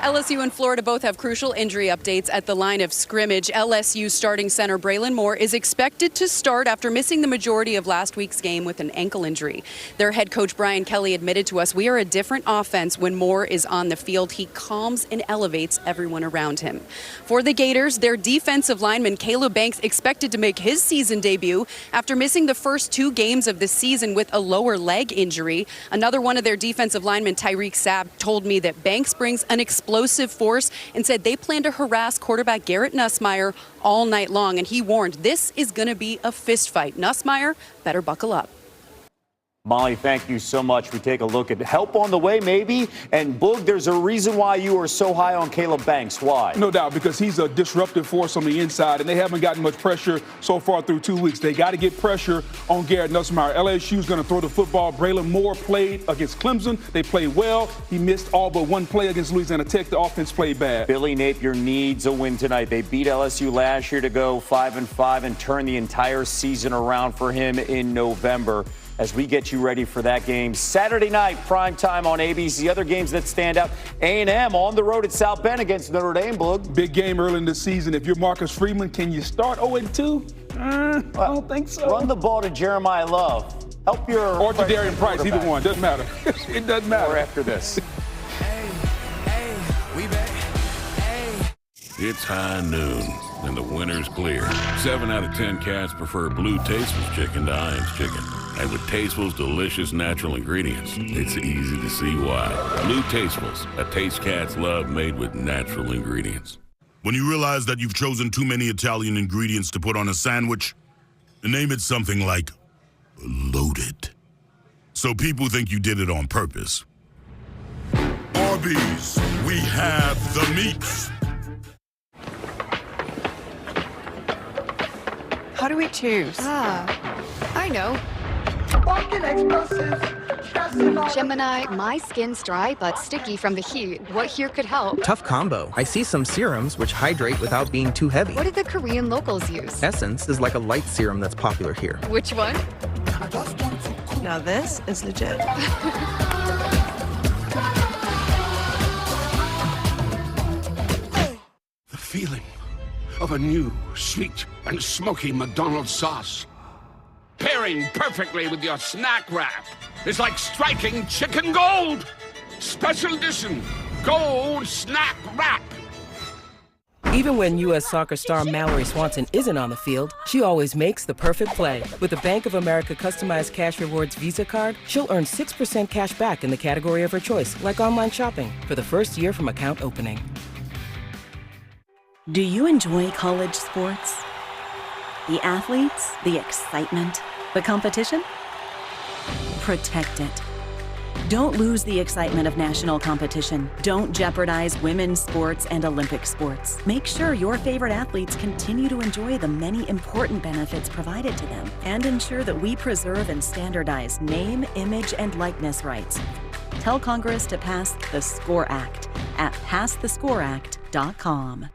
LSU and Florida both have crucial injury updates at the line of scrimmage. LSU starting center Braylon Moore is expected to start after missing the majority of last week's game with an ankle injury. Their head coach Brian Kelly admitted to us, "We are a different offense when Moore is on the field. He calms and elevates everyone around him." For the Gators, their defensive lineman Caleb Banks expected to make his season debut after missing the first 2 games of the season with a lower leg injury. Another one of their defensive linemen, Tyreek Sabb, told me that Banks brings an explosive force and said they plan to harass quarterback Garrett Nussmeier all night long. And he warned this is going to be a fist fight. Nussmeier better buckle up. Molly, thank you so much. We take a look at help on the way, maybe. And Boog, there's a reason why you are so high on Caleb Banks. Why? No doubt, because he's a disruptive force on the inside, and they haven't gotten much pressure so far through 2 weeks. They got to get pressure on Garrett Nussmeier. LSU's going to throw the football. Braylon Moore played against Clemson. They played well. He missed all but 1 play against Louisiana Tech. The offense played bad. Billy Napier needs a win tonight. They beat LSU last year to go 5-5 and turn the entire season around for him in November. as we get you ready for that game. Saturday night, prime time on ABC. The other games that stand out, A&M on the road at South Bend against Notre Dame, Blug. Big game early in the season. If you're Marcus Freeman, can you start 0-2? I don't think so. Run the ball to Jeremiah Love. Help your... Or to Darian Price, either one. Doesn't matter. It doesn't matter. Or after this. It's high noon, and the winter's clear. 7 out of 10 cats prefer Blue Tastefuls chicken to Heinz chicken. And with Tastefuls' delicious natural ingredients, it's easy to see why. Blue Tastefuls, a taste cats love made with natural ingredients. When you realize that you've chosen too many Italian ingredients to put on a sandwich, name it something like loaded. So people think you did it on purpose. Arby's, we have the meats. How do we choose? I know. Gemini, my skin's dry but sticky from the heat. What here could help? Tough combo. I see some serums which hydrate without being too heavy. What did the Korean locals use? Essence is like a light serum that's popular here. Which one? Now this is legit. The feeling of a new, sweet, and smoky McDonald's sauce. Pairing perfectly with your snack wrap is like striking chicken gold. Special edition, gold snack wrap. Even when U.S. Soccer star Mallory Swanson isn't on the field, she always makes the perfect play. With the Bank of America customized cash rewards Visa card, she'll earn 6% cash back in the category of her choice, like online shopping, for the first year from account opening. Do you enjoy college sports? The athletes, the excitement, the competition? Protect it. Don't lose the excitement of national competition. Don't jeopardize women's sports and Olympic sports. Make sure your favorite athletes continue to enjoy the many important benefits provided to them, and ensure that we preserve and standardize name, image, and likeness rights. Tell Congress to pass the SCORE Act at passthescoreact.com.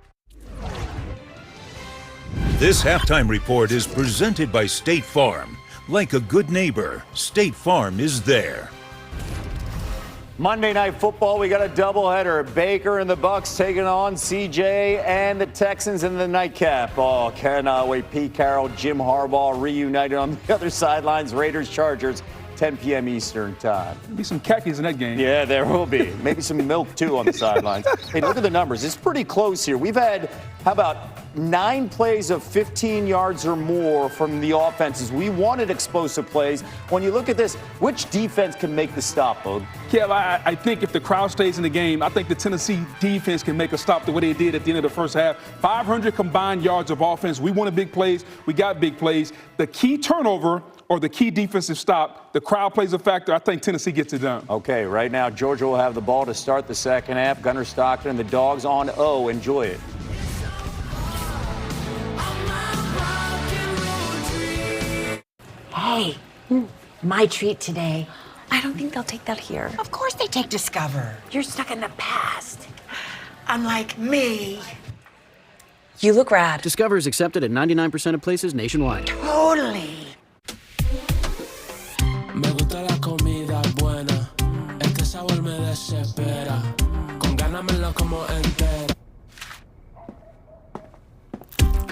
This halftime report is presented by State Farm. Like a good neighbor, State Farm is there. Monday Night Football, we got a doubleheader. Baker and the Bucs taking on CJ and the Texans in the nightcap. Oh, cannot wait. Pete Carroll, Jim Harbaugh reunited on the other sidelines. Raiders, Chargers, 10 p.m. Eastern time. There'll be some khakis in that game. Yeah, there will be. Maybe some milk, too, on the sidelines. Hey, look at the numbers. It's pretty close here. We've had, how about 9 plays of 15 yards or more from the offenses. We wanted explosive plays. When you look at this, which defense can make the stop, Bud? Kev, I think if the crowd stays in the game, I think the Tennessee defense can make a stop the way they did at the end of the first half. 500 combined yards of offense. We wanted big plays. We got big plays. The key turnover or the key defensive stop, the crowd plays a factor. I think Tennessee gets it done. Okay, right now, Georgia will have the ball to start the second half. Gunnar Stockton and the Dogs on O. Enjoy it. Hey, my treat today. I don't think they'll take that here. Of course they take Discover. You're stuck in the past. Unlike me. You look rad. Discover is accepted at 99% of places nationwide. Totally. Me gusta la comida buena. Este sabor me desespera. Con ganas me lo como entera.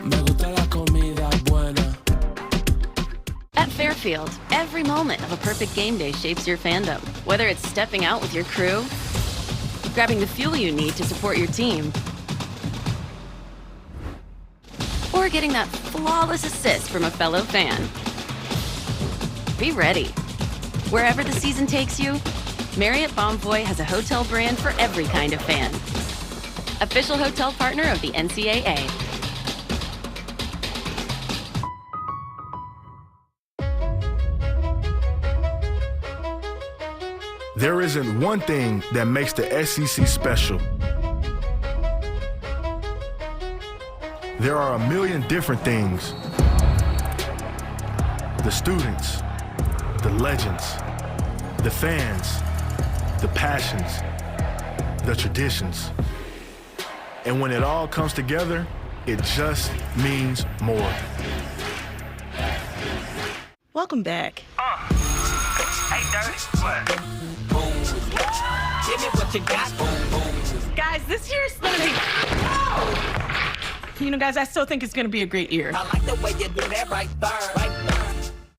Me gusta la comida buena. At Fairfield, every moment of a perfect game day shapes your fandom. Whether it's stepping out with your crew, grabbing the fuel you need to support your team, or getting that flawless assist from a fellow fan. Be ready. Wherever the season takes you, Marriott Bonvoy has a hotel brand for every kind of fan. Official hotel partner of the NCAA. There isn't one thing that makes the SEC special. There are a million different things. The students, the legends, the fans, the passions, the traditions. And when it all comes together, it just means more. Welcome back. got it? What? Boom. Give me what you got. Boom, boom. Guys, this year's gonna be. Oh! You know, guys, I still think it's gonna be a great year. I like the way you do that right there. Right there.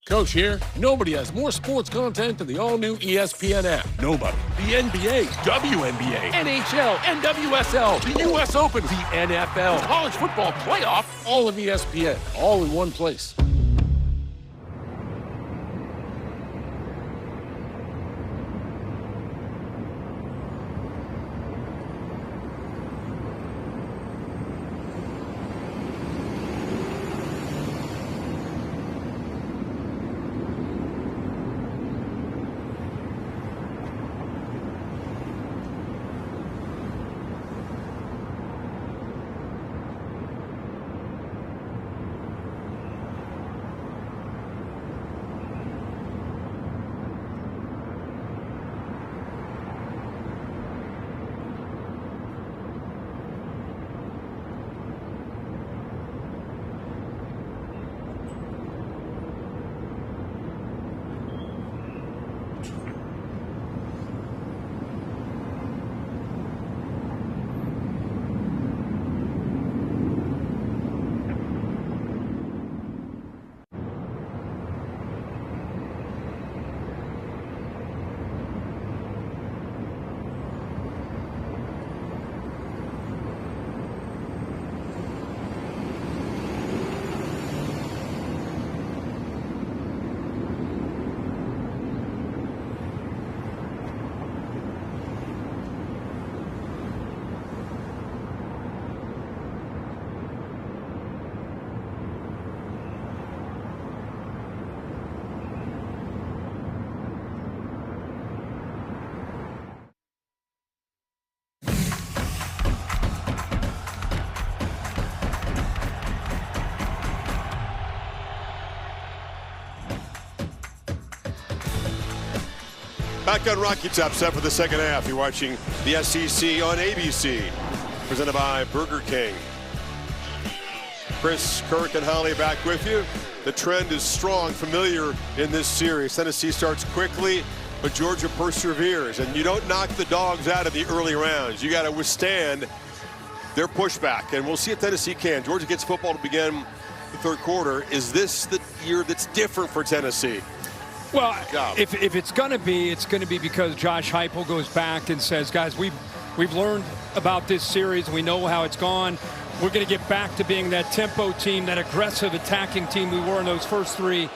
Coach here. Nobody has more sports content than the all-new ESPN app. Nobody. The NBA, WNBA, NHL, NWSL, the U.S. Open, the NFL, college football playoff, all of ESPN, all in one place. Back on Rocky Top, set for the second half. You're watching the SEC on ABC, presented by Burger King. Chris, Kirk, and Holly back with you. The trend is strong, familiar in this series. Tennessee starts quickly, but Georgia perseveres. And you don't knock the dogs out of the early rounds. You got to withstand their pushback. And we'll see if Tennessee can. Georgia gets football to begin the third quarter. Is this the year that's different for Tennessee? Well, if it's going to be, it's going to be because Josh Heupel goes back and says, guys, we've learned about this series. We know how it's gone. We're going to get back to being that tempo team, that aggressive attacking team we were in those first three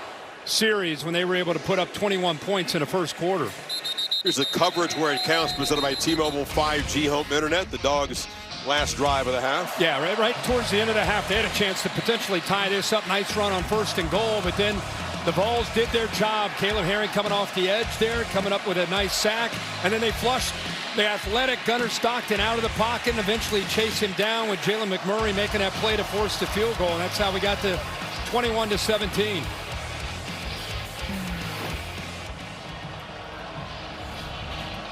series when they were able to put up 21 points in the first quarter. Here's the coverage where it counts, presented by T-Mobile 5G Home Internet. The Dogs' last drive of the half. Yeah, right towards the end of the half, they had a chance to potentially tie this up. Nice run on 1st and goal, but then the Vols did their job. Caleb Herring coming off the edge there, coming up with a nice sack. And then they flushed the athletic Gunnar Stockton out of the pocket and eventually chase him down with Jalen McMurray making that play to force the field goal. And that's how we got to 21-17.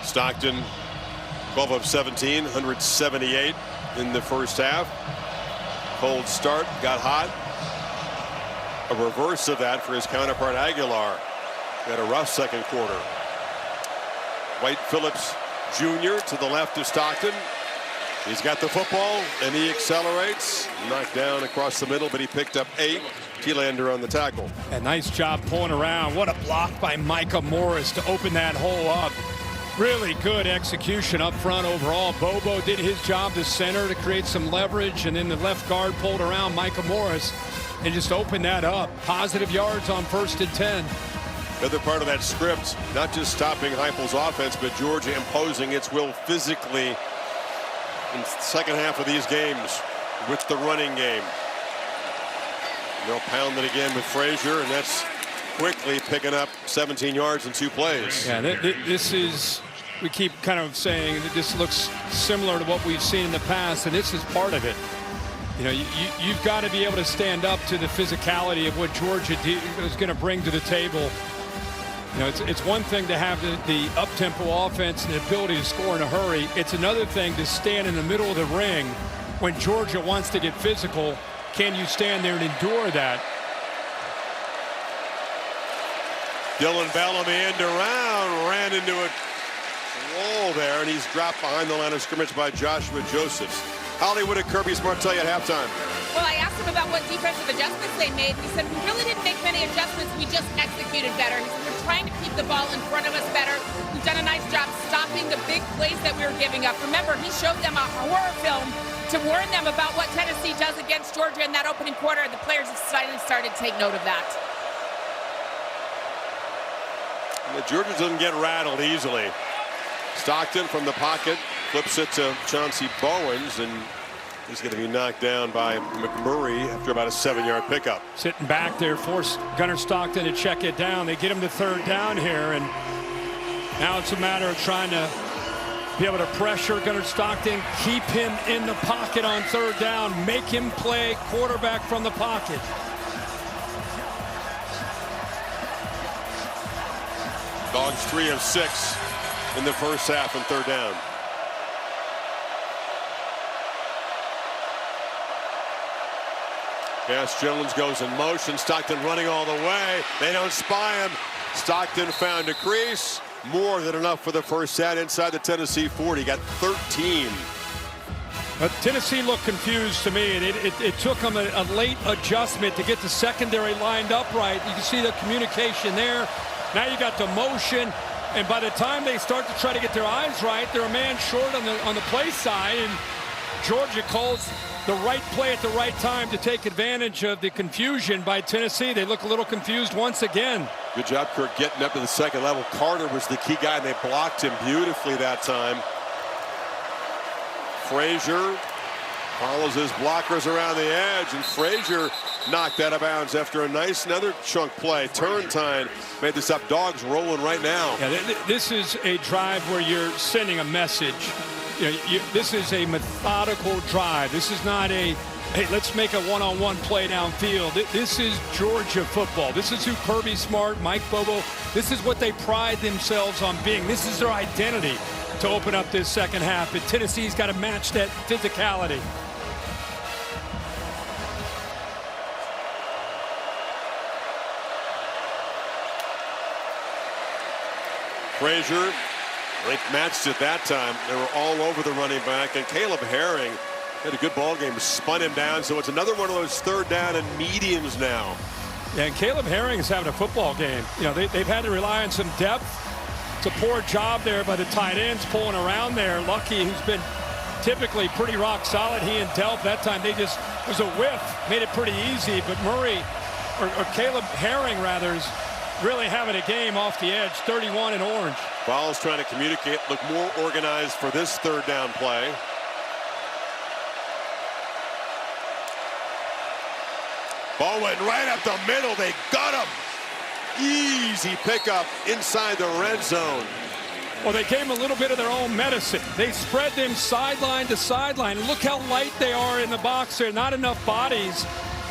Stockton, 12 of 17, 178 in the first half. Cold start, got hot. A reverse of that for his counterpart Aguilar. Had a rough second quarter. White Phillips Jr. to the left of Stockton. He's got the football and he accelerates. Knocked down across the middle, but he picked up 8. T-Lander on the tackle. A nice job pulling around. What a block by Micah Morris to open that hole up. Really good execution up front overall. Bobo did his job to center to create some leverage, and then the left guard pulled around Micah Morris and just opened that up. Positive yards on 1st and 10. The other part of that script, not just stopping Heupel's offense, but Georgia imposing its will physically in the second half of these games with the running game. They'll pound it again with Frazier, and that's quickly picking up 17 yards in 2 plays. Yeah, this is, we keep kind of saying that this looks similar to what we've seen in the past, and this is part of it. You know, you've got to be able to stand up to the physicality of what Georgia is going to bring to the table. You know, it's one thing to have the up-tempo offense and the ability to score in a hurry. It's another thing to stand in the middle of the ring when Georgia wants to get physical. Can you stand there and endure that? Dylan Bellamy end around, ran into a wall there, and he's dropped behind the line of scrimmage by Joshua Josephs. Hollywood and Kirby Smart tell you at halftime. Well, I asked him about what defensive adjustments they made. He said, we really didn't make many adjustments. We just executed better. He said, we're trying to keep the ball in front of us better. We've done a nice job stopping the big plays that we were giving up. Remember, he showed them a horror film to warn them about what Tennessee does against Georgia in that opening quarter. The players have started to take note of that. Georgia doesn't get rattled easily. Stockton from the pocket flips it to Chauncey Bowens, and he's going to be knocked down by McMurray after about a 7-yard pickup. Sitting back there, force Gunnar Stockton to check it down. They get him to third down here, and now it's a matter of trying to be able to pressure Gunnar Stockton, keep him in the pocket on third down, make him play quarterback from the pocket. Dogs 3 of 6 in the first half and third down. Cass Jones goes in motion. Stockton running all the way. They don't spy him. Stockton found a crease. More than enough for the first down inside the Tennessee 40. Got 13. But Tennessee looked confused to me, and it took them a late adjustment to get the secondary lined up right. You can see the communication there. Now you got the motion, and by the time they start to try to get their eyes right, they're a man short on the play side, and Georgia calls the right play at the right time to take advantage of the confusion by Tennessee. They look a little confused once again. Good job, Kirk, getting up to the second level. Carter was the key guy, and they blocked him beautifully that time. Frazier follows his blockers around the edge, and Frazier knocked out of bounds after a nice another chunk play. Turntine made this up. Dogs rolling right now. Yeah, this is a drive where you're sending a message. You know, this is a methodical drive. This is not a, hey, let's make a one-on-one play downfield. This is Georgia football. This is who Kirby Smart, Mike Bobo, this is what they pride themselves on being. This is their identity to open up this second half. But Tennessee's got to match that physicality. Frazier, they matched it that time. They were all over the running back, and Caleb Herring had a good ball game, spun him down. So it's another one of those third down and mediums now. Yeah, and Caleb Herring is having a football game. You know, they've had to rely on some depth. It's a poor job there by the tight ends pulling around there. Lucky, who's been typically pretty rock solid, he and Delp. That time they just, it was a whiff, made it pretty easy. But Murray, or Caleb Herring rather, is really having a game off the edge. 31 in orange. Ball's trying to communicate, look more organized for this third down play. Ball went right up the middle. They got him. Easy pickup inside the red zone. Well, they gave him a little bit of their own medicine. They spread them sideline to sideline. Look how light they are in the box there. Not enough bodies.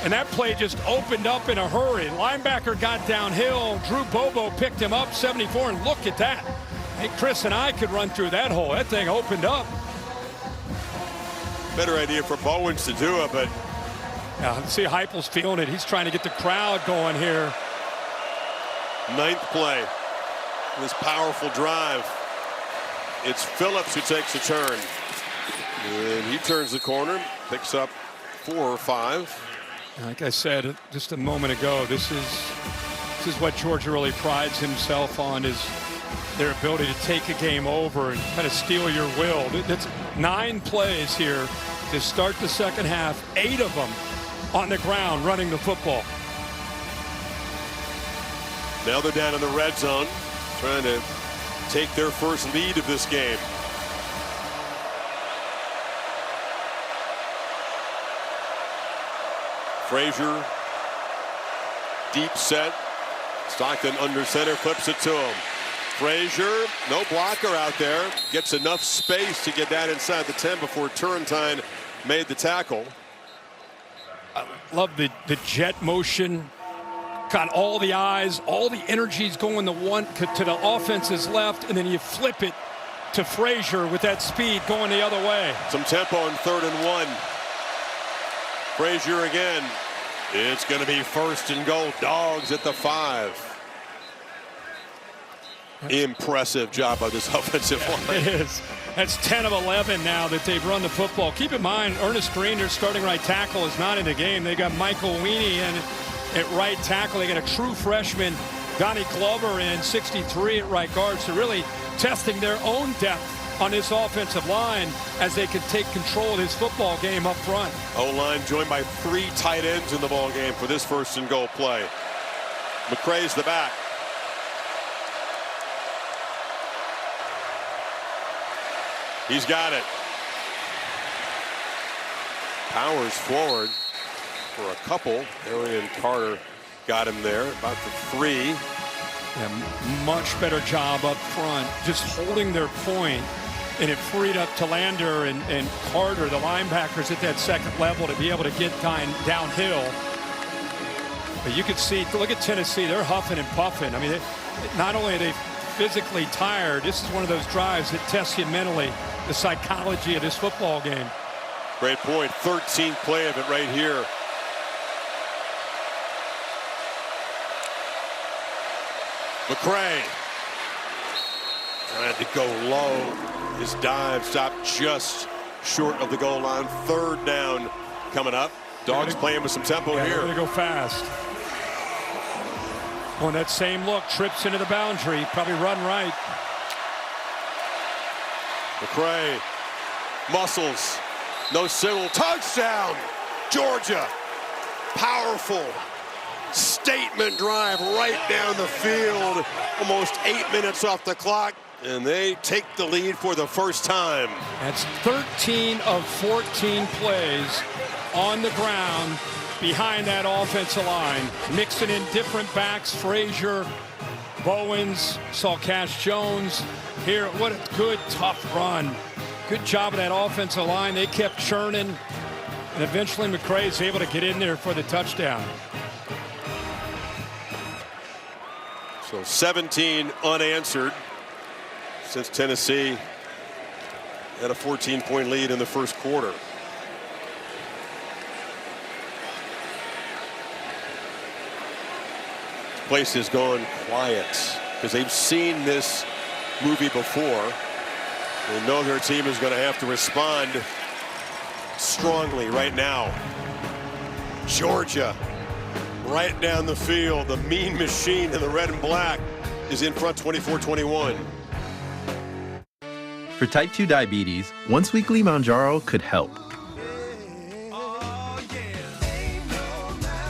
And that play just opened up in a hurry. Linebacker got downhill. Drew Bobo picked him up, 74, and look at that. Hey, Chris and I could run through that hole. That thing opened up. Better idea for Bowens to do it, but... Yeah, see Heupel's feeling it. He's trying to get the crowd going here. Ninth play. This powerful drive. It's Phillips who takes a turn. And he turns the corner, picks up 4 or 5. Like I said just a moment ago, this is what Georgia really prides himself on, is their ability to take a game over and kind of steal your will. That's 9 plays here to start the second half, 8 of them on the ground running the football. Now they're down in the red zone, trying to take their first lead of this game. Frazier, deep set. Stockton under center, flips it to him. Frazier, no blocker out there. Gets enough space to get down inside the 10 before Turrentine made the tackle. I love the jet motion. Got all the eyes, all the energies going to the offense's left, and then you flip it to Frazier with that speed going the other way. Some tempo in 3rd and 1. Frazier again. It's going to be 1st and goal. Dogs at the 5. Impressive job by this offensive line. It is. That's 10 of 11 now that they've run the football. Keep in mind, Ernest Green, their starting right tackle, is not in the game. They got Michael Weenie in at right tackle. They got a true freshman, Donnie Glover, in 63 at right guard. So really testing their own depth on this offensive line as they can take control of this football game up front. O-line joined by 3 tight ends in the ball game for this first and goal play. McCray's the back. He's got it. Powers forward for a couple. Arian Carter got him there, about the 3. Yeah, much better job up front, just holding their point, and it freed up Talander and Carter, the linebackers at that second level, to be able to get downhill. But you can see, look at Tennessee, they're huffing and puffing. I mean, not only are they physically tired, this is one of those drives that tests you mentally, the psychology of this football game. Great point. 13th play of it right here. McCray trying to go low. His dive stopped just short of the goal line. 3rd down coming up. Dogs playing with some tempo here. They're going to go fast. On that same look, trips into the boundary, probably run right. McCray muscles, no single, touchdown, Georgia. Powerful statement drive right down the field, almost 8 minutes off the clock, and they take the lead for the first time. That's 13 of 14 plays on the ground behind that offensive line, mixing in different backs. Frazier, Bowens, saw Cash Jones here. What a good, tough run. Good job of that offensive line. They kept churning, and eventually McCray is able to get in there for the touchdown. So 17 unanswered since Tennessee had a 14-point lead in the first quarter. This place has gone quiet because they've seen this movie before. They know their team is going to have to respond strongly right now. Georgia right down the field. The mean machine in the red and black is in front 24-21. For type 2 diabetes, once weekly Mounjaro could help.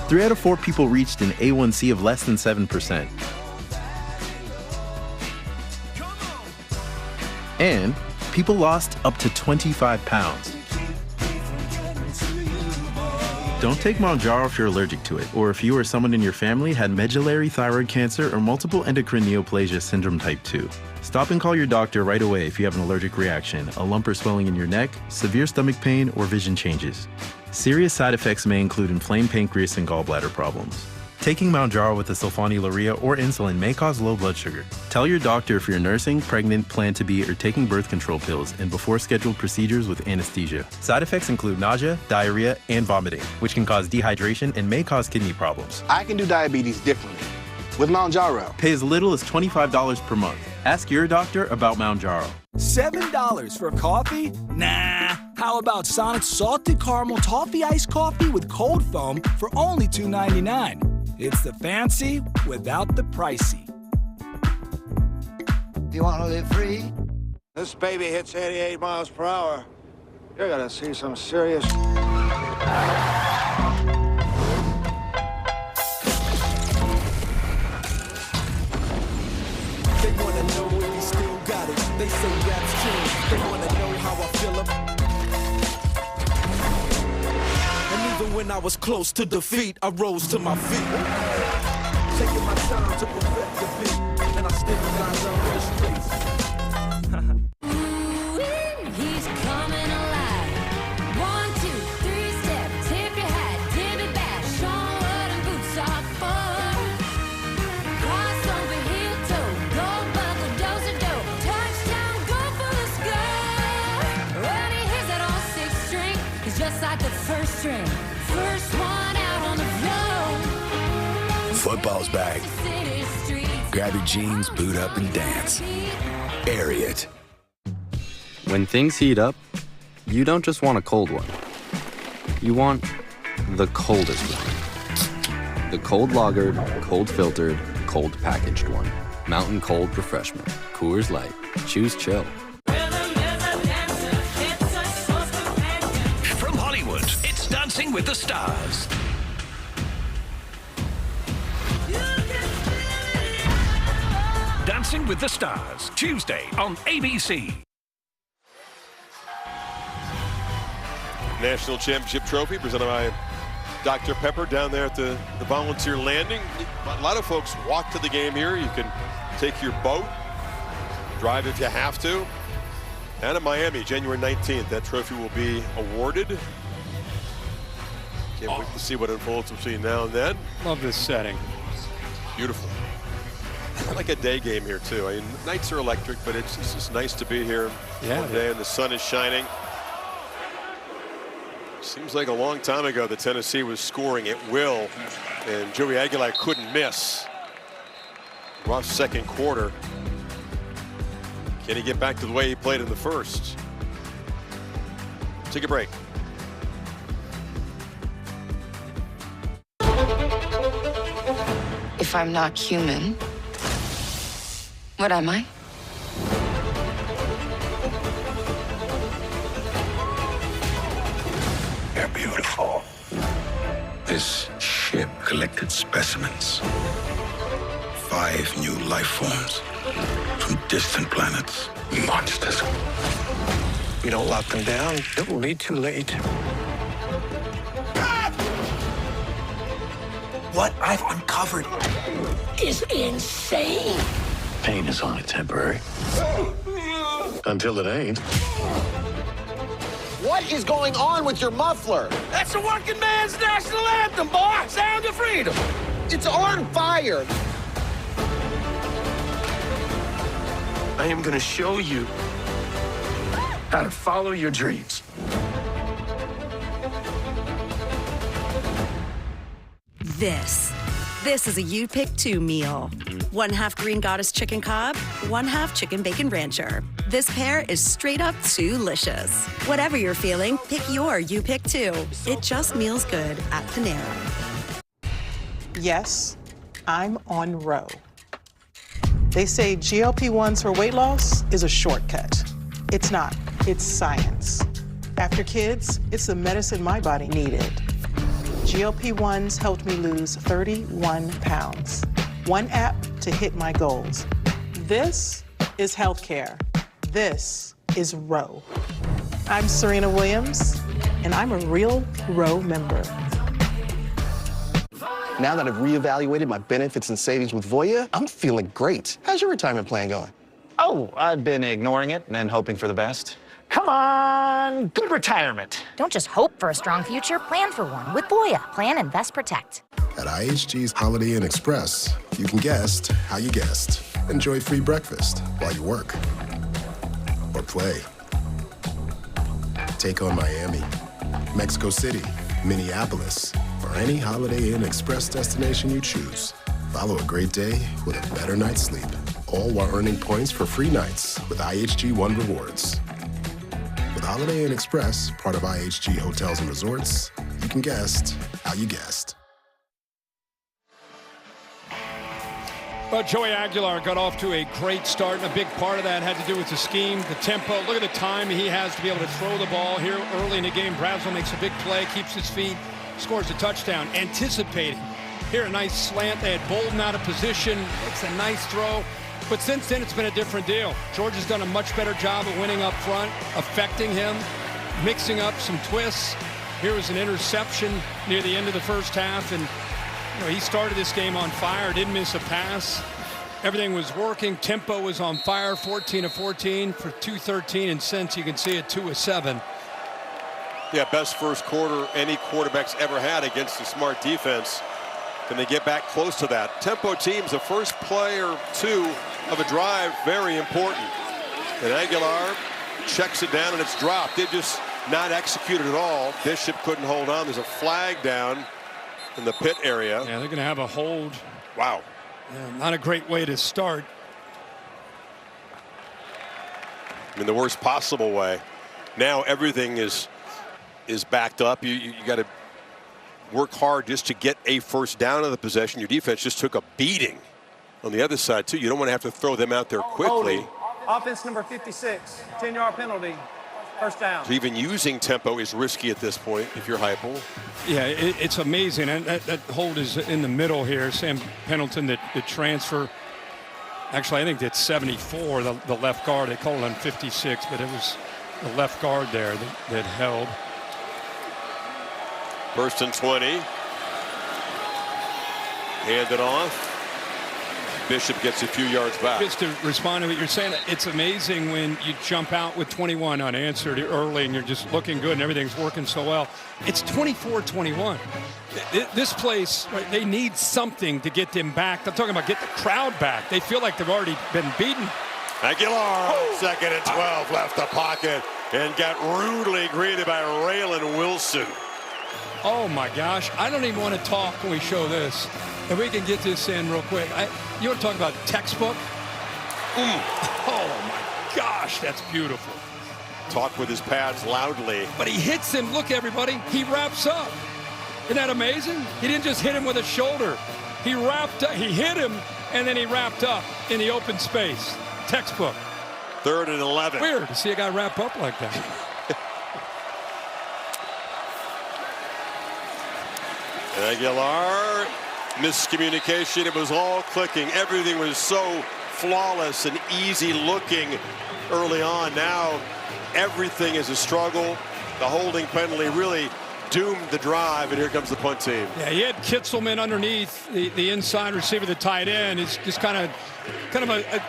3 out of 4 people reached an A1C of less than 7%. And people lost up to 25 pounds. Don't take Mounjaro if you're allergic to it, or if you or someone in your family had medullary thyroid cancer or multiple endocrine neoplasia syndrome type 2. Stop and call your doctor right away if you have an allergic reaction, a lump or swelling in your neck, severe stomach pain, or vision changes. Serious side effects may include inflamed pancreas and gallbladder problems. Taking Mounjaro with a sulfonylurea or insulin may cause low blood sugar. Tell your doctor if you're nursing, pregnant, plan to be, or taking birth control pills, and before scheduled procedures with anesthesia. Side effects include nausea, diarrhea, and vomiting, which can cause dehydration and may cause kidney problems. I can do diabetes differently with Mounjaro. Pay as little as $25 per month. Ask your doctor about Mounjaro. $7 for coffee? Nah. How about Sonic's salted caramel toffee iced coffee with cold foam for only $2.99? It's the fancy without the pricey. You want to live free? This baby hits 88 miles per hour. You're gonna see some serious... They wanna know if he still got it. They say rap's changed. They wanna know how I feel about. And even when I was close to defeat, I rose to my feet. Taking my time to perfect the beat, and I still got on the streets. He's coming alive. 1, 2, 3 step, tip your hat, dip it back, show 'em what them boots are for. Cross over heel toe, gold buckle, dose of dough, touchdown, go for the score. When he hits that all 6 string, he's just like the first string, first one out on the floor. Football's back. City streets. Grab your jeans, boot up, and dance. Ariat. When things heat up, you don't just want a cold one. You want the coldest one. The cold lagered, cold filtered, cold packaged one. Mountain Cold Refreshment. Coors Light. Choose chill. From Hollywood, it's Dancing with the Stars. Dancing with the Stars, Tuesday on ABC. National Championship Trophy presented by Dr. Pepper down there at the Volunteer Landing. A lot of folks walk to the game here. You can take your boat, drive if you have to. And in Miami, January 19th, that trophy will be awarded. Can't wait to see what unfolds between now and then. Love this setting. Beautiful. Like a day game here, too. I mean, nights are electric, but it's just nice to be here one day and the sun is shining. Seems like a long time ago that Tennessee was scoring at will, and Joey Aguilar couldn't miss. Rough second quarter. Can he get back to the way he played in the first? Take a break. If I'm not human, what am I? They're beautiful. This ship collected specimens. 5 new life forms from distant planets. Monsters. We don't lock them down, it will be too late. What I've uncovered is insane. Pain is only temporary. Until it ain't. What is going on with your muffler? That's the working man's national anthem, boy. Sound of freedom. It's on fire. I am gonna show you how to follow your dreams. This is a You Pick 2 meal. 1/2 Green Goddess Chicken Cobb, 1/2 Chicken Bacon Rancher. This pair is straight up delicious. Whatever you're feeling, pick your You Pick 2. It just meals good at Panera. Yes, I'm on Row. They say GLP-1s for weight loss is a shortcut. It's not, it's science. After kids, it's the medicine my body needed. GLP-1s helped me lose 31 pounds. One app to hit my goals. This is healthcare. This is Row. I'm Serena Williams, and I'm a real Row member. Now that I've reevaluated my benefits and savings with Voya, I'm feeling great. How's your retirement plan going? Oh, I've been ignoring it and then hoping for the best. Come on, good retirement. Don't just hope for a strong future, plan for one with Voya. Plan, invest, protect. At IHG's Holiday Inn Express, you can guest how you guest. Enjoy free breakfast while you work or play. Take on Miami, Mexico City, Minneapolis, or any Holiday Inn Express destination you choose. Follow a great day with a better night's sleep, all while earning points for free nights with IHG One Rewards. With Holiday Inn Express, part of IHG Hotels and Resorts, you can guest how you guest. But Joey Aguilar got off to a great start, and a big part of that had to do with the scheme, the tempo. Look at the time he has to be able to throw the ball here early in the game. Brazel makes a big play, keeps his feet, scores a touchdown, anticipating. Here, a nice slant. They had Bolden out of position. It's a nice throw. But since then, it's been a different deal. Georgia's done a much better job of winning up front, affecting him, mixing up some twists. Here was an interception near the end of the first half, and he started this game on fire, didn't miss a pass. Everything was working. Tempo was on fire, 14 of 14 for 213, and since you can see it, 2 of 7. Yeah, best first quarter any quarterback's ever had against a smart defense. Can they get back close to that? Tempo teams, the first play or two of a drive, very important. And Aguilar checks it down, and it's dropped. They just not executed at all. Bishop couldn't hold on. There's a flag down in the pit area. Yeah, they're going to have a hold. Wow. Yeah, not a great way to start. In the worst possible way. Now everything is backed up. You got to work hard just to get a first down of the possession. Your defense just took a beating on the other side too. You don't want to have to throw them out there quickly. Holding. Offense number 56, 10-yard penalty, first down. So even using tempo is risky at this point if you're Heupel. Yeah, it's amazing. And that hold is in the middle here. Sam Pendleton, the transfer. Actually, I think that's 74, the left guard. They called him 56, but it was the left guard there that held. First and 20. Hand it off. Bishop gets a few yards back. Just to respond to what you're saying, it's amazing when you jump out with 21 unanswered early and you're just looking good and everything's working so well. It's 24-21. This place, right, they need something to get them back. I'm talking about get the crowd back. They feel like they've already been beaten. Aguilar, second and 12, left the pocket and got rudely greeted by Raylan Wilson. Oh my gosh, I don't even want to talk when we show this. If we can get this in real quick. You want to talk about textbook? Oh my gosh, that's beautiful. Talk with his pads loudly. But he hits him, look everybody, he wraps up. Isn't that amazing? He didn't just hit him with a shoulder. He wrapped up, he hit him, and then he wrapped up in the open space. Textbook. 3rd and 11. Weird to see a guy wrap up like that. Aguilar, miscommunication. It was all clicking. Everything was so flawless and easy looking early on. Now everything is a struggle. The holding penalty really doomed the drive, and here comes the punt team. Yeah, he had Kitzelman underneath the inside receiver, the tight end. It's just kind of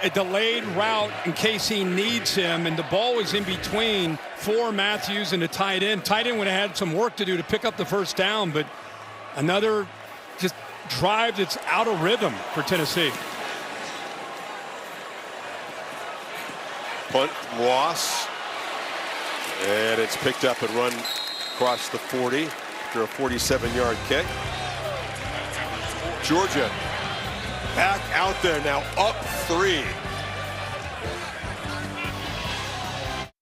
a delayed route in case he needs him, and the ball was in between for Matthews and the tight end. Tight end would have had some work to do to pick up the first down, but another just drive that's out of rhythm for Tennessee. Punt, Ross, and it's picked up and run across the 40 after a 47-yard kick. Georgia back out there now, up 3.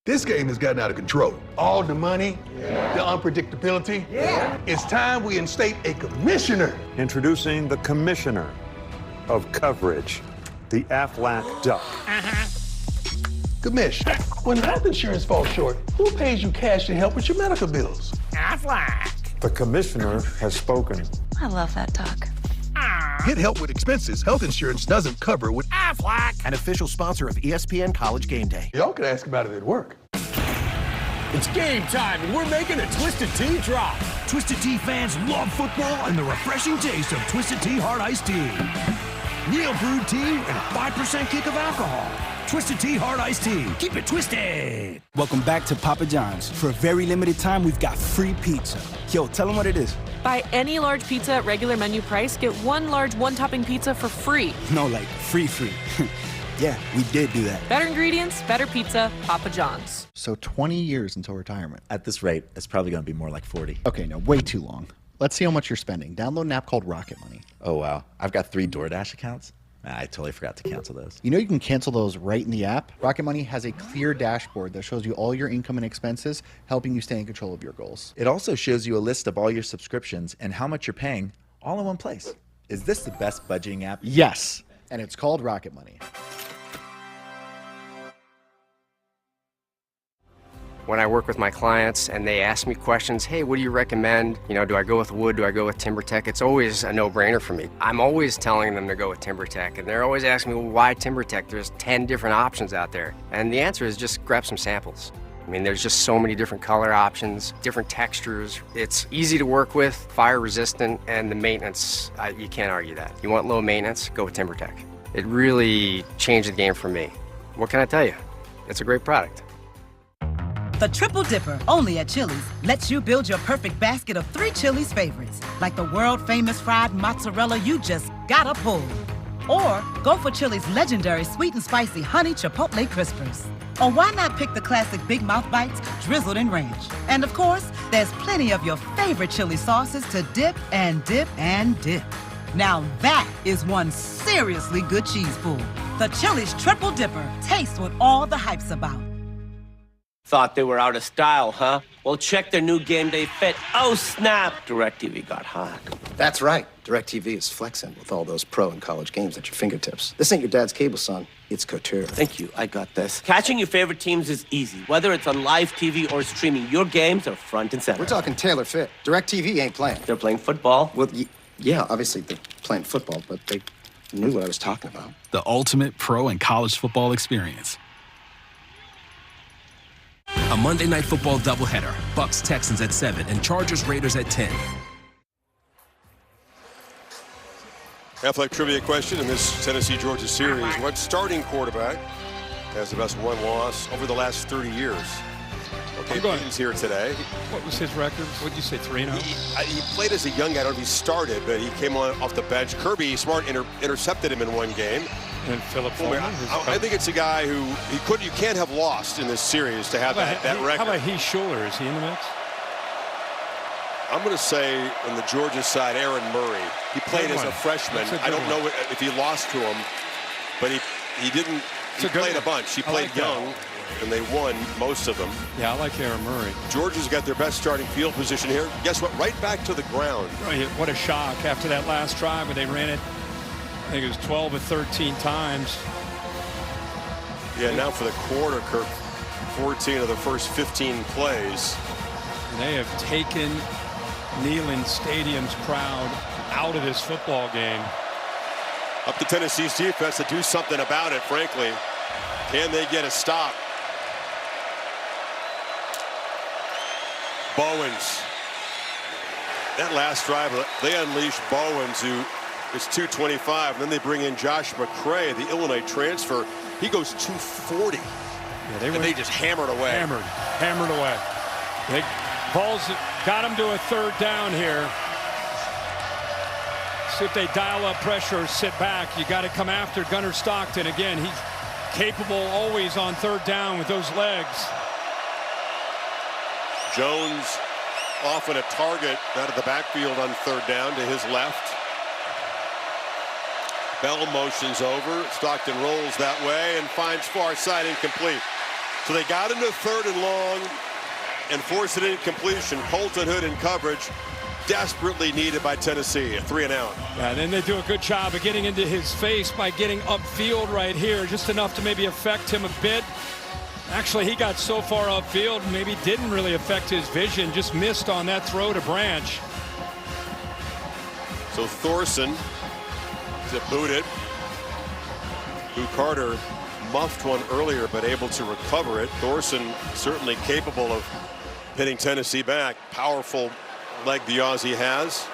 This game has gotten out of control. All the money, the unpredictability. It's time we instate a commissioner. Introducing the commissioner of coverage, the Aflac Duck. Commish, when health insurance falls short, who pays you cash to help with your medical bills? Aflac. The commissioner has spoken. I love that duck. Get help with expenses health insurance doesn't cover with Aflac, an official sponsor of ESPN College Game Day. Y'all can ask about it at work. It's game time, and we're making a Twisted Tea drop. Twisted Tea fans love football and the refreshing taste of Twisted Tea Hard Iced Tea. Real brewed tea and a 5% kick of alcohol. Twisted Tea Hard Iced Tea. Keep it twisted. Welcome back to Papa John's. For a very limited time, we've got free pizza. Yo, tell them what it is. Buy any large pizza at regular menu price, get one large one-topping pizza for free. No, like free. Yeah, we did do that. Better ingredients, better pizza, Papa John's. So 20 years until retirement. At this rate, it's probably going to be more like 40. Okay, no, way too long. Let's see how much you're spending. Download an app called Rocket Money. Oh, wow. I've got 3 DoorDash accounts. I totally forgot to cancel those. You know you can cancel those right in the app? Rocket Money has a clear dashboard that shows you all your income and expenses, helping you stay in control of your goals. It also shows you a list of all your subscriptions and how much you're paying all in one place. Is this the best budgeting app? Yes, and it's called Rocket Money. When I work with my clients and they ask me questions, hey, what do you recommend? You know, do I go with wood? Do I go with TimberTech? It's always a no-brainer for me. I'm always telling them to go with TimberTech, and they're always asking me, well, why TimberTech? There's 10 different options out there. And the answer is just grab some samples. I mean, there's just so many different color options, different textures. It's easy to work with, fire resistant, and the maintenance, you can't argue that. You want low maintenance, go with TimberTech. It really changed the game for me. What can I tell you? It's a great product. The Triple Dipper, only at Chili's, lets you build your perfect basket of 3 Chili's favorites, like the world-famous fried mozzarella you just gotta pull. Or go for Chili's legendary sweet and spicy honey chipotle crispers. Or why not pick the classic Big Mouth Bites drizzled in ranch? And of course, there's plenty of your favorite chili sauces to dip and dip and dip. Now that is one seriously good cheese pull. The Chili's Triple Dipper. Taste what all the hype's about. Thought they were out of style, huh? Well, check their new game day fit. Oh, snap! DirecTV got hot. That's right. DirecTV is flexing with all those pro and college games at your fingertips. This ain't your dad's cable, son. It's Couture. Thank you. I got this. Catching your favorite teams is easy. Whether it's on live TV or streaming, your games are front and center. We're talking tailor fit. DirecTV ain't playing. They're playing football. Well, yeah, obviously they're playing football, but they knew what I was talking about. The ultimate pro and college football experience. A Monday Night Football doubleheader. Bucks Texans at 7 and Chargers Raiders at 10. Athletic trivia question in this Tennessee-Georgia series. What starting quarterback has the best one-loss over the last 30 years? Okay, Peyton's here today. What was his record? What did you say, 3-0? He played as a young guy. I don't know if he started, but he came off the bench. Kirby Smart intercepted him in one game. And Philip Fulmer. I think it's a guy who you can't have lost in this series to have that record. How about Heath Schuler? Is he in the mix? I'm going to say on the Georgia side, Aaron Murray. He played as a freshman. I don't know if he lost to him, but he didn't. He played a bunch. He played young, and they won most of them. Yeah, I like Aaron Murray. Georgia's got their best starting field position here. Guess what? Right back to the ground. Right, what a shock after that last drive where they ran it. I think it was 12 or 13 times. Yeah, now for the quarter, Kirk, 14 of the first 15 plays. And they have taken Neyland Stadium's crowd out of this football game. Up to Tennessee's defense to do something about it, frankly. Can they get a stop? Bowens. That last drive, they unleashed Bowens, who is 225. And then they bring in Josh McCray, the Illinois transfer. He goes 240. Yeah, they just hammered away. Hammered away. Vols got him to a third down here. See if they dial up pressure or sit back. You got to come after Gunnar Stockton. Again, he's capable always on third down with those legs. Jones often a target out of the backfield on third down to his left. Bell motions over. Stockton rolls that way and finds far side incomplete. So they got into third and long and forced an incompletion. Colton Hood in coverage, desperately needed by Tennessee. A 3-and-out. Yeah, and then they do a good job of getting into his face by getting upfield right here, just enough to maybe affect him a bit. Actually, he got so far upfield, maybe didn't really affect his vision, just missed on that throw to Branch. So Thorson to boot it. Lou Carter muffed one earlier, but able to recover it. Thorson certainly capable of hitting Tennessee back. Powerful leg the Aussie has.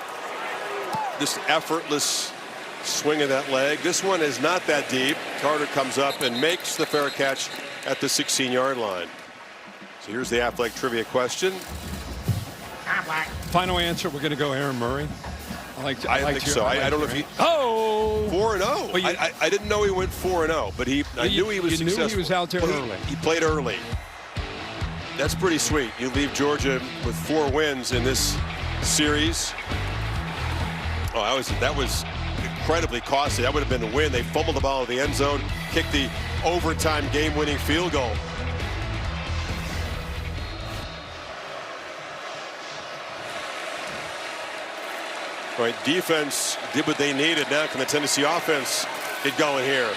This effortless swing of that leg. This one is not that deep. Carter comes up and makes the fair catch at the 16-yard line. So here's the athletic trivia question. Final answer, we're going to go Aaron Murray. I think so. I don't know if he. 4-0. I didn't know he went 4-0, but I knew he was successful. Knew he was out there early. He played early. That's pretty sweet. You leave Georgia with 4 wins in this series. Oh, that was incredibly costly. That would have been the win. They fumbled the ball in the end zone, kicked the overtime game-winning field goal. Right, defense did what they needed. Now can the Tennessee offense get going here?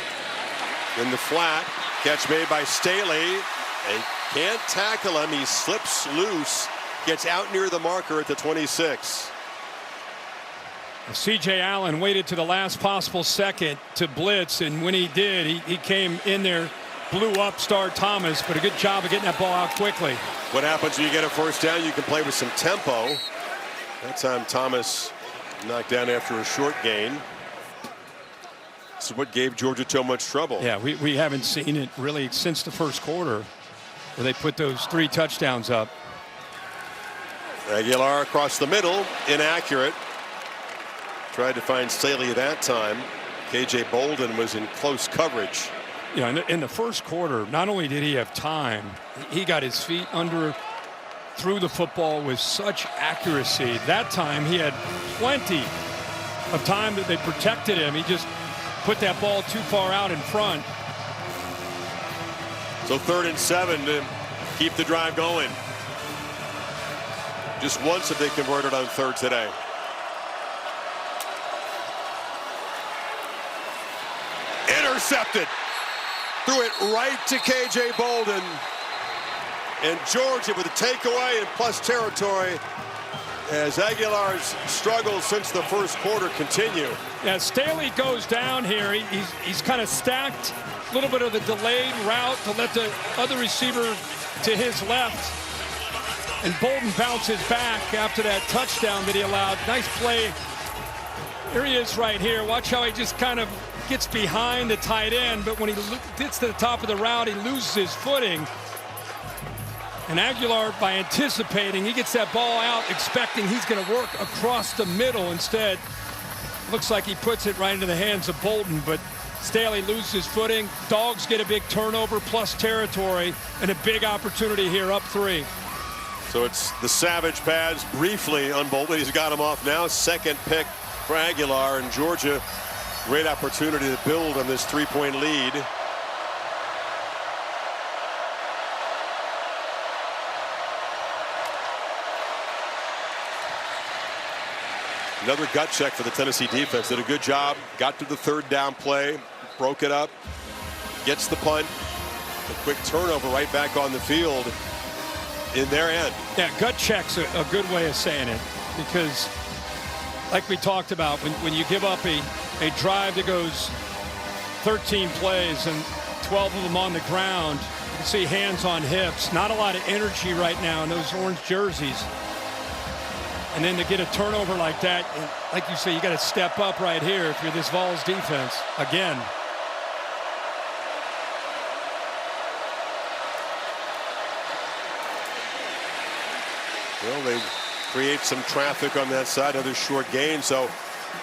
In the flat, catch made by Staley. They can't tackle him. He slips loose, gets out near the marker at the 26. C.J. Allen waited to the last possible second to blitz, and when he did, he came in there, blew up Star Thomas, but a good job of getting that ball out quickly. What happens when you get a first down? You can play with some tempo. That time Thomas knocked down after a short gain. This is what gave Georgia so much trouble. Yeah, we haven't seen it really since the first quarter where they put those 3 touchdowns up. Aguilar across the middle, inaccurate. Tried to find Staley that time. K.J. Bolden was in close coverage. Yeah, in the first quarter, not only did he have time, he got his feet under, threw the football with such accuracy. That time he had plenty of time that they protected him. He just put that ball too far out in front. So 3rd and 7 to keep the drive going. Just once have they converted on 3rd today. Intercepted. Threw it right to KJ Bolden. And Georgia with a takeaway in plus territory as Aguilar's struggles since the first quarter continue. Yeah, Staley goes down here. He's kind of stacked. A little bit of the delayed route to let the other receiver to his left. And Bolden bounces back after that touchdown that he allowed. Nice play. Here he is right here. Watch how he just kind of gets behind the tight end, but when he gets to the top of the route, he loses his footing. And Aguilar, by anticipating, he gets that ball out, expecting he's going to work across the middle. Instead, looks like he puts it right into the hands of Bolden, but Staley loses his footing. Dogs get a big turnover plus territory, and a big opportunity here up 3. So it's the Savage pads briefly on Bolden. He's got him off now. 2nd pick for Aguilar, and Georgia, great opportunity to build on this 3-point lead. Another gut check for the Tennessee defense. Did a good job. Got to the 3rd down play. Broke it up. Gets the punt. A quick turnover right back on the field in their end. Yeah, gut check's a good way of saying it, because like we talked about, when you give up a drive that goes 13 plays and 12 of them on the ground, you can see hands on hips. Not a lot of energy right now in those orange jerseys. And then to get a turnover like that, and like you say, you got to step up right here if you're this Vols defense again. Well, they create some traffic on that side, another short gain. So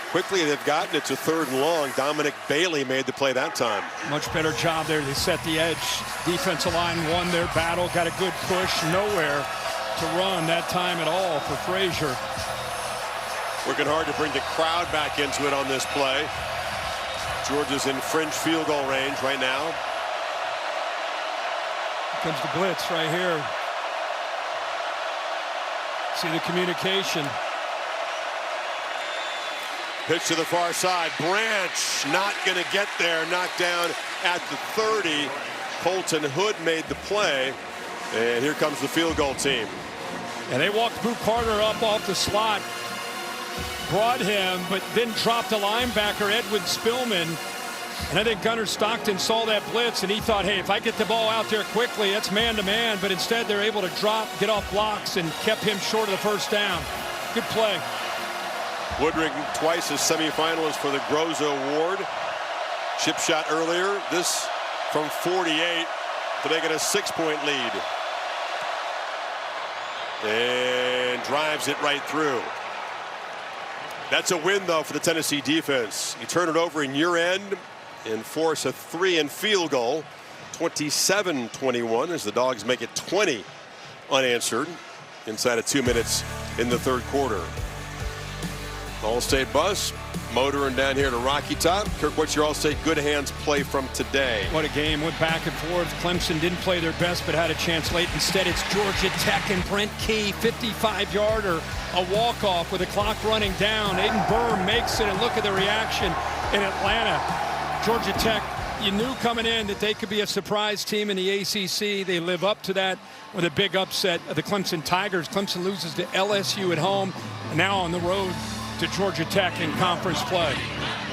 quickly they've gotten it to 3rd and long. Dominic Bailey made the play that time. Much better job there. They set the edge. Defensive line won their battle, got a good push, nowhere to run that time at all for Frazier. Working hard to bring the crowd back into it on this play. Georgia's in fringe field goal range right now. Here comes the blitz right here. See the communication. Pitch to the far side. Branch not going to get there. Knocked down at the 30. Colton Hood made the play. And here comes the field goal team. And they walked Boo Carter up off the slot. Brought him, but then dropped the linebacker, Edwin Spillman. And I think Gunnar Stockton saw that blitz, and he thought, hey, if I get the ball out there quickly, that's man-to-man. But instead, they're able to drop, get off blocks, and kept him short of the 1st down. Good play. Woodring twice as semifinalist for the Groza Award. Chip shot earlier. This from 48 to make it a 6-point lead. And drives it right through. That's a win, though, for the Tennessee defense. You turn it over in your end and force a 3 field goal. 27-21 as the Dogs make it 20 unanswered inside of 2 minutes in the 3rd quarter. All-State bus motoring down here to Rocky Top. Kirk, what's your All-State good hands play from today? What a game. Went back and forth. Clemson didn't play their best but had a chance late. Instead, it's Georgia Tech and Brent Key. 55-yarder, a walk-off with the clock running down. Aiden Burr makes it, and look at the reaction in Atlanta. Georgia Tech, you knew coming in that they could be a surprise team in the ACC. They live up to that with a big upset of the Clemson Tigers. Clemson loses to LSU at home, and now on the road to Georgia Tech in conference play.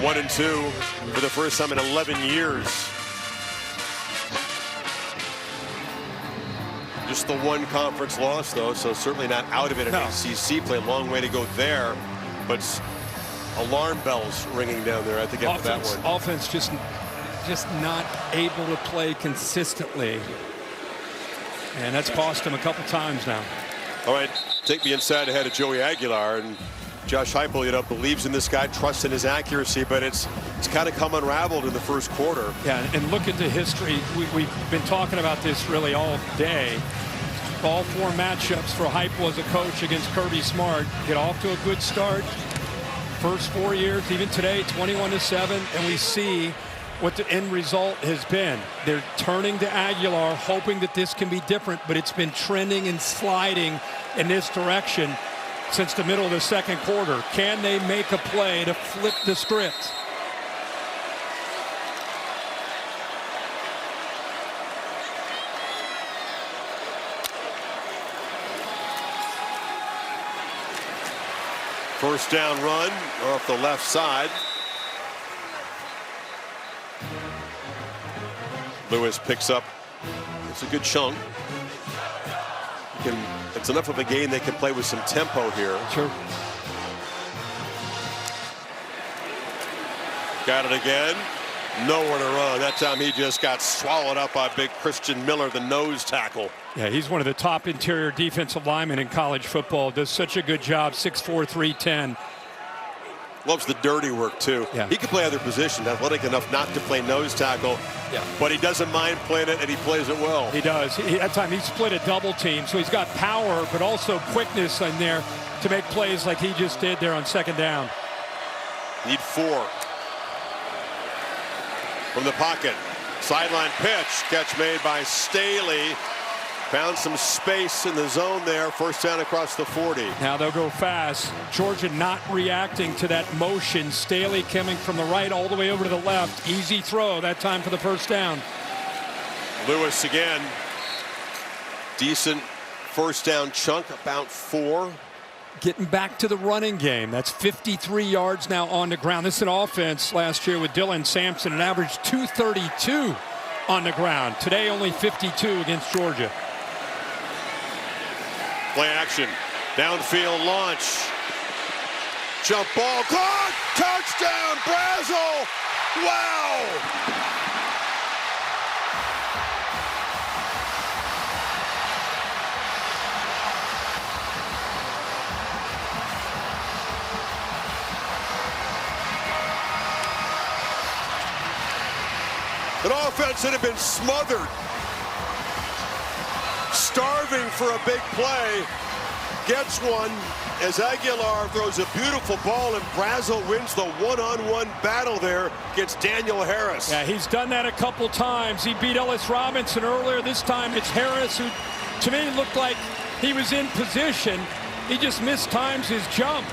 1-2 for the first time in 11 years. Just the one conference loss, though, so certainly not out of it in ACC play. Long way to go there, but alarm bells ringing down there, I think, after that one. Offense just not able to play consistently, and that's cost him a couple times now. All right, take me inside ahead of Joey Aguilar, and Josh Heupel, believes in this guy, trusts in his accuracy, but it's kind of come unraveled in the first quarter. Yeah, and look at the history. We've been talking about this really all day. All 4 matchups for Heupel as a coach against Kirby Smart. Get off to a good start. first 4 years, even today, 21-7, and we see what the end result has been. They're turning to Aguilar, hoping that this can be different, but it's been trending and sliding in this direction since the middle of the second quarter. Can they make a play to flip the script? First down run off the left side. Lewis picks up. It's a good chunk. It's enough of a game they can play with some tempo here. Sure. Got it again. Nowhere to run. That time he just got swallowed up by big Christian Miller, the nose tackle. Yeah, he's one of the top interior defensive linemen in college football. Does such a good job, 6'4", 310. Loves the dirty work, too. Yeah. He can play other positions, athletic enough not to play nose tackle. Yeah. But he doesn't mind playing it, and he plays it well. He does. That time he split a double team, so he's got power, but also quickness in there to make plays like he just did there on second down. Need 4. From the pocket, sideline pitch, catch made by Staley. Found some space in the zone there. First down across the 40. Now they'll go fast. Georgia not reacting to that motion. Staley coming from the right all the way over to the left. Easy throw that time for the first down. Lewis again. Decent first down chunk, about 4. Getting back to the running game. That's 53 yards now on the ground. This is an offense last year with Dylan Sampson, an average 232 on the ground. Today only 52 against Georgia. Play action. Downfield launch. Jump ball. Caught! Touchdown, Brazel! Wow! An offense that had been smothered, starving for a big play, gets one as Aguilar throws a beautiful ball, and Brazel wins the one-on-one battle there against Daniel Harris. Yeah, he's done that a couple times. He beat Ellis Robinson earlier. This time it's Harris, who to me looked like he was in position. He just mistimes his jump.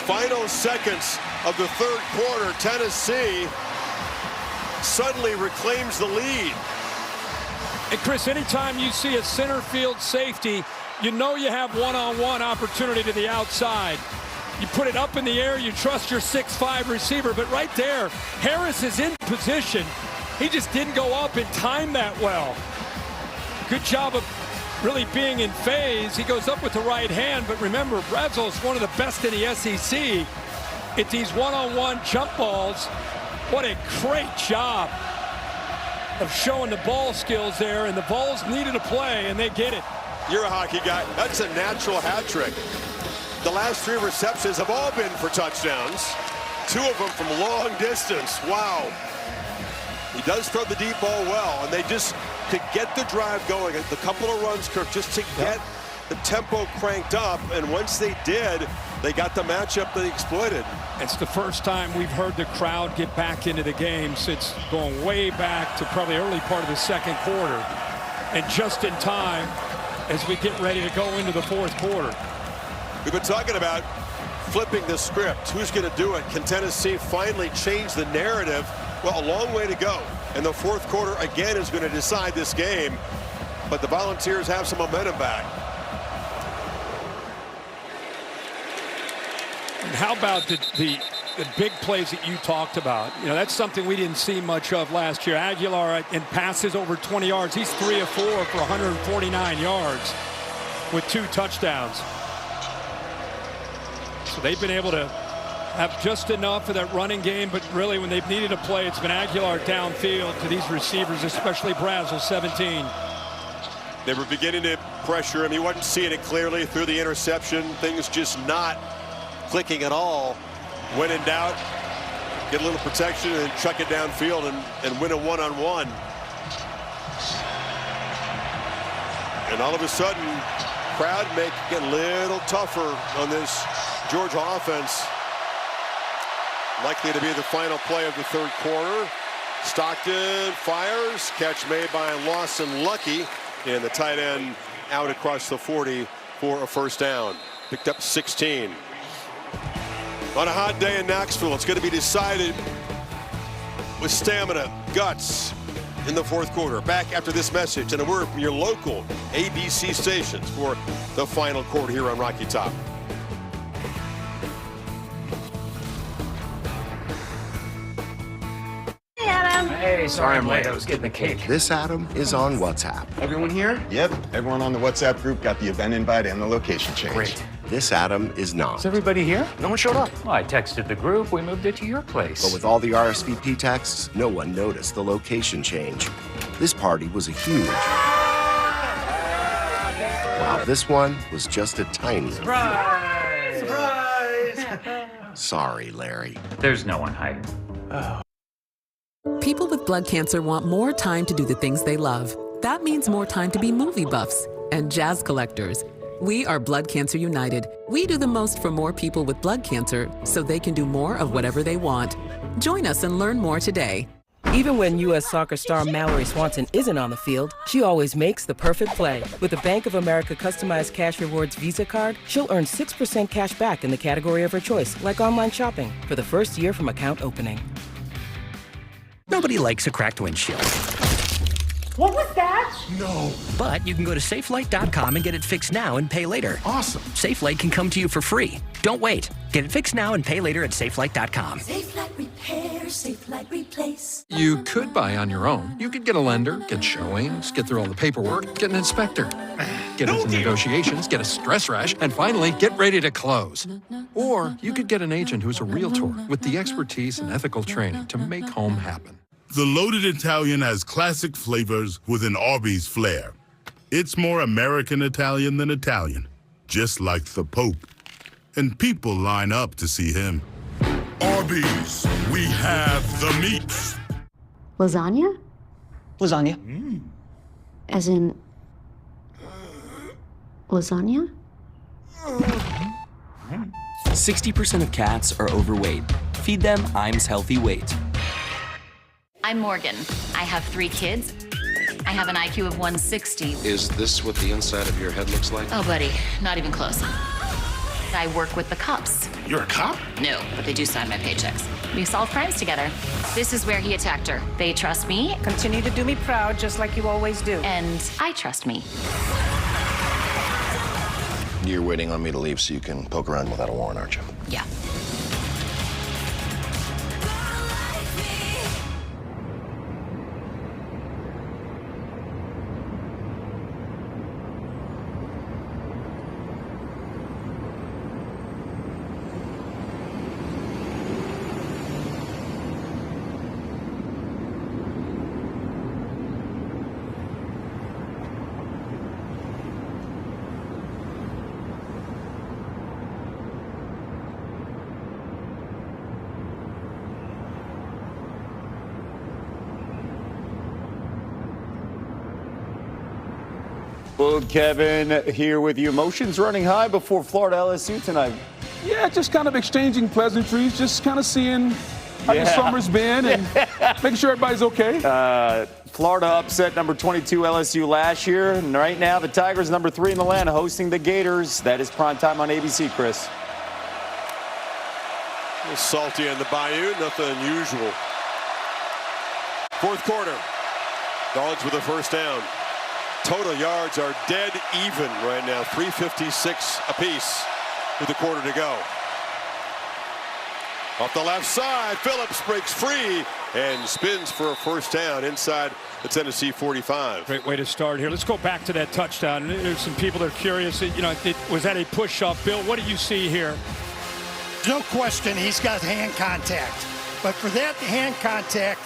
Final seconds of the third quarter, Tennessee suddenly reclaims the lead. And Chris, anytime you see a center field safety, you know you have one-on-one opportunity to the outside. You put it up in the air, you trust your 6'5" receiver, but right there, Harris is in position. He just didn't go up and time that well. Good job of really being in phase. He goes up with the right hand, but remember, Brazel is one of the best in the SEC at these one-on-one jump balls. What a great job of showing the ball skills there, and the balls needed a play, and they get it. You're a hockey guy. That's a natural hat trick. The last 3 receptions have all been for touchdowns. 2 of them from long distance. Wow. He does throw the deep ball well, and they just could get the drive going. A couple of runs, Kirk, just to get the tempo cranked up, and once they did, they got the matchup they exploited. It's the first time we've heard the crowd get back into the game since going way back to probably early part of the second quarter. And just in time as we get ready to go into the fourth quarter. We've been talking about flipping the script. Who's going to do it? Can Tennessee finally change the narrative? Well, a long way to go. And the fourth quarter again is going to decide this game. But the Volunteers have some momentum back. And how about the big plays that you talked about? You know, that's something we didn't see much of last year. Aguilar in passes over 20 yards. He's 3 of 4 for 149 yards with 2 touchdowns. So they've been able to have just enough of that running game, but really when they've needed a play, it's been Aguilar downfield to these receivers, especially Brazel, 17. They were beginning to pressure him. He wasn't seeing it clearly through the interception. Things just not clicking at all. When in doubt, get a little protection and chuck it downfield and win a one-on-one. And all of a sudden, crowd may get a little tougher on this Georgia offense likely to be the final play of the third quarter. Stockton fires, catch made by Lawson Lucky, and the tight end out across the 40 for a first down. Picked up 16. On a hot day in Knoxville, it's going to be decided with stamina, guts in the fourth quarter. Back after this message and a word from your local ABC stations for the final quarter here on Rocky Top. Hey, sorry I'm late. I was getting the cake. This Adam is on WhatsApp. Everyone here? Yep, everyone on the WhatsApp group got the event invite and the location change. Great. This Adam is not. Is everybody here? No one showed up. Well, I texted the group. We moved it to your place. But with all the RSVP texts, no one noticed the location change. This party was a huge. Wow, this one was just a tiny. Surprise! Surprise! Sorry, Larry. There's no one hiding. Oh. People with blood cancer want more time to do the things they love. That means more time to be movie buffs and jazz collectors. We are Blood Cancer United. We do the most for more people with blood cancer so they can do more of whatever they want. Join us and learn more today. Even when U.S. Soccer star Mallory Swanson isn't on the field, she always makes the perfect play. With a Bank of America customized cash rewards Visa card, she'll earn 6% cash back in the category of her choice, like online shopping, for the first year from account opening. Nobody likes a cracked windshield. What was that? No. But you can go to Safelight.com and get it fixed now and pay later. Awesome. Safelight can come to you for free. Don't wait. Get it fixed now and pay later at Safelight.com. Safelight Repair, Safelight Replace. You could buy on your own. You could get a lender, get showings, get through all the paperwork, get an inspector, get into negotiations, get a stress rash, and finally get ready to close. Or you could get an agent who's a realtor with the expertise and ethical training to make home happen. The Loaded Italian has classic flavors with an Arby's flair. It's more American Italian than Italian, just like the Pope. And people line up to see him. Arby's, we have the meats. Lasagna? Lasagna. As in... lasagna? 60% of cats are overweight. Feed them Iams Healthy Weight. I'm Morgan. I have 3 kids. I have an IQ of 160. Is this what the inside of your head looks like? Oh, buddy, not even close. I work with the cops. You're a cop? No, but they do sign my paychecks. We solve crimes together. This is where he attacked her. They trust me. Continue to do me proud, just like you always do. And I trust me. You're waiting on me to leave so you can poke around without a warrant, aren't you? Yeah. Well, Kevin here with you. Emotions running high before Florida LSU tonight. Yeah, just kind of exchanging pleasantries, just kind of seeing how your summer's been and making sure everybody's okay. Florida upset number 22 LSU last year. And right now, the Tigers, number 3 in the land, hosting the Gators. That is primetime on ABC, Chris. A little salty in the Bayou, nothing unusual. Fourth quarter. Dogs with a first down. Total yards are dead even right now, 356 apiece with a quarter to go. Off the left side, Phillips breaks free and spins for a first down inside the Tennessee 45. Great way to start here. Let's go back to that touchdown. There's some people that are curious. You know, was that a push-up? Bill, what do you see here? No question he's got hand contact. But for that hand contact,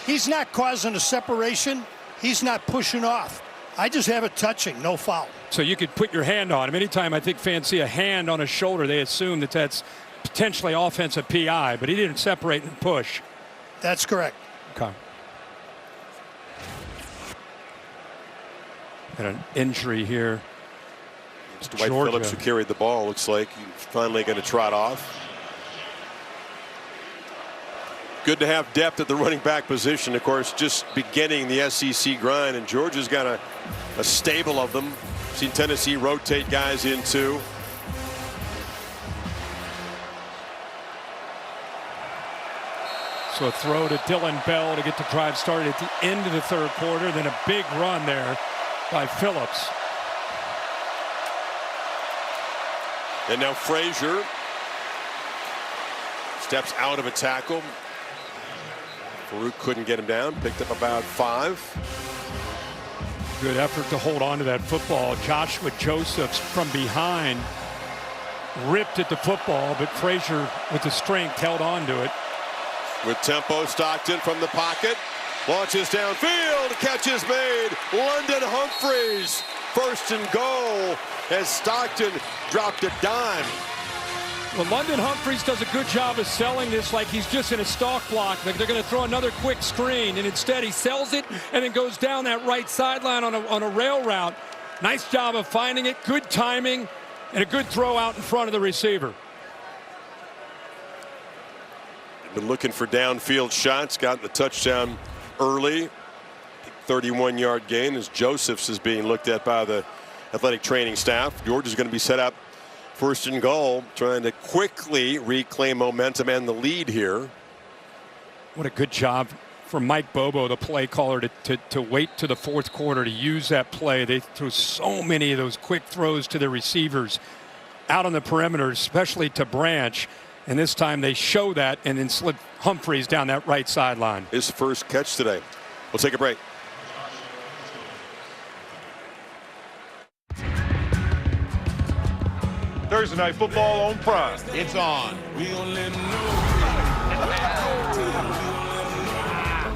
he's not causing a separation. He's not pushing off. I just have it touching, no foul. So you could put your hand on him. Anytime I think fans see a hand on a shoulder, they assume that that's potentially offensive PI, but he didn't separate and push. That's correct. Okay. Got an injury here It's Dwight Phillips who carried the ball. Looks like he's finally going to trot off. Good to have depth at the running back position. Of course, just beginning the SEC grind, and Georgia's got a stable of them. Seen Tennessee rotate guys in too. So a throw to Dylan Bell to get the drive started at the end of the third quarter. Then a big run there by Phillips. And now Frazier steps out of a tackle. Farouk couldn't get him down. Picked up about 5. Good effort to hold on to that football. Joshua Josephs from behind ripped at the football, but Frazier with the strength held on to it. With tempo, Stockton from the pocket. Launches downfield. Catch is made. London Humphreys. First and goal as Stockton dropped a dime. Well, London Humphreys does a good job of selling this like he's just in a stalk block. Like they're going to throw another quick screen, and instead he sells it and then goes down that right sideline on a rail route. Nice job of finding it, good timing, and a good throw out in front of the receiver. Been looking for downfield shots, got the touchdown early. 31-yard gain as Josephs is being looked at by the athletic training staff. Georgia's going to be set up first and goal, trying to quickly reclaim momentum and the lead here. What a good job for Mike Bobo, the play caller, to wait to the fourth quarter to use that play. They threw so many of those quick throws to the receivers out on the perimeter, especially to Branch. And this time they show that and then slip Humphreys down that right sideline. His first catch today. We'll take a break. Thursday Night Football on Prime. It's on.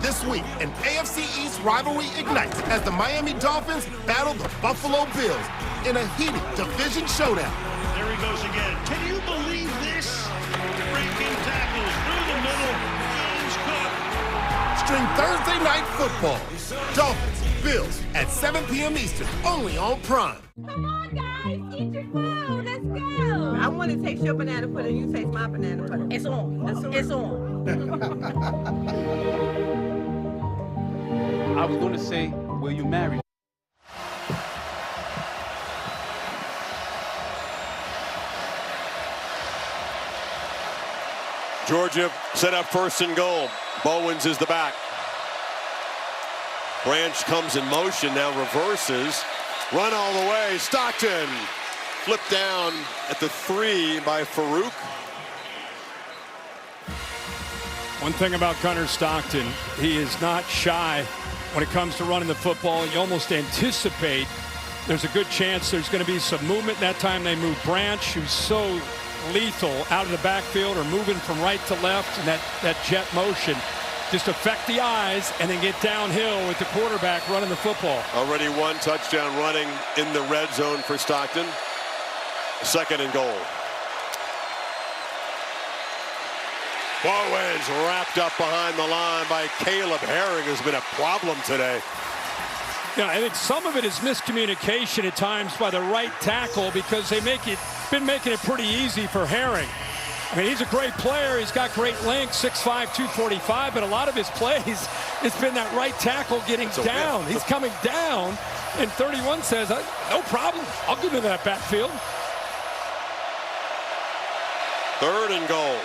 This week, an AFC East rivalry ignites as the Miami Dolphins battle the Buffalo Bills in a heated division showdown. There he goes again. Can you believe this? Breaking tackles through the middle. James Cook. Stream Thursday Night Football. Dolphins, Bills at 7 p.m. Eastern, only on Prime. Come on, guys, eat your food. Let's go. I want to taste your banana pudding. You taste my banana pudding. It's on. It's on. I was going to say, will you marry? Georgia set up first and goal. Bowens is the back. Branch comes in motion, now reverses. Run all the way. Stockton flipped down at the 3 by Farouk. One thing about Gunnar Stockton, he is not shy when it comes to running the football. You almost anticipate there's a good chance there's going to be some movement. That time they moved Branch, who's so lethal out of the backfield or moving from right to left, and that jet motion just affect the eyes and then get downhill with the quarterback running the football. Already one touchdown running in the red zone for Stockton. Second and goal. Bowens wrapped up behind the line by Caleb Herring, who's been a problem today. Yeah, I think some of it is miscommunication at times by the right tackle because they been making it pretty easy for Herring. I mean, he's a great player. He's got great length, 6'5", 245, but a lot of his plays, it's been that right tackle getting down. He's coming down, and 31 says, no problem. I'll give him that backfield. Third and goal.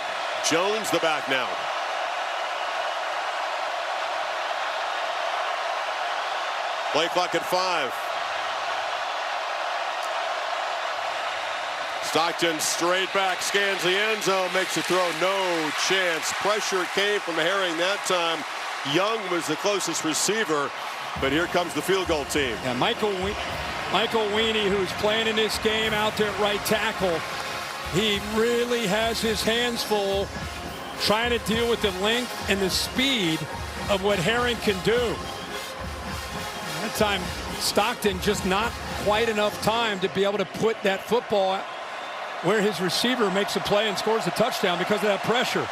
Jones the back now. Play clock at 5. Stockton straight back, scans the end zone, makes a throw, no chance. Pressure came from Herring that time. Young was the closest receiver, but here comes the field goal team. Yeah, Michael Weenie, who's playing in this game out there at right tackle, he really has his hands full trying to deal with the length and the speed of what Herring can do. That time, Stockton just not quite enough time to be able to put that football where his receiver makes a play and scores a touchdown because of that pressure.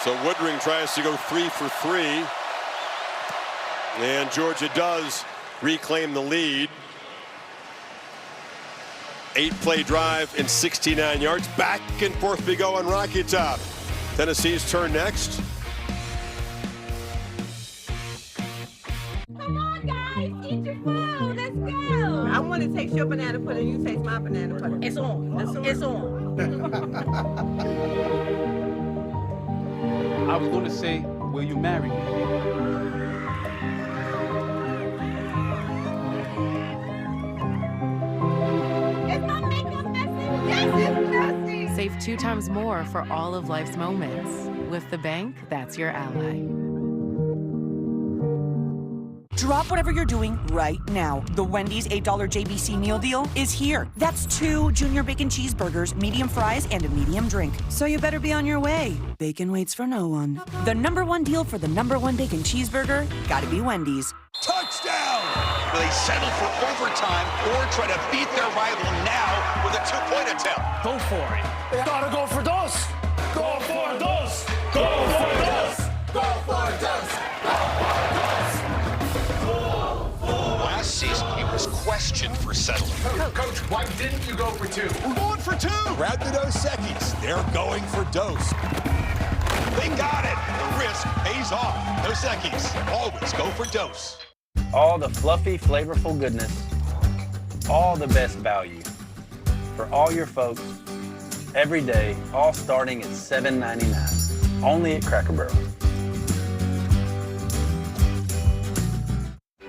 So Woodring tries to go 3 for 3. And Georgia does reclaim the lead. 8-play drive and 69 yards. Back and forth we go on Rocky Top. Tennessee's turn next. Come on, guys, eat your food. Let's go. I want to taste your banana pudding. You taste my banana pudding. It's on. It's on. I was going to say, will you marry me? Save 2 times more for all of life's moments. With the bank that's your ally. Drop whatever you're doing right now. The Wendy's $8 JBC meal deal is here. That's 2 Junior Bacon Cheeseburgers, medium fries, and a medium drink. So you better be on your way. Bacon waits for no one. The #1 deal for the #1 bacon cheeseburger, gotta be Wendy's. Touchdown! Will they settle for overtime or try to beat their rival now with a 2-point attempt? Go for it. Gotta go for dos. Go for dos. Go for dos. Go for dos. Last season, he was questioned for settling. Coach, why didn't you go for 2? We're going for 2. Grab the Dos Equis. They're going for Dos. They got it. The risk pays off. Dos Equis. Always go for Dos. All the fluffy, flavorful goodness. All the best value. For all your folks, every day, all starting at $7.99. Only at Cracker Barrel.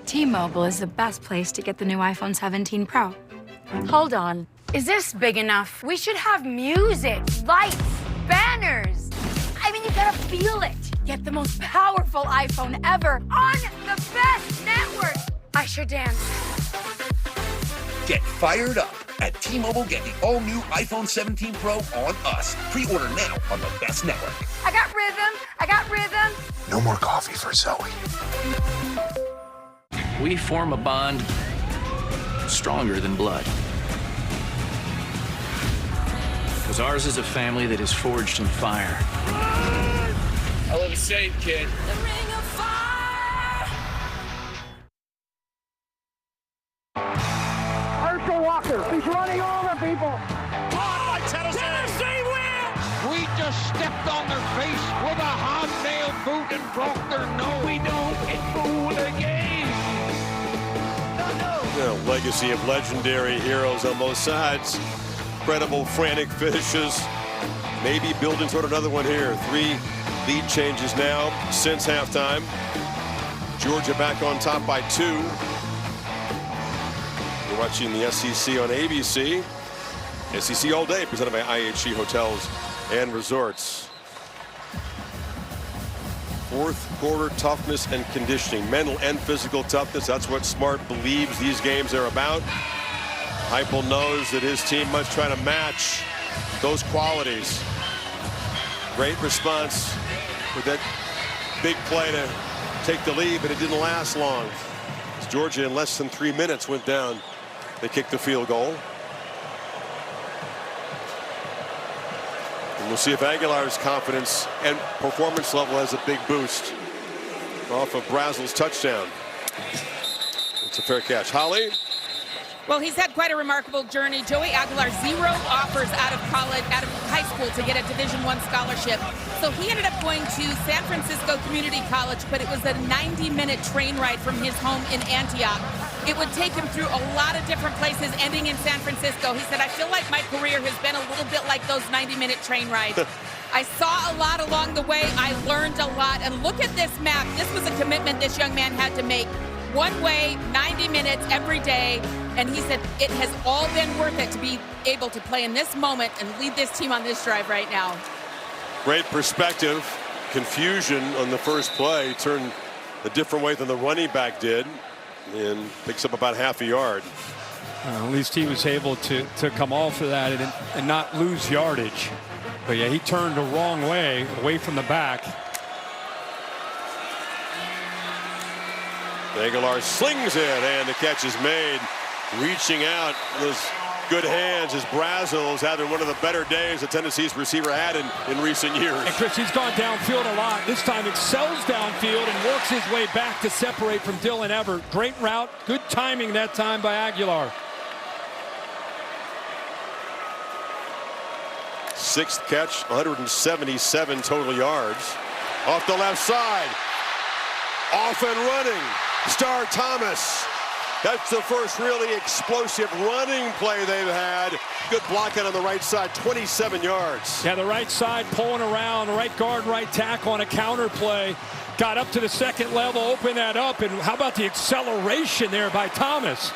T-Mobile is the best place to get the new iPhone 17 Pro. Hold on. Is this big enough? We should have music, lights, banners. I mean, you gotta feel it. Get the most powerful iPhone ever on the best network. I sure dance. Get fired up. At T-Mobile, get the all-new iPhone 17 Pro on us. Pre-order now on the best network. I got rhythm. I got rhythm. No more coffee for Zoe. We form a bond stronger than blood. Because ours is a family that is forged in fire. I live safe, kid. Herschel Walker, he's running over people. Caught by Tennessee. Tennessee wins. We just stepped on their face with a hobnail boot and broke their nose. We don't get fooled again. The legacy of legendary heroes on both sides. Incredible, frantic finishes. Maybe building toward another one here. 3 lead changes now since halftime. Georgia back on top by 2. You're watching the SEC on ABC. SEC all day, presented by IHG Hotels and Resorts. 4th quarter toughness and conditioning, mental and physical toughness. That's what Smart believes these games are about. Heupel knows that his team must try to match those qualities. Great response with that big play to take the lead, but it didn't last long. As Georgia, in less than 3 minutes, went down. They kicked the field goal. And we'll see if Aguilar's confidence and performance level has a big boost off of Brazel's touchdown. It's a fair catch. Holly? Well, he's had quite a remarkable journey. Joey Aguilar, 0 offers out of high school to get a Division I scholarship. So he ended up going to San Francisco Community College, but it was a 90-minute train ride from his home in Antioch. It would take him through a lot of different places, ending in San Francisco. He said, I feel like my career has been a little bit like those 90-minute train rides. I saw a lot along the way. I learned a lot. And look at this map. This was a commitment this young man had to make. One way, 90 minutes every day. And he said it has all been worth it to be able to play in this moment and lead this team on this drive right now. Great perspective. Confusion on the first play. Turned a different way than the running back did and picks up about half a yard. At least he was able to come off of that and not lose yardage. But yeah, he turned the wrong way, away from the back. Aguilar slings it, and the catch is made. Reaching out, those good hands as Brazel's having one of the better days that Tennessee's receiver had in recent years. And Chris, he's gone downfield a lot. This time excels downfield and works his way back to separate from Dylan Everett. Great route, good timing that time by Aguilar. sixth catch, 177 total yards. Off the left side. Off and running. Star Thomas. That's the first really explosive running play they've had. Good blocking on the right side, 27 yards. Yeah, the right side pulling around, right guard, right tackle on a counter play. Got up to the second level, opened that up, and how about the acceleration there by Thomas?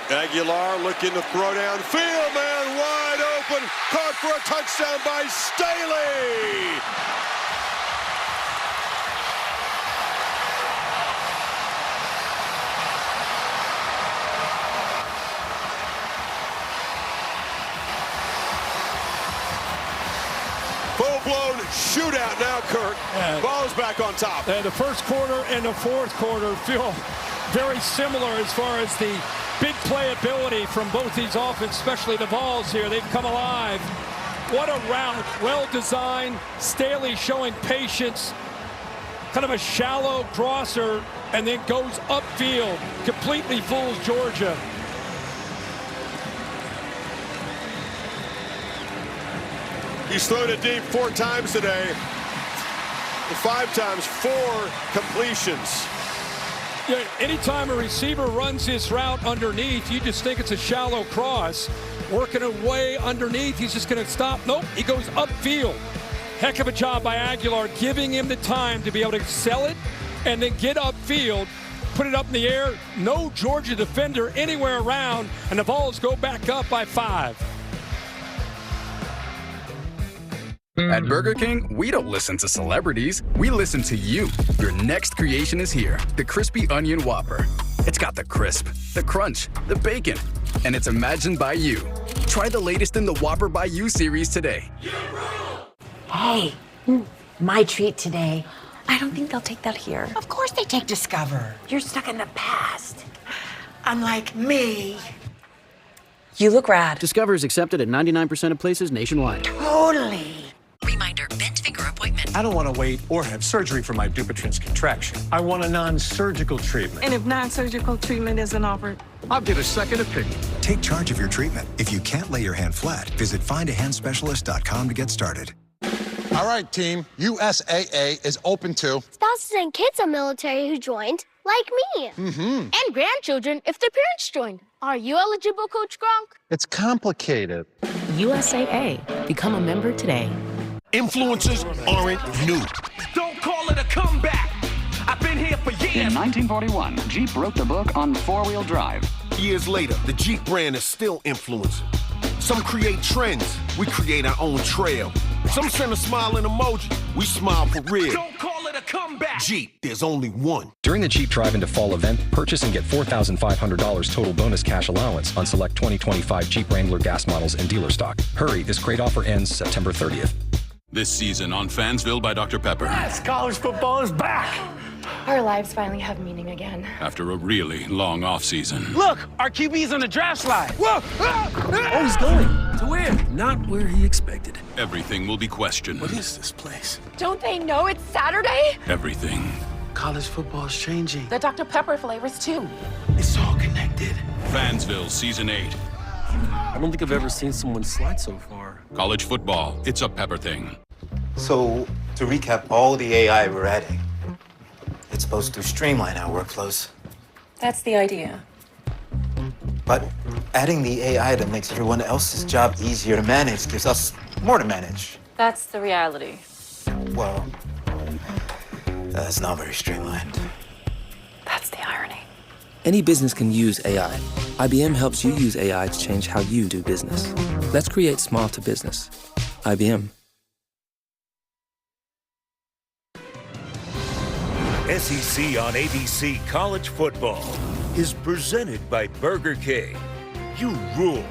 Aguilar looking to throw downfield, man, wide open. Caught for a touchdown by Staley. Full-blown shootout now, Kirk. Ball's back on top. The first quarter and the fourth quarter feel very similar as far as the big playability from both these offenses, especially the Vols here. They've come alive. What a route. Well designed. Staley showing patience. Kind of a shallow crosser and then goes upfield. Completely fools Georgia. He's thrown it deep 4 times today. 5 times, 4 completions. Yeah, anytime a receiver runs his route underneath, you just think it's a shallow cross. Working away underneath, he's just going to stop. Nope, he goes upfield. Heck of a job by Aguilar, giving him the time to be able to sell it and then get upfield, put it up in the air. No Georgia defender anywhere around, and the Vols go back up by 5. At Burger King, we don't listen to celebrities. We listen to you. Your next creation is here, the Crispy Onion Whopper. It's got the crisp, the crunch, the bacon, and it's imagined by you. Try the latest in the Whopper by You series today. Hey, my treat today. I don't think they'll take that here. Of course they take Discover. You're stuck in the past. Unlike me. You look rad. Discover is accepted at 99% of places nationwide. Totally. Reminder, bent finger appointment. I don't want to wait or have surgery for my Dupuytren's contraction. I want a non-surgical treatment. And if non-surgical treatment isn't offered? I'll get a second opinion. Take charge of your treatment. If you can't lay your hand flat, visit findahandspecialist.com to get started. All right, team. USAA is open to spouses and kids of military who joined, like me. And grandchildren if their parents joined. Are you eligible, Coach Gronk? It's complicated. USAA. Become a member today. Influencers aren't new. Don't call it a comeback. I've been here for years. In 1941, Jeep wrote the book on four-wheel drive. Years later, the Jeep brand is still influencing. Some create trends. We create our own trail. Some send a smiling emoji. We smile for real. Don't call it a comeback. Jeep, there's only one. During the Jeep Drive into Fall event, purchase and get $4,500 total bonus cash allowance on select 2025 Jeep Wrangler gas models and dealer stock. Hurry, this great offer ends September 30th. This season on Fansville by Dr. Pepper. Yes, college football is back. Our lives finally have meaning again. After a really long offseason. Look, our QB's on the draft slide. Whoa! Oh, he's going. To where? Not where he expected. Everything will be questioned. What is this place? Don't they know it's Saturday? Everything. College football is changing. The Dr. Pepper flavors, too. It's all connected. Fansville Season 8. I don't think I've ever seen someone slide so far. College football, it's a Pepper thing. So, to recap all the AI we're adding, it's supposed to streamline our workflows. That's the idea. But adding the AI that makes everyone else's job easier to manage gives us more to manage. That's the reality. Well, that's not very streamlined. That's the irony. Any business can use AI. IBM helps you use AI to change how you do business. Let's create small to business. IBM. SEC on ABC College Football is presented by Burger King. You rule.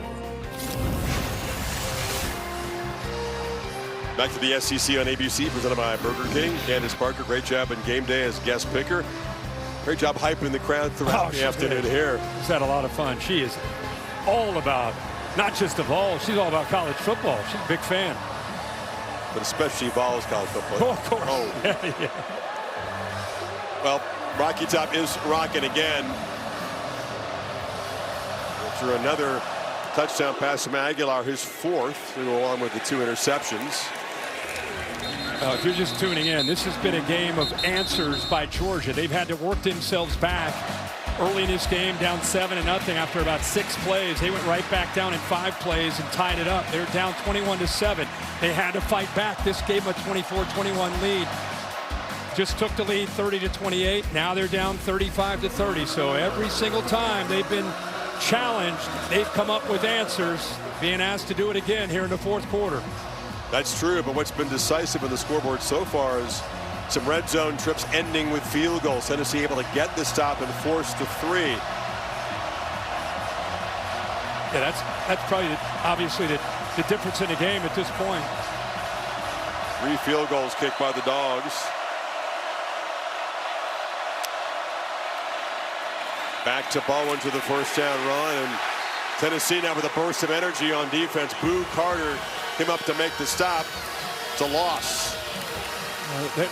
Back to the SEC on ABC, presented by Burger King. Candace Parker, great job in game day as guest picker. Great job hyping the crowd throughout the afternoon here. She's had a lot of fun. She is all about, not just the Vols, she's all about college football. She's a big fan. But especially Vols college football. Oh, of course. Oh. Yeah. Well, Rocky Top is rocking again. After another Touchdown pass from Aguilar, his 4th, along with the 2 interceptions. If you're just tuning in, this has been a game of answers by Georgia. They've had to work themselves back early in this game, down 7-0 after about 6 plays. They went right back down in 5 plays and tied it up. They're down 21-7. They had to fight back. This gave them a 24-21 lead. Just took the lead 30-28. Now they're down 35-30. So every single time they've been challenged, they've come up with answers, being asked to do it again here in the 4th quarter. That's true, but what's been decisive in the scoreboard so far is some red zone trips ending with field goals. Tennessee able to get the stop and force the 3. Yeah, that's probably obviously the difference in the game at this point. 3 field goals kicked by the Dogs. Back to Bowen to the first down run, and Tennessee now with a burst of energy on defense. Boo Carter came up to make the stop. It's a loss.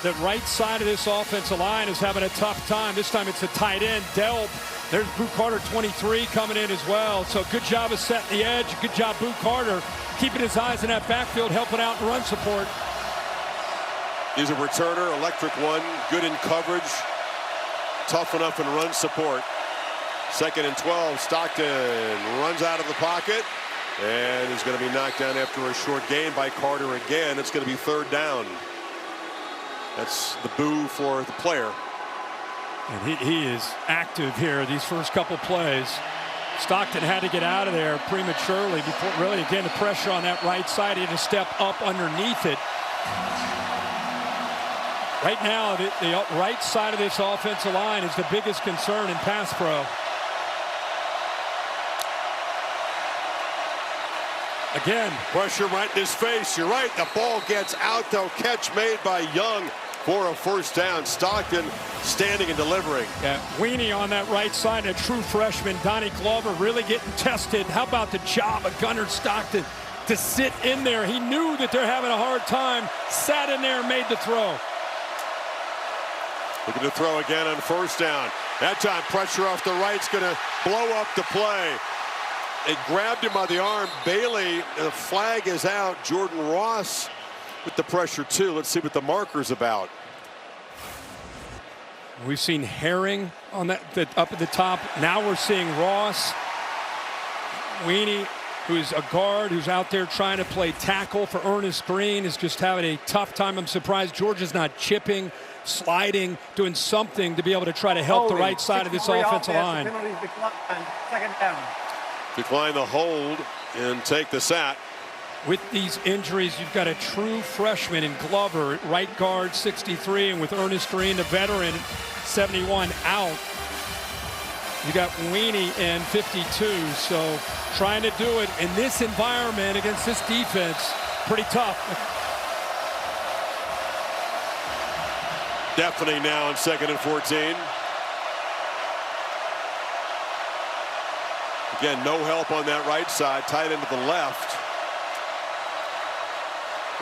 The right side of this offensive line is having a tough time. This time it's a tight end, Delp. There's Boo Carter, 23, coming in as well. So good job of setting the edge. Good job, Boo Carter, keeping his eyes in that backfield, helping out in run support. He's a returner, electric one, good in coverage, tough enough in run support. 2nd and 12, Stockton runs out of the pocket and is going to be knocked down after a short gain by Carter again. It's going to be 3rd down. That's the boo for the player. And he is active here these first couple plays. Stockton had to get out of there prematurely before really, again, the pressure on that right side. He had to step up underneath it. Right now, the right side of this offensive line is the biggest concern in pass pro. Again, pressure right in his face. You're right. The ball gets out, though. Catch made by Young for a first down. Stockton standing and delivering. Yeah, Weenie on that right side, a true freshman. Donnie Glover really getting tested. How about the job of Gunnar Stockton to sit in there? He knew that they're having a hard time, sat in there and made the throw. Looking to throw again on first down. That time, pressure off the right's going to blow up the play. They grabbed him by the arm. Bailey, the flag is out. Jordan Ross with the pressure too. Let's see what the marker's about. We've seen Herring on that up at the top. Now we're seeing Ross. Weenie, who's a guard, who's out there trying to play tackle for Ernest Green, is just having a tough time. I'm surprised Georgia's not chipping, sliding, doing something to be able to try to help the right side of this offensive line. 2nd down. Decline the hold and take the sack. With these injuries, you've got a true freshman in Glover, right guard, 63, and with Ernest Green, the veteran, 71, out. You got Weenie in 52, so trying to do it in this environment against this defense, pretty tough. Deafening now on 2nd and 14. Again, no help on that right side, tight end to the left.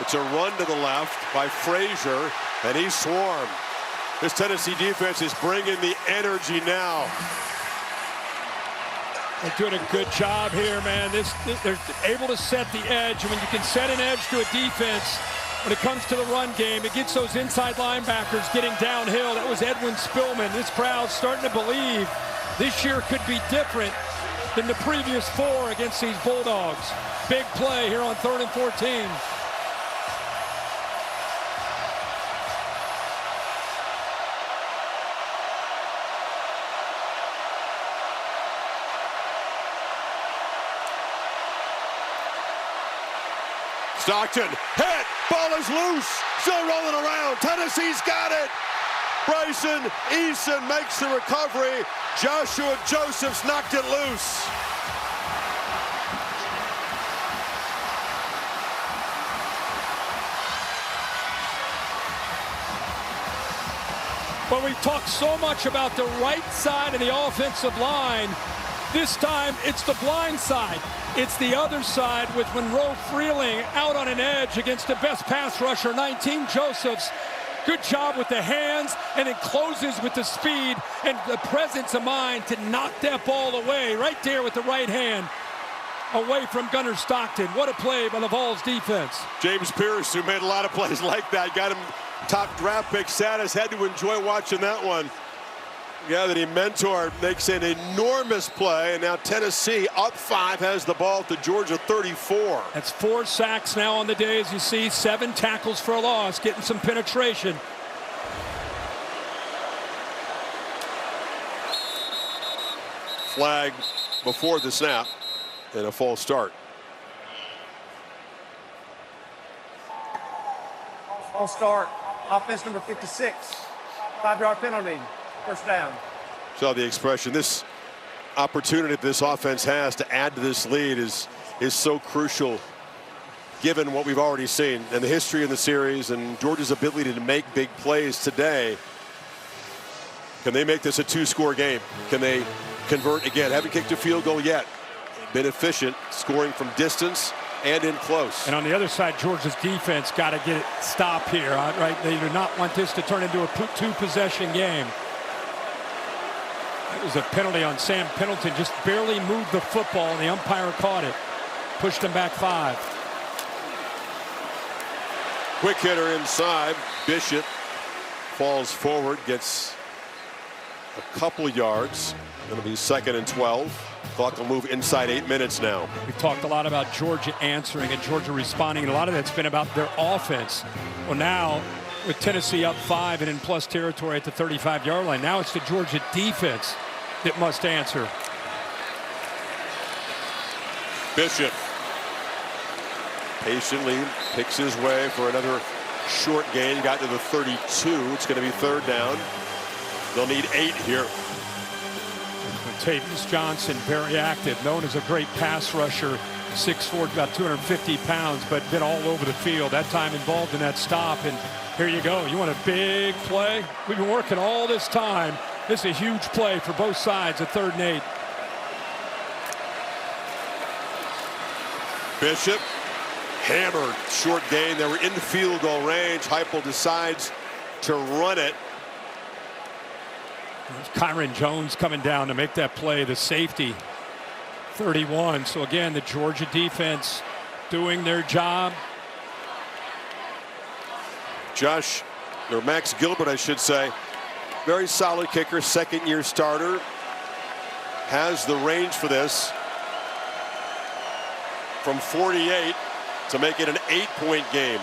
It's a run to the left by Frazier, and he's swarmed. This Tennessee defense is bringing the energy now. They're doing a good job here, man. They're able to set the edge. When you can set an edge to a defense, when it comes to the run game, it gets those inside linebackers getting downhill. That was Edwin Spillman. This crowd's starting to believe this year could be different than the previous 4 against these Bulldogs. Big play here on 3rd and 14. Stockton, hit, ball is loose, still rolling around. Tennessee's got it. Bryson Eason makes the recovery. Joshua Josephs knocked it loose. But we've talked so much about the right side of the offensive line. This time, it's the blind side. It's the other side with Monroe Freeling out on an edge against the best pass rusher, 19, Josephs. Good job with the hands, and it closes with the speed and the presence of mind to knock that ball away right there with the right hand. away from Gunnar Stockton. What a play by the Vols defense. James Pierce, who made a lot of plays like that, got him top draft pick status, had to enjoy watching that one. The guy that he mentored makes an enormous play, and now Tennessee up 5 has the ball at the Georgia 34. That's 4 sacks now on the day, as you see. 7 tackles for a loss, getting some penetration. Flag before the snap and a false start. False start. Offense number 56. 5-yard penalty. First down. Saw the expression. This opportunity that this offense has to add to this lead is so crucial, given what we've already seen and the history in the series and Georgia's ability to make big plays today. Can they make this a 2-score game? Can they convert again? Haven't kicked a field goal yet. Been efficient, scoring from distance and in close. And on the other side, Georgia's defense got to get it stopped here. Right? They do not want this to turn into a 2-possession game. It was a penalty on Sam Pendleton. Just barely moved the football, and the umpire caught it. Pushed him back 5. Quick hitter inside. Bishop falls forward, gets a couple yards. Going to be 2nd and 12. Clock will move inside 8 minutes now. We've talked a lot about Georgia answering and Georgia responding, and a lot of that's been about their offense. Well, now with Tennessee up 5 and in plus territory at the 35-yard line, now it's the Georgia defense that must answer. Bishop patiently picks his way for another short gain. Got to the 32. It's going to be 3rd down. They'll need 8 here. Tavius Johnson, very active, known as a great pass rusher, 6'4", about 250 pounds, but been all over the field. That time involved in that stop, and here you go. You want a big play? We've been working all this time. This is a huge play for both sides at 3rd and 8. Bishop hammered, short gain. They were in the field goal range. Heupel decides to run it. Kyron Jones coming down to make that play, the safety, 31. So again, the Georgia defense doing their job. Max Gilbert, I should say, very solid kicker, 2nd-year starter. Has the range for this from 48 to make it an 8-point game.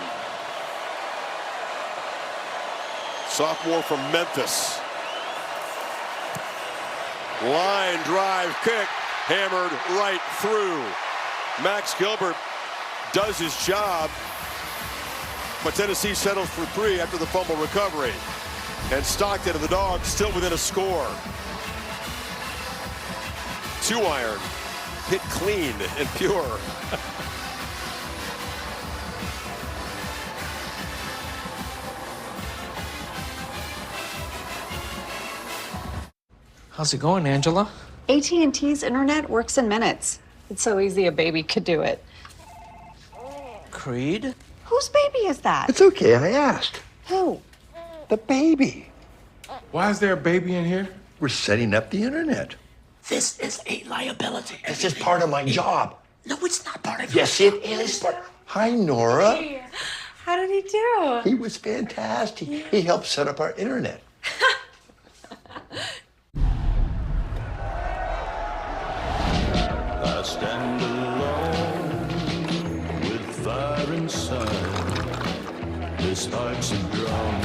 Sophomore from Memphis. Line drive kick, hammered right through. Max Gilbert does his job, but Tennessee settles for 3 after the fumble recovery. And Stockton and the Dogs still within a score. 2-iron, hit clean and pure. How's it going, Angela? AT&T's internet works in minutes. It's so easy a baby could do it. Creed? Whose baby is that? It's okay, I asked. Who? The baby. Why is there a baby in here? We're setting up the internet. This is a liability. It's just part of my job. No, it's not part of Yes, your it is. Hi, Nora. Hey, how did he do? He was fantastic. He helped set up our internet. I stand alone with fire inside. This heart's a drum.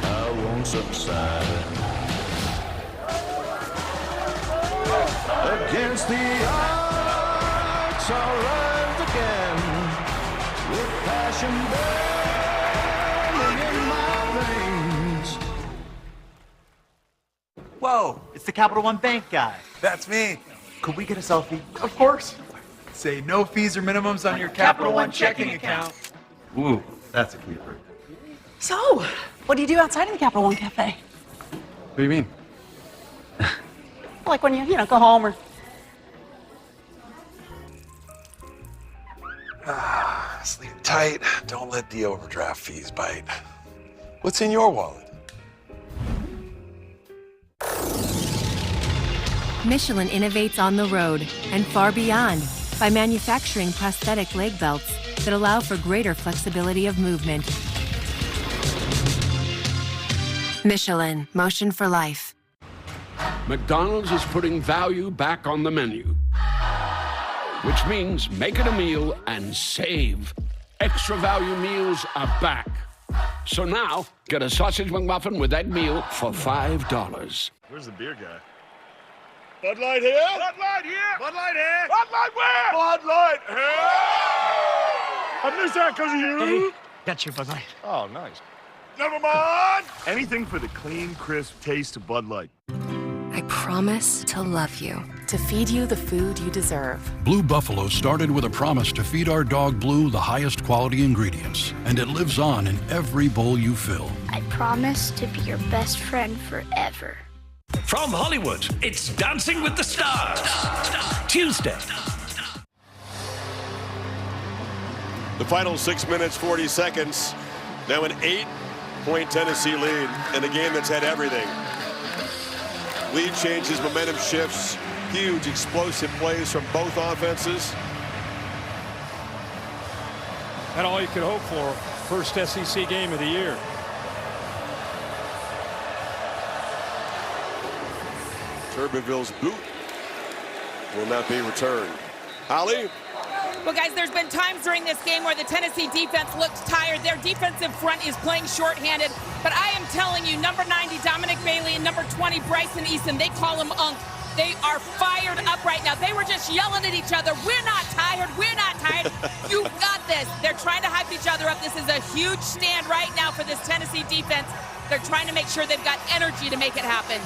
I won't subside. Against the odds, I'll rise again with passion burning in my veins. Whoa, it's the Capital One Bank guy. That's me. Could we get a selfie? Of course. Say no fees or minimums on your Capital One checking account. Ooh, that's a keeper. So, what do you do outside of the Capital One Cafe? What do you mean? Like when you go home or... Sleep tight. Don't let the overdraft fees bite. What's in your wallet? Michelin innovates on the road and far beyond by manufacturing prosthetic leg belts that allow for greater flexibility of movement. Michelin, motion for life. McDonald's is putting value back on the menu, which means make it a meal and save. Extra value meals are back. So now, get a sausage McMuffin with egg meal for $5. Where's the beer guy? Bud Light here? Bud Light here? Bud Light here? Bud Light where? Bud Light here! I missed that because of you. Hey, got your Bud Light. Oh, nice. Never mind. Anything for the clean, crisp taste of Bud Light. I promise to love you, to feed you the food you deserve. Blue Buffalo started with a promise to feed our dog Blue the highest quality ingredients, and it lives on in every bowl you fill. I promise to be your best friend forever. From Hollywood, it's Dancing with the Stars. Tuesday. The final 6 minutes, 40 seconds. Now an 8-point Tennessee lead in a game that's had everything. Lead changes, momentum shifts, huge explosive plays from both offenses. That's all you could hope for. First SEC game of the year. Tuberville's boot will not be returned. Holly? Well, guys, there's been times during this game where the Tennessee defense looked tired. Their defensive front is playing shorthanded. But I am telling you, number 90, Dominic Bailey, and number 20, Bryson Eason, they call him Unk. They are fired up right now. They were just yelling at each other. We're not tired. We're not tired. You've got this. They're trying to hype each other up. This is a huge stand right now for this Tennessee defense. They're trying to make sure they've got energy to make it happen.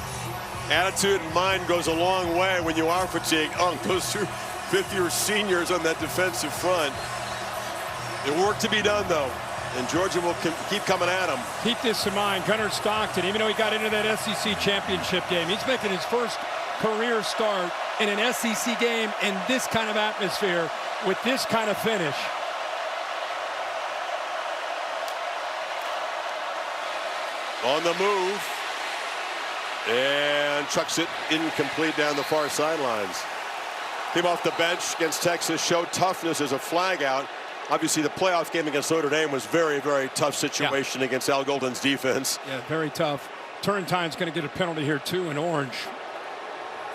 Attitude and mind goes a long way when you are fatigued. Those two fifth-year seniors on that defensive front. There's work to be done, though, and Georgia will keep coming at them. Keep this in mind. Gunnar Stockton, even though he got into that SEC championship game, he's making his first career start in an SEC game in this kind of atmosphere with this kind of finish. On the move. And chucks it incomplete down the far sidelines. Came off the bench against Texas, showed toughness as a flag out. Obviously, the playoff game against Notre Dame was very, very tough situation against Al Golden's defense. Yeah, very tough. Turrentine's going to get a penalty here, too, in orange.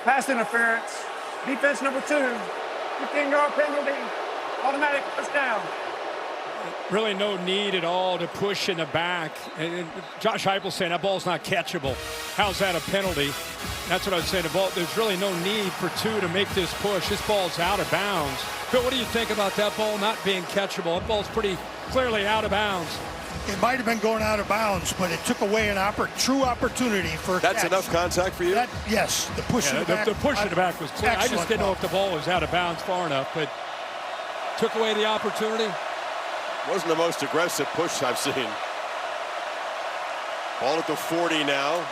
Pass interference. Defense number 2. 15-yard penalty. Automatic first down. Really no need at all to push in the back. And Josh Heupel saying that ball's not catchable. How's that a penalty? That's what I was saying. The ball, there's really no need for 2 to make this push. This ball's out of bounds. Phil, what do you think about that ball not being catchable? That ball's pretty clearly out of bounds. It might have been going out of bounds, but it took away an true opportunity for a That's catch. enough contact for you? Yes, the push in the back. The push in the back was clear. I just didn't know if the ball was out of bounds far enough, but took away the opportunity. Wasn't the most aggressive push I've seen. Ball at the 40 now.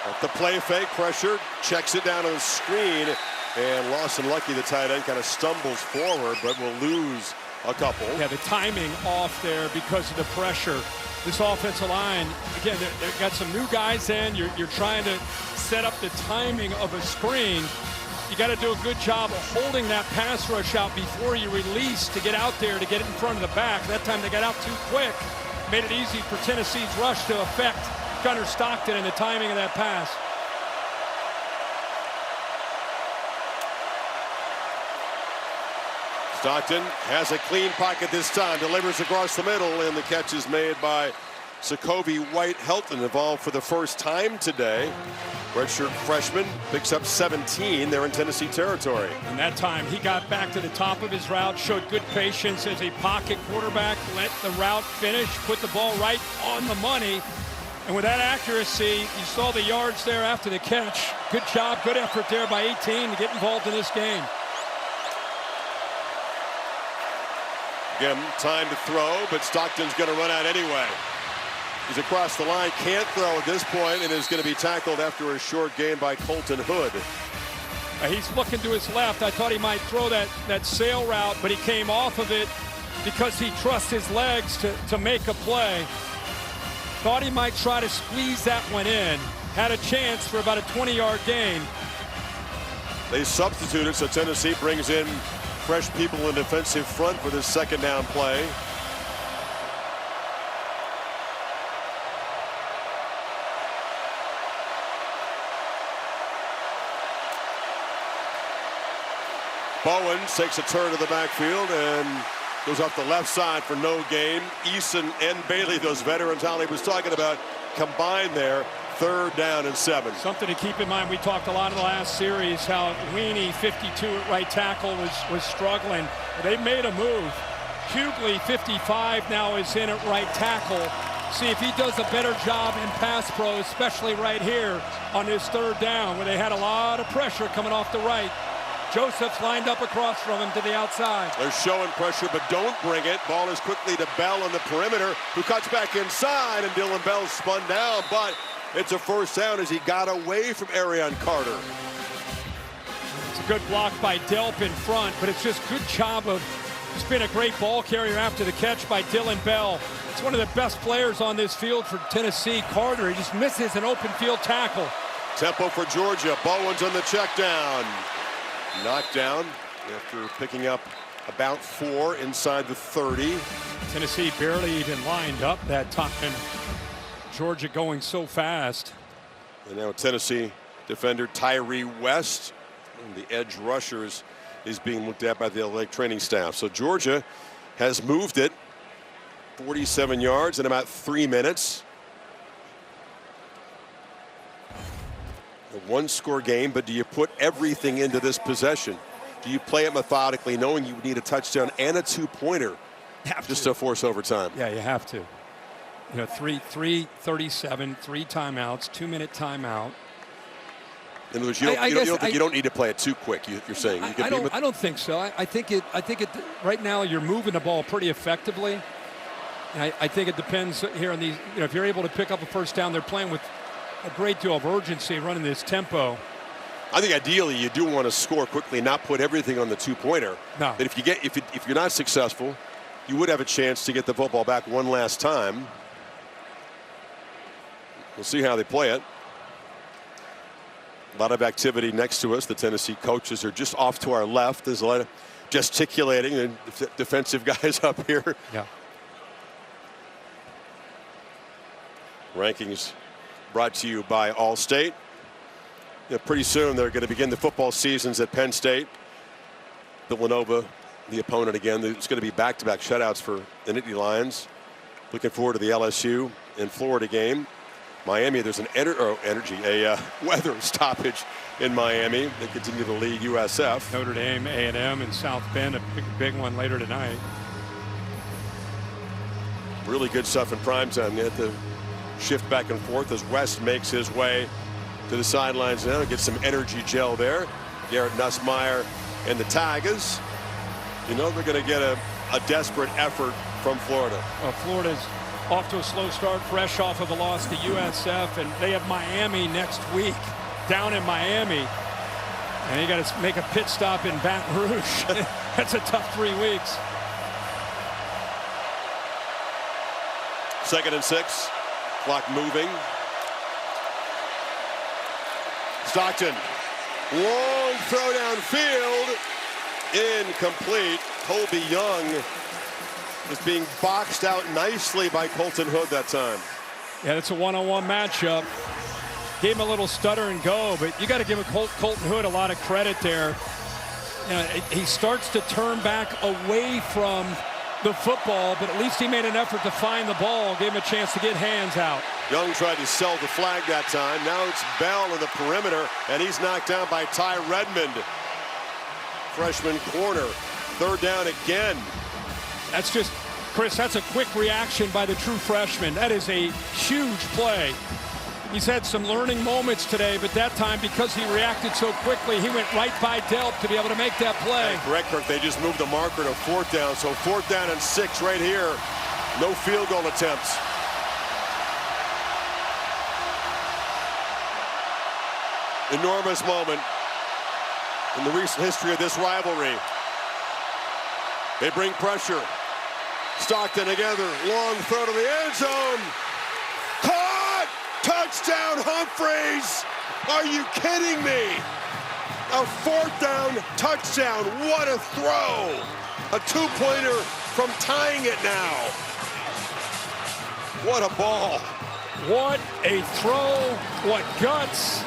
At the play fake, pressured, checks it down on the screen, and Lawson Lucky, the tight end, kind of stumbles forward, but will lose a couple. Yeah, the timing off there because of the pressure. This offensive line, again, they've got some new guys in. You're trying to set up the timing of a screen. You got to do a good job of holding that pass rush out before you release to get out there to get it in front of the back. That time they got out too quick. Made it easy for Tennessee's rush to affect Gunnar Stockton and the timing of that pass. Stockton has a clean pocket this time, delivers across the middle, and the catch is made by Sokovi White-Helton, involved for the first time today. Redshirt freshman picks up 17. They're in Tennessee territory. And that time he got back to the top of his route, showed good patience as a pocket quarterback, let the route finish, put the ball right on the money. And with that accuracy, you saw the yards there after the catch. Good job, good effort there by 18 to get involved in this game. Again, time to throw, but Stockton's going to run out anyway. He's across the line, can't throw at this point, and is going to be tackled after a short gain by Colton Hood. He's looking to his left. I thought he might throw that sail route, but he came off of it because he trusts his legs to make a play. Thought he might try to squeeze that one in. had a chance for about a 20-yard gain. They substituted, so Tennessee brings in fresh people in defensive front for this second down play. Bowens takes a turn to the backfield and goes off the left side for no gain. Eason and Bailey, those veterans Holly was talking about, combined there. 3rd down and 7. Something to keep in mind. We talked a lot in the last series how Weenie, 52 at right tackle, was struggling. They made a move. Kuechly, 55, now is in at right tackle. See if he does a better job in pass pro, especially right here on his 3rd down, where they had a lot of pressure coming off the right. Joseph's lined up across from him to the outside. They're showing pressure, but don't bring it. Ball is quickly to Bell on the perimeter, who cuts back inside, and Dylan Bell spun down, but it's a 1st down as he got away from Arion Carter. It's a good block by Delp in front, but it's just good job of, it's been a great ball carrier after the catch by Dylan Bell. It's one of the best players on this field for Tennessee. Carter, he just misses an open field tackle. Tempo for Georgia. Bowens on the check down. Knocked down after picking up about 4 inside the 30. Tennessee barely even lined up that time. Georgia going so fast. And now Tennessee defender Tyree West, the edge rushers, is being looked at by the athletic training staff. So Georgia has moved it 47 yards in about 3 minutes. A 1-score game, but do you put everything into this possession? Do you play it methodically, knowing you need a touchdown and a 2-pointer just to force overtime? Yeah, you have to. You know, 3:37, 3 timeouts, 2-minute timeout. In other words, you don't need to play it too quick. You're saying you can I don't think so. I think it. Right now, you're moving the ball pretty effectively. And I think it depends here on these. You know, if you're able to pick up a 1st down, they're playing with a great deal of urgency, running this tempo. I think ideally you do want to score quickly, and not put everything on the 2-pointer. No. But if you're not successful, you would have a chance to get the football back one last time. We'll see how they play it. A lot of activity next to us. The Tennessee coaches are just off to our left. There's a lot of gesticulating and defensive guys up here. Yeah. Rankings brought to you by Allstate. Yeah, pretty soon they're going to begin the football seasons at Penn State. Villanova, the opponent again. It's going to be back-to-back shutouts for the Nittany Lions. Looking forward to the LSU and Florida game. Miami, there's an weather stoppage in Miami. They continue to lead USF. Notre Dame, A&M, and South Bend, a big one later tonight. Really good stuff in primetime. They have to shift back and forth as West makes his way to the sidelines now. Get some energy gel there. Garrett Nussmeier and the Tigers. You know they're going to get a desperate effort from Florida. Well, Florida's off to a slow start, fresh off of a loss to USF, and they have Miami next week down in Miami. And you got to make a pit stop in Baton Rouge. That's a tough 3 weeks. 2nd and 6. Clock moving. Stockton. Long throw downfield. Incomplete. Colby Young is being boxed out nicely by Colton Hood that time. Yeah, it's a one-on-one matchup. Gave him a little stutter and go, but you got to give Colton Hood a lot of credit there. You know, he starts to turn back away from the football, but at least he made an effort to find the ball, gave him a chance to get hands out. Young tried to sell the flag that time. Now it's Bell in the perimeter, and he's knocked down by Ty Redmond. Freshman corner. 3rd down again. That's just, Chris, that's a quick reaction by the true freshman. That is a huge play. He's had some learning moments today, but that time, because he reacted so quickly, he went right by Delp to be able to make that play. Correct, Kirk. They just moved the marker to 4th down. So 4th down and 6 right here. No field goal attempts. Enormous moment in the recent history of this rivalry. They bring pressure. Stockton together. Long throw to the end zone. Caught! Touchdown, Humphreys! Are you kidding me? A 4th down touchdown. What a throw! A 2-pointer from tying it now. What a ball. What a throw, what guts,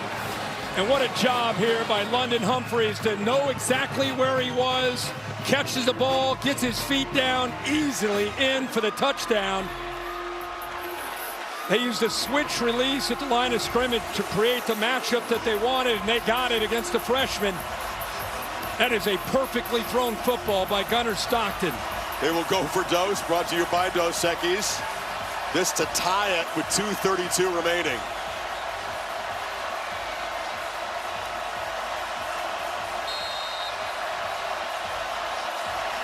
and what a job here by London Humphreys to know exactly where he was, catches the ball, gets his feet down, easily in for the touchdown. They used a switch release at the line of scrimmage to create the matchup that they wanted, and they got it against the freshman. That is a perfectly thrown football by Gunnar Stockton. They will go for Dos, brought to you by Dos Equis. This to tie it with 2:32 remaining.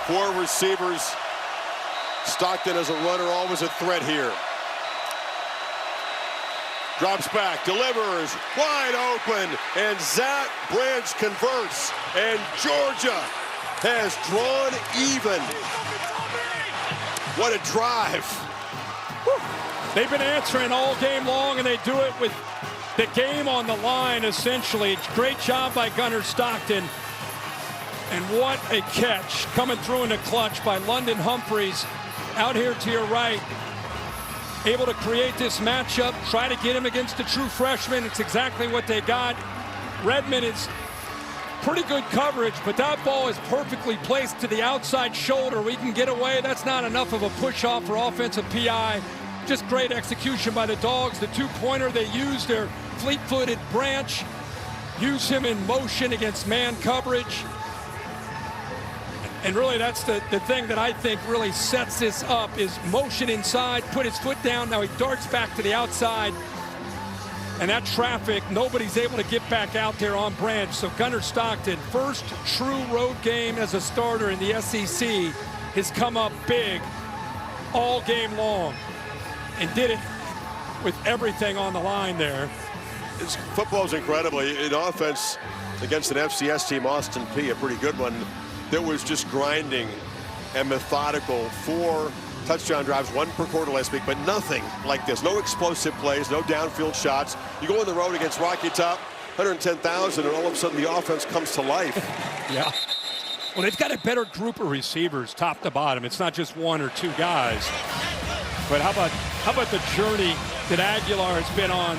Four receivers. Stockton as a runner, always a threat here. Drops back, delivers, wide open, and Zach Branch converts. And Georgia has drawn even. What a drive. They've been answering all game long, and they do it with the game on the line, essentially. Great job by Gunnar Stockton. And what a catch coming through in the clutch by London Humphreys out here to your right. Able to create this matchup, try to get him against the true freshman. It's exactly what they got. Redmond is pretty good coverage, but that ball is perfectly placed to the outside shoulder. We can get away. That's not enough of a push-off for offensive PI. Just great execution by the Dogs. The 2-pointer they used, their fleet-footed Branch, use him in motion against man coverage. And really, that's the thing that I think really sets this up is motion inside, put his foot down. Now he darts back to the outside. And that traffic, nobody's able to get back out there on Branch. So Gunnar Stockton, first true road game as a starter in the SEC, has come up big all game long and did it with everything on the line there. Football's incredible. In offense against an FCS team, Austin Peay, a pretty good one, that was just grinding and methodical. 4 touchdown drives, 1 per quarter last week, but nothing like this. No explosive plays, no downfield shots. You go on the road against Rocky Top, 110,000, and all of a sudden the offense comes to life. Yeah. Well, they've got a better group of receivers top to bottom. It's not just 1 or 2 guys. But how about the journey that Aguilar has been on?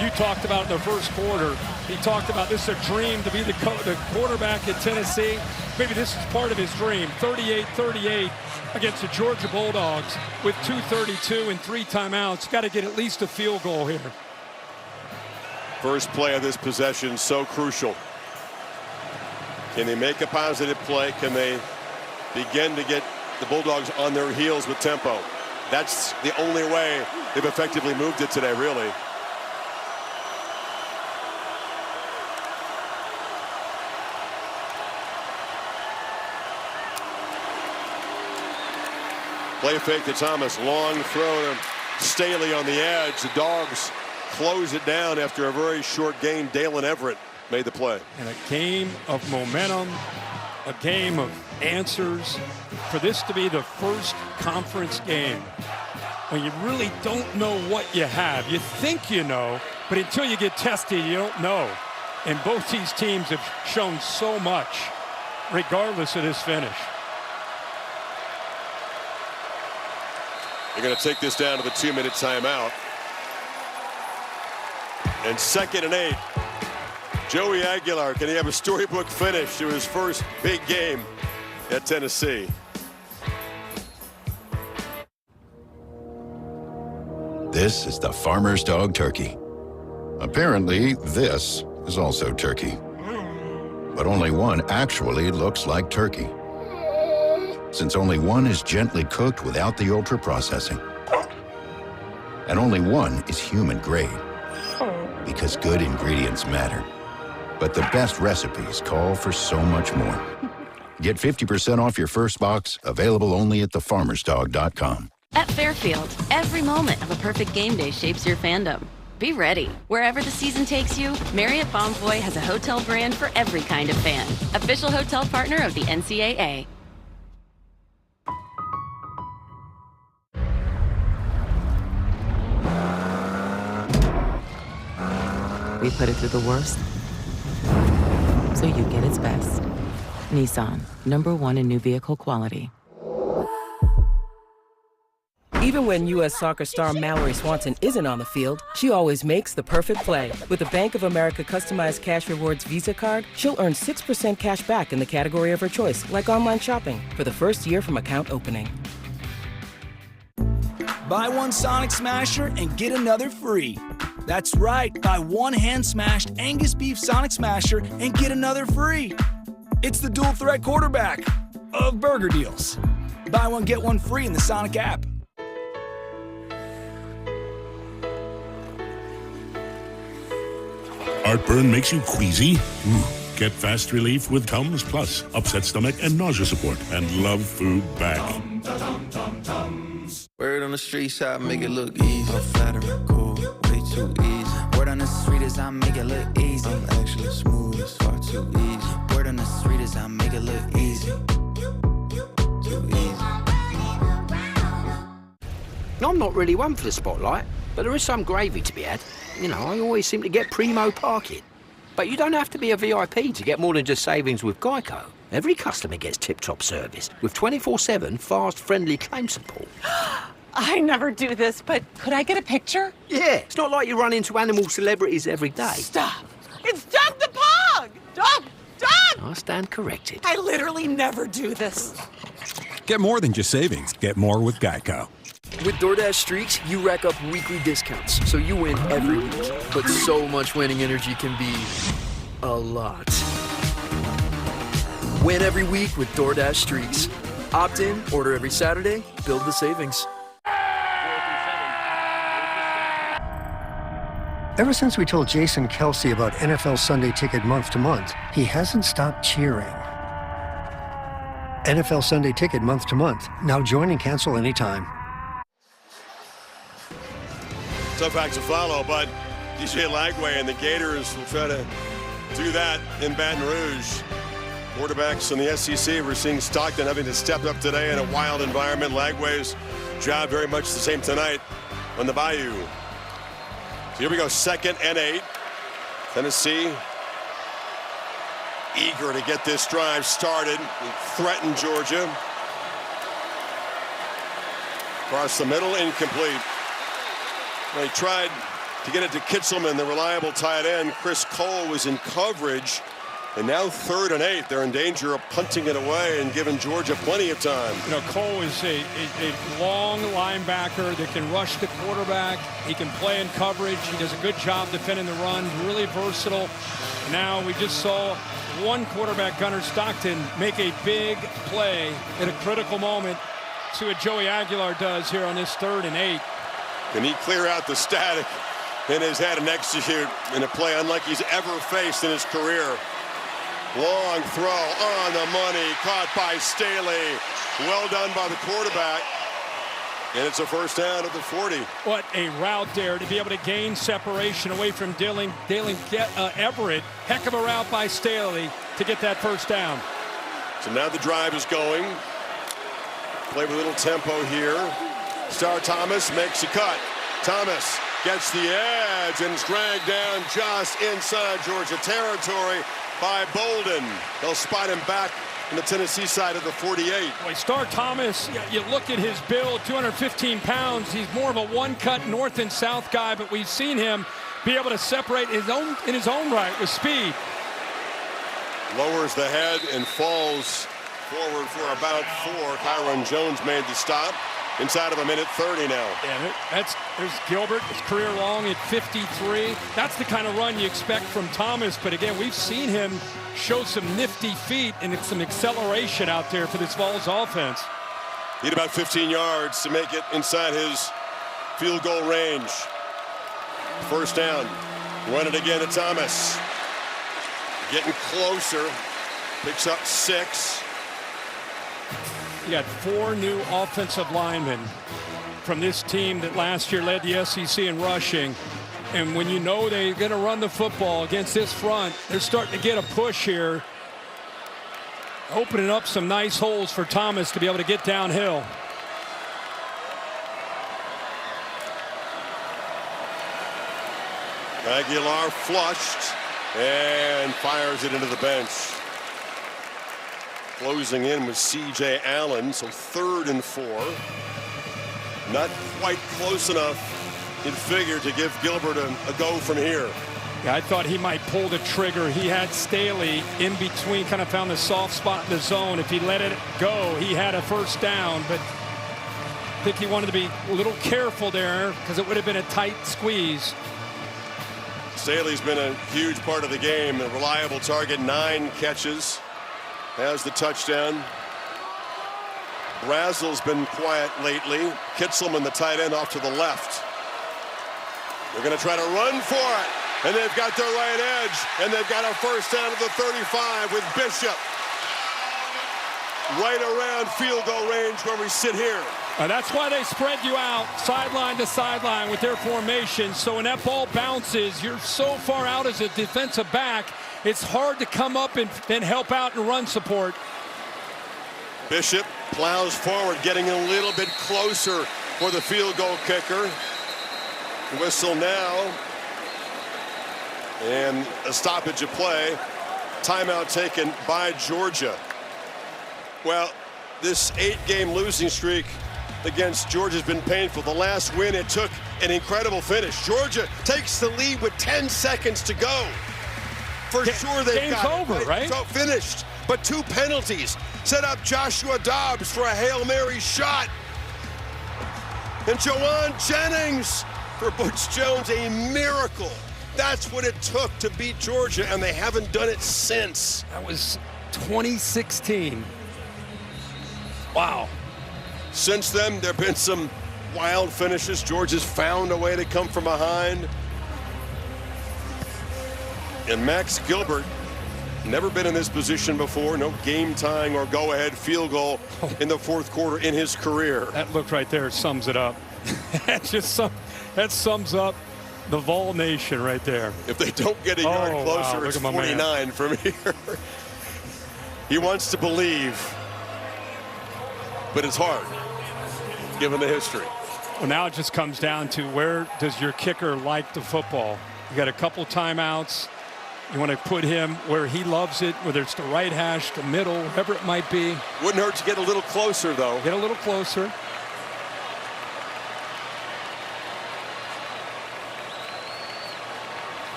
You talked about in the first quarter. He talked about this is a dream to be the quarterback at Tennessee. Maybe this is part of his dream. 38-38 against the Georgia Bulldogs with 2:32 and 3 timeouts. Got to get at least a field goal here. First play of this possession, so crucial. Can they make a positive play? Can they begin to get the Bulldogs on their heels with tempo? That's the only way they've effectively moved it today, really. Play fake to Thomas, long throw to Staley on the edge. The Dogs close it down after a very short gain. Dalen Everett made the play. And a game of momentum, a game of answers. For this to be the first conference game when you really don't know what you have. You think you know, but until you get tested, you don't know. And both these teams have shown so much, regardless of this finish. They're going to take this down to the 2-minute timeout. And 2nd and 8. Joey Aguilar, can he have a storybook finish to his first big game at Tennessee? This is the Farmer's Dog Turkey. Apparently, this is also turkey. But only one actually looks like turkey, since only one is gently cooked without the ultra-processing. And only one is human-grade, because good ingredients matter. But the best recipes call for so much more. Get 50% off your first box, available only at thefarmersdog.com. At Fairfield, every moment of a perfect game day shapes your fandom. Be ready. Wherever the season takes you, Marriott Bonvoy has a hotel brand for every kind of fan. Official hotel partner of the NCAA. We put it through the worst, so you get its best. Nissan, #1 in new vehicle quality. Even when U.S. Soccer star Mallory Swanson isn't on the field, she always makes the perfect play. With a Bank of America customized cash rewards Visa card, she'll earn 6% cash back in the category of her choice, like online shopping, for the first year from account opening. Buy one Sonic Smasher and get another free. That's right, buy one hand-smashed Angus beef Sonic Smasher and get another free. It's the dual threat quarterback of burger deals. Buy one, get one free in the Sonic app. Heartburn makes you queasy? Get fast relief with Tums Plus. Upset stomach and nausea support. And love food back. Word on the streets, I make it look easy. I'm flattering, cool, way too easy. Word on the street is I make it look easy. I'm actually smooth, it's far too easy. Word on the street is I make it look easy. Too easy. I'm not really one for the spotlight, but there is some gravy to be had. You know, I always seem to get primo parking. But you don't have to be a VIP to get more than just savings with Geico. Every customer gets tip-top service with 24/7 fast, friendly claim support. I never do this, but could I get a picture? Yeah, it's not like you run into animal celebrities every day. Stop! It's Doug the Pug! Doug! I stand corrected. I literally never do this. Get more than just savings. Get more with Geico. With DoorDash Streaks, you rack up weekly discounts, so you win every week. But so much winning energy can be a lot. Win every week with DoorDash Streaks. Opt in, order every Saturday, build the savings. Ever since we told Jason Kelsey about NFL Sunday Ticket month to month, he hasn't stopped cheering. NFL Sunday Ticket month to month. Now join and cancel anytime. Tough act to follow, but DJ Lagway and the Gators will try to do that in Baton Rouge. Quarterbacks in the SEC, we're seeing Stockton having to step up today in a wild environment. Lagway's job very much the same tonight on the Bayou. So here we go, 2nd and 8. Tennessee eager to get this drive started and threaten Georgia. Across the middle, incomplete. They tried to get it to Kitzelman, the reliable tight end. Chris Cole was in coverage. And now 3rd and 8. They're in danger of punting it away and giving Georgia plenty of time. You know, Cole is a long linebacker that can rush the quarterback. He can play in coverage. He does a good job defending the run. Really versatile. Now we just saw one quarterback, Gunnar Stockton, make a big play at a critical moment. See what Joey Aguilar does here on this 3rd and 8. Can he clear out the static in his head and execute in a play unlike he's ever faced in his career? Long throw on the money, caught by Staley. Well done by the quarterback. And it's a first down at the 40. What a route there to be able to gain separation away from Dalen Everett. Heck of a route by Staley to get that first down. So now the drive is going. Play with a little tempo here. Star Thomas makes a cut. Thomas gets the edge and is dragged down just inside Georgia territory by Bolden. They'll spot him back on the Tennessee side of the 48. Boy, Star Thomas, you look at his build, 215 pounds. He's more of a one-cut north and south guy, but we've seen him be able to separate in his own right with speed. Lowers the head and falls forward for about 4. Kyron Jones made the stop. Inside of a minute 30 now. Yeah, there's Gilbert, his career long at 53. That's the kind of run you expect from Thomas. But again, we've seen him show some nifty feet and some acceleration out there for this Vols offense. He had about 15 yards to make it inside his field goal range. First down. Run it again to Thomas. Getting closer. Picks up 6. You got 4 new offensive linemen from this team that last year led the SEC in rushing. And when you know they're going to run the football against this front, they're starting to get a push here, opening up some nice holes for Thomas to be able to get downhill. Aguilar flushed and fires it into the bench. Closing in with C.J. Allen, so 3rd and 4. Not quite close enough in figure to give Gilbert a go from here. Yeah, I thought he might pull the trigger. He had Staley in between, kind of found the soft spot in the zone. If he let it go, he had a first down, but I think he wanted to be a little careful there because it would have been a tight squeeze. Staley's been a huge part of the game, a reliable target, 9 catches, has the touchdown. Brazel's been quiet lately. Kitselman, the tight end, off to the left. They're going to try to run for it, and they've got their right edge, and they've got a first down at the 35 with Bishop right around field goal range where we sit here. That's why they spread you out sideline to sideline with their formation. So when that ball bounces, you're so far out as a defensive back, it's hard to come up and help out and run support. Bishop plows forward, getting a little bit closer for the field goal kicker. Whistle now. And a stoppage of play. Timeout taken by Georgia. Well, this 8-game losing streak against Georgia has been painful. The last win, it took an incredible finish. Georgia takes the lead with 10 seconds to go. For sure they've got game's over, right? So finished, but 2 penalties set up Joshua Dobbs for a Hail Mary shot. And Jawan Jennings for Butch Jones, a miracle. That's what it took to beat Georgia, and they haven't done it since. That was 2016. Wow. Since then, there have been some wild finishes. Georgia's found a way to come from behind. And Max Gilbert, never been in this position before. No game-tying or go-ahead field goal in the 4th quarter in his career. That look right there sums it up. That sums up the Vol Nation right there. If they don't get a yard closer, wow, it's 49 from here. He wants to believe, but it's hard, given the history. Well, now it just comes down to where does your kicker like the football? You got a couple timeouts. You want to put him where he loves it, whether it's the right hash, the middle, whatever it might be. Wouldn't hurt to get a little closer, though. Get a little closer.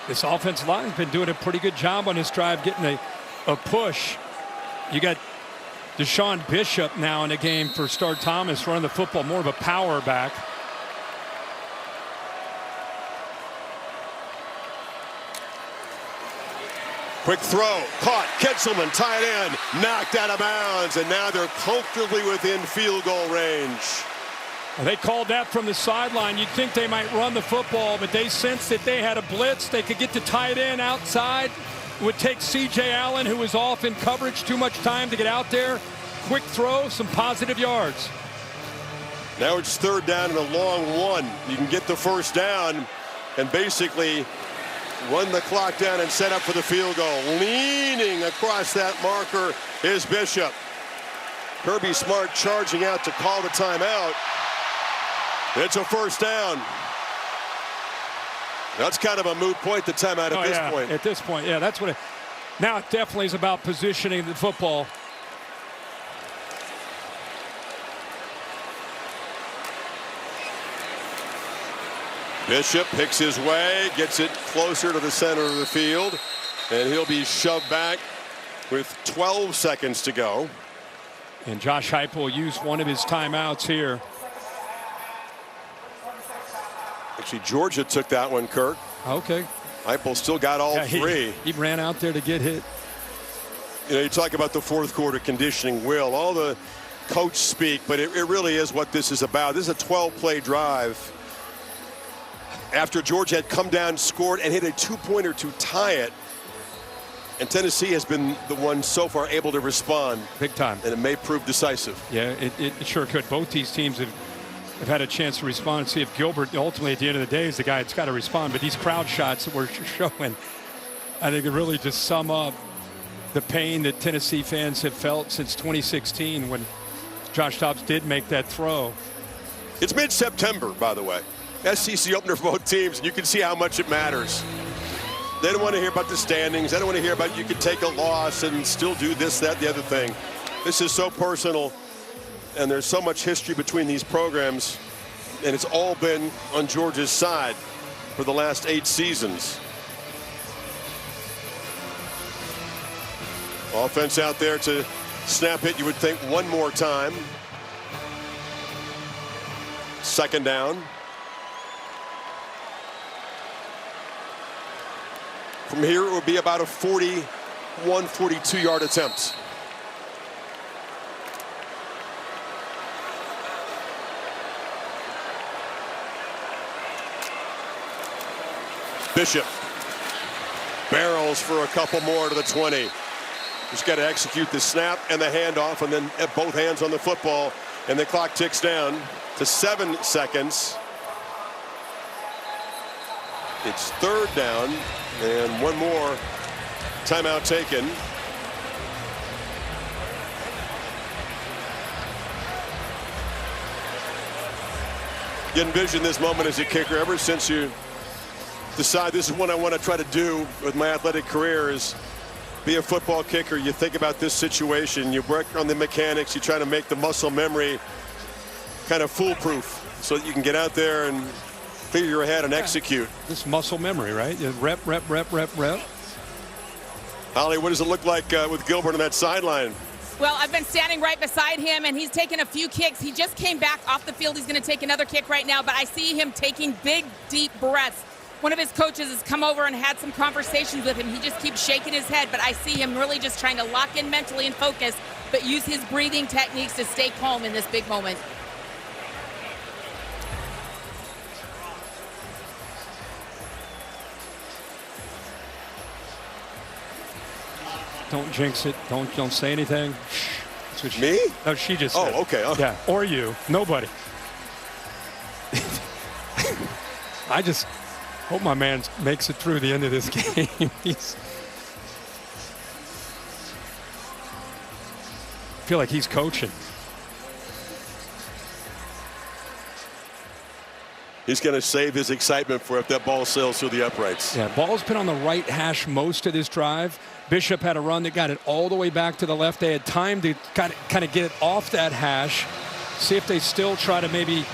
This offensive line has been doing a pretty good job on this drive, getting a push. You got Deshaun Bishop now in the game for Star Thomas, running the football, more of a power back. Quick throw, caught, Kitselman, tight end, knocked out of bounds, and now they're comfortably within field goal range. Well, they called that from the sideline. You'd think they might run the football, but they sensed that they had a blitz. They could get the tight end outside. It would take C.J. Allen, who was off in coverage, too much time to get out there. Quick throw, some positive yards. Now it's 3rd down and a long one. You can get the first down and basically run the clock down and set up for the field goal. Leaning across that marker is Bishop. Kirby Smart charging out to call the timeout. It's a first down. That's kind of a moot point, the timeout at this point. At this point, yeah, that's what it. Now it definitely is about positioning the football. Bishop picks his way, gets it closer to the center of the field, and he'll be shoved back with 12 seconds to go. And Josh Heupel will use one of his timeouts here. Actually, Georgia took that one, Kirk. Okay. Heupel still got all 3. He ran out there to get hit. You know, you talk about the 4th quarter conditioning, Will. All the coach speak, but it really is what this is about. This is a 12-play drive. After Georgia had come down, scored, and hit a 2-pointer to tie it. And Tennessee has been the one so far able to respond. Big time. And it may prove decisive. Yeah, it sure could. Both these teams have had a chance to respond and see if Gilbert ultimately at the end of the day is the guy that's got to respond. But these crowd shots that we're showing, I think it really just sum up the pain that Tennessee fans have felt since 2016 when Josh Dobbs did make that throw. It's mid-September, by the way. SEC opener for both teams, and you can see how much it matters. They don't want to hear about the standings. They don't want to hear about you can take a loss and still do this, that, the other thing. This is so personal, and there's so much history between these programs, and it's all been on Georgia's side for the last 8 seasons. Offense out there to snap it, you would think, one more time. Second down. From here, it would be about a 41, 42-yard attempt. Bishop barrels for a couple more to the 20. Just got to execute the snap and the handoff, and then at both hands on the football, and the clock ticks down to 7 seconds. It's third down, and one more timeout taken. You envision this moment as a kicker ever since you decide this is what I want to try to do with my athletic career, is be a football kicker. You think about this situation, you work on the mechanics, you try to make the muscle memory kind of foolproof so that you can get out there and clear your head and execute. This muscle memory, right? Rep, rep, rep, rep, rep. Holly, what does it look like with Gilbert on that sideline? Well, I've been standing right beside him, and he's taken a few kicks. He just came back off the field. He's going to take another kick right now, but I see him taking big, deep breaths. One of his coaches has come over and had some conversations with him. He just keeps shaking his head, but I see him really just trying to lock in mentally and focus, but use his breathing techniques to stay calm in this big moment. Don't jinx it. Don't say anything. Shh. Me? No, she just said. Oh, okay. Yeah, or you. Nobody. I just hope my man makes it through the end of this game. I feel like he's coaching. He's going to save his excitement for if that ball sails through the uprights. Yeah, ball's been on the right hash most of this drive. Bishop had a run that got it all the way back to the left. They had time to kind of get it off that hash, see if they still try to maybe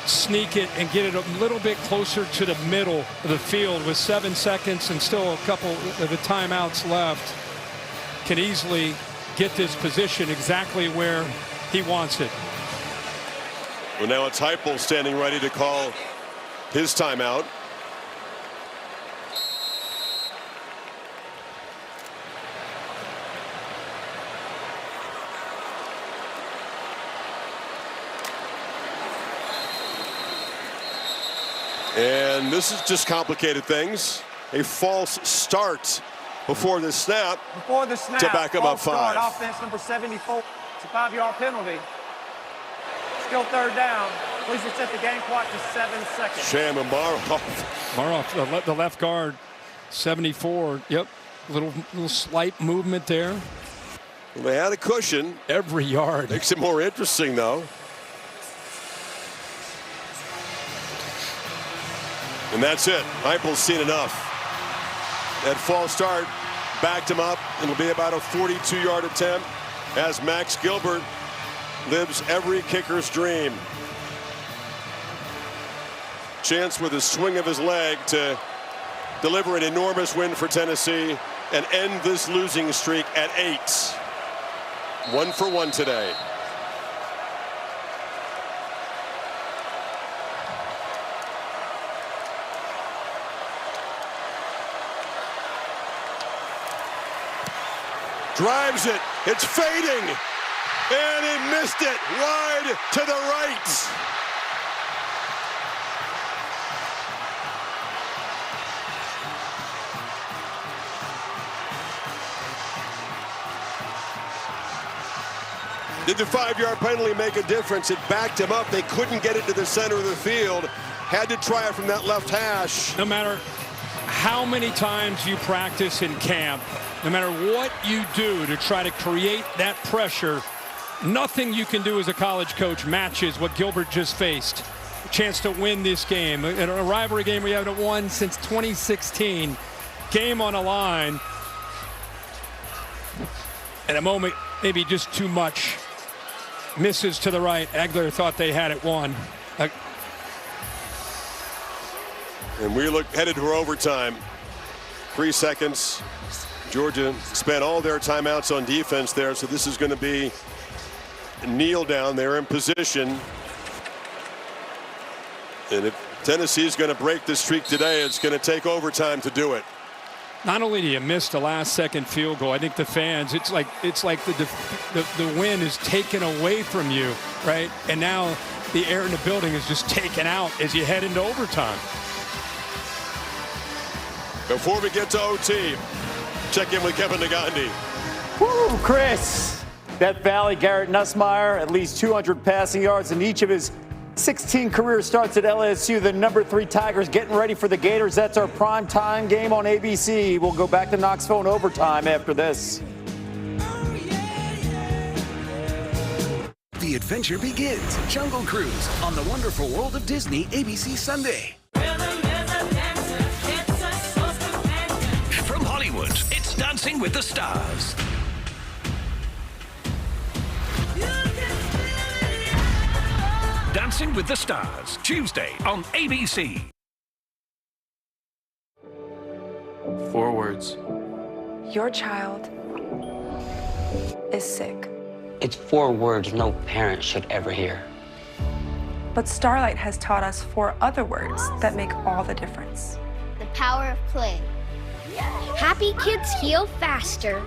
sneak it and get it a little bit closer to the middle of the field with 7 seconds and still a couple of the timeouts left. Can easily get this position exactly where he wants it. Well, now it's Heupel standing ready to call his timeout. And this is just complicated things. A false start before the snap. Before the snap, to back him up 5. Offense number 74. It's a 5-yard penalty. Still third down. Please reset the game clock to 7 seconds. Sham and Maroff, the left guard, 74. Yep, little slight movement there. Well, they had a cushion. Every yard. Makes it more interesting, though. And that's it. Heupel's seen enough. That false start backed him up. It'll be about a 42-yard attempt as Max Gilbert lives every kicker's dream. Chance with a swing of his leg to deliver an enormous win for Tennessee and end this losing streak at 8. 1 for 1 today. Drives it. It's fading. And he missed it wide to the right. Did the 5-yard penalty make a difference? It backed him up. They couldn't get it to the center of the field. Had to try it from that left hash. No matter how many times you practice in camp, no matter what you do to try to create that pressure, Nothing you can do as a college coach matches what Gilbert just faced. A chance to win this game. In a rivalry game we haven't won since 2016. Game on a line. At a moment, maybe just too much. Misses to the right. Egler thought they had it won. And we look headed to overtime. 3 seconds. Georgia spent all their timeouts on defense there, so this is going to be kneel down. They're in position. And if Tennessee is going to break the streak today, it's going to take overtime to do it. Not only do you miss the last-second field goal, I think the fans, it's like the win is taken away from you, right? And now the air in the building is just taken out as you head into overtime. Before we get to OT, check in with Kevin Negandhi. Woo, Chris. Death Valley, Garrett Nussmeier, at least 200 passing yards in each of his 16 career starts at LSU. The #3 Tigers getting ready for the Gators. That's our prime time game on ABC. We'll go back to Knoxville in overtime after this. The adventure begins. Jungle Cruise on the wonderful world of Disney, ABC Sunday. From Hollywood, it's Dancing with the Stars. Dancing with the Stars, Tuesday on ABC. 4 words. Your child is sick. It's 4 words no parent should ever hear. But Starlight has taught us 4 other words that make all the difference. The power of play. Happy kids heal faster.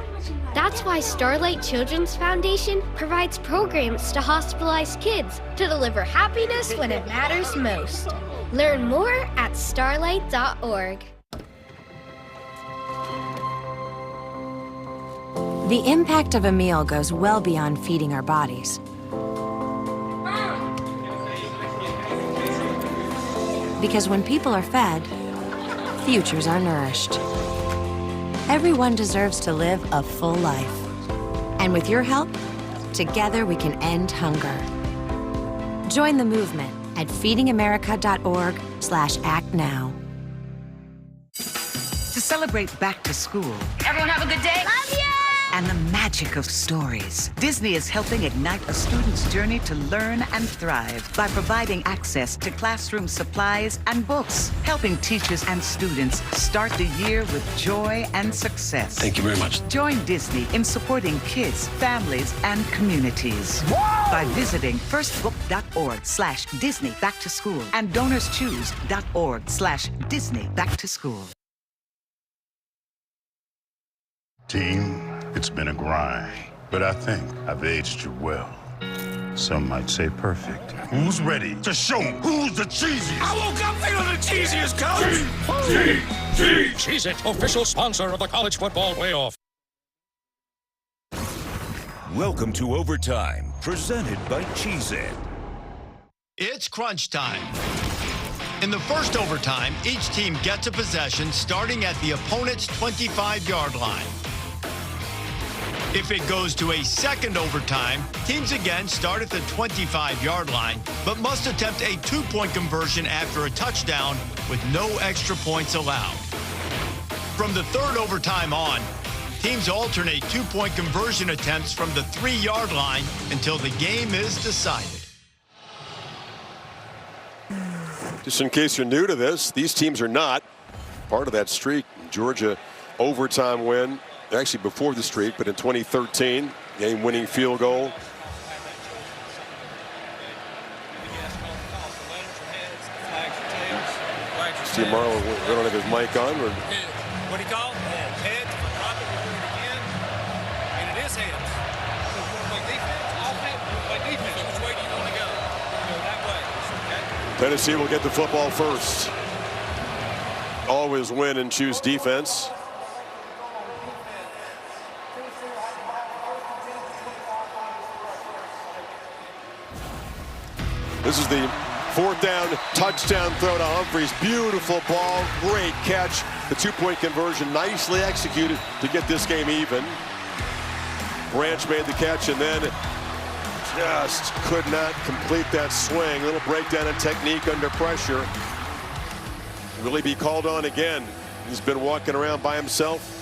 That's why Starlight Children's Foundation provides programs to hospitalized kids to deliver happiness when it matters most. Learn more at starlight.org. The impact of a meal goes well beyond feeding our bodies. Because when people are fed, futures are nourished. Everyone deserves to live a full life. And with your help, together we can end hunger. Join the movement at feedingamerica.org/act now. To celebrate back to school. Everyone have a good day. Love you! And the magic of stories. Disney is helping ignite a student's journey to learn and thrive by providing access to classroom supplies and books, helping teachers and students start the year with joy and success. Thank you very much. Join Disney in supporting kids, families, and communities by visiting firstbook.org/Disney Back to School and DonorsChoose.org/Disney Back to School. Team, it's been a grind, but I think I've aged you well. Some might say perfect. Who's ready to show who's the cheesiest? I woke up feeling the cheesiest, coach! Cheez-It, official sponsor of the college football playoff. Welcome to Overtime, presented by Cheez-It. It's crunch time. In the first overtime, each team gets a possession starting at the opponent's 25-yard line. If it goes to a second overtime, teams again start at the 25-yard line, but must attempt a 2-point conversion after a touchdown with no extra points allowed. From the third overtime on, teams alternate 2-point conversion attempts from the 3-yard line until the game is decided. Just in case you're new to this, these teams are not part of that streak. Georgia overtime win, actually before the streak, but in 2013, game-winning field goal. Steve Marlowe, I don't have his mic on. Or... What do you call it? Heads, drop it, we're doing it again. And it is heads. So if you want to play defense, offense, you want to play defense. Which way do you want to go? Go that way. Okay? Tennessee will get the football first. Always win and choose defense. This is the 4th down touchdown throw to Humphries. Beautiful ball, great catch. The 2-point conversion nicely executed to get this game even. Branch made the catch, and then just could not complete that swing. A little breakdown in technique under pressure. Will he be called on again? He's been walking around by himself.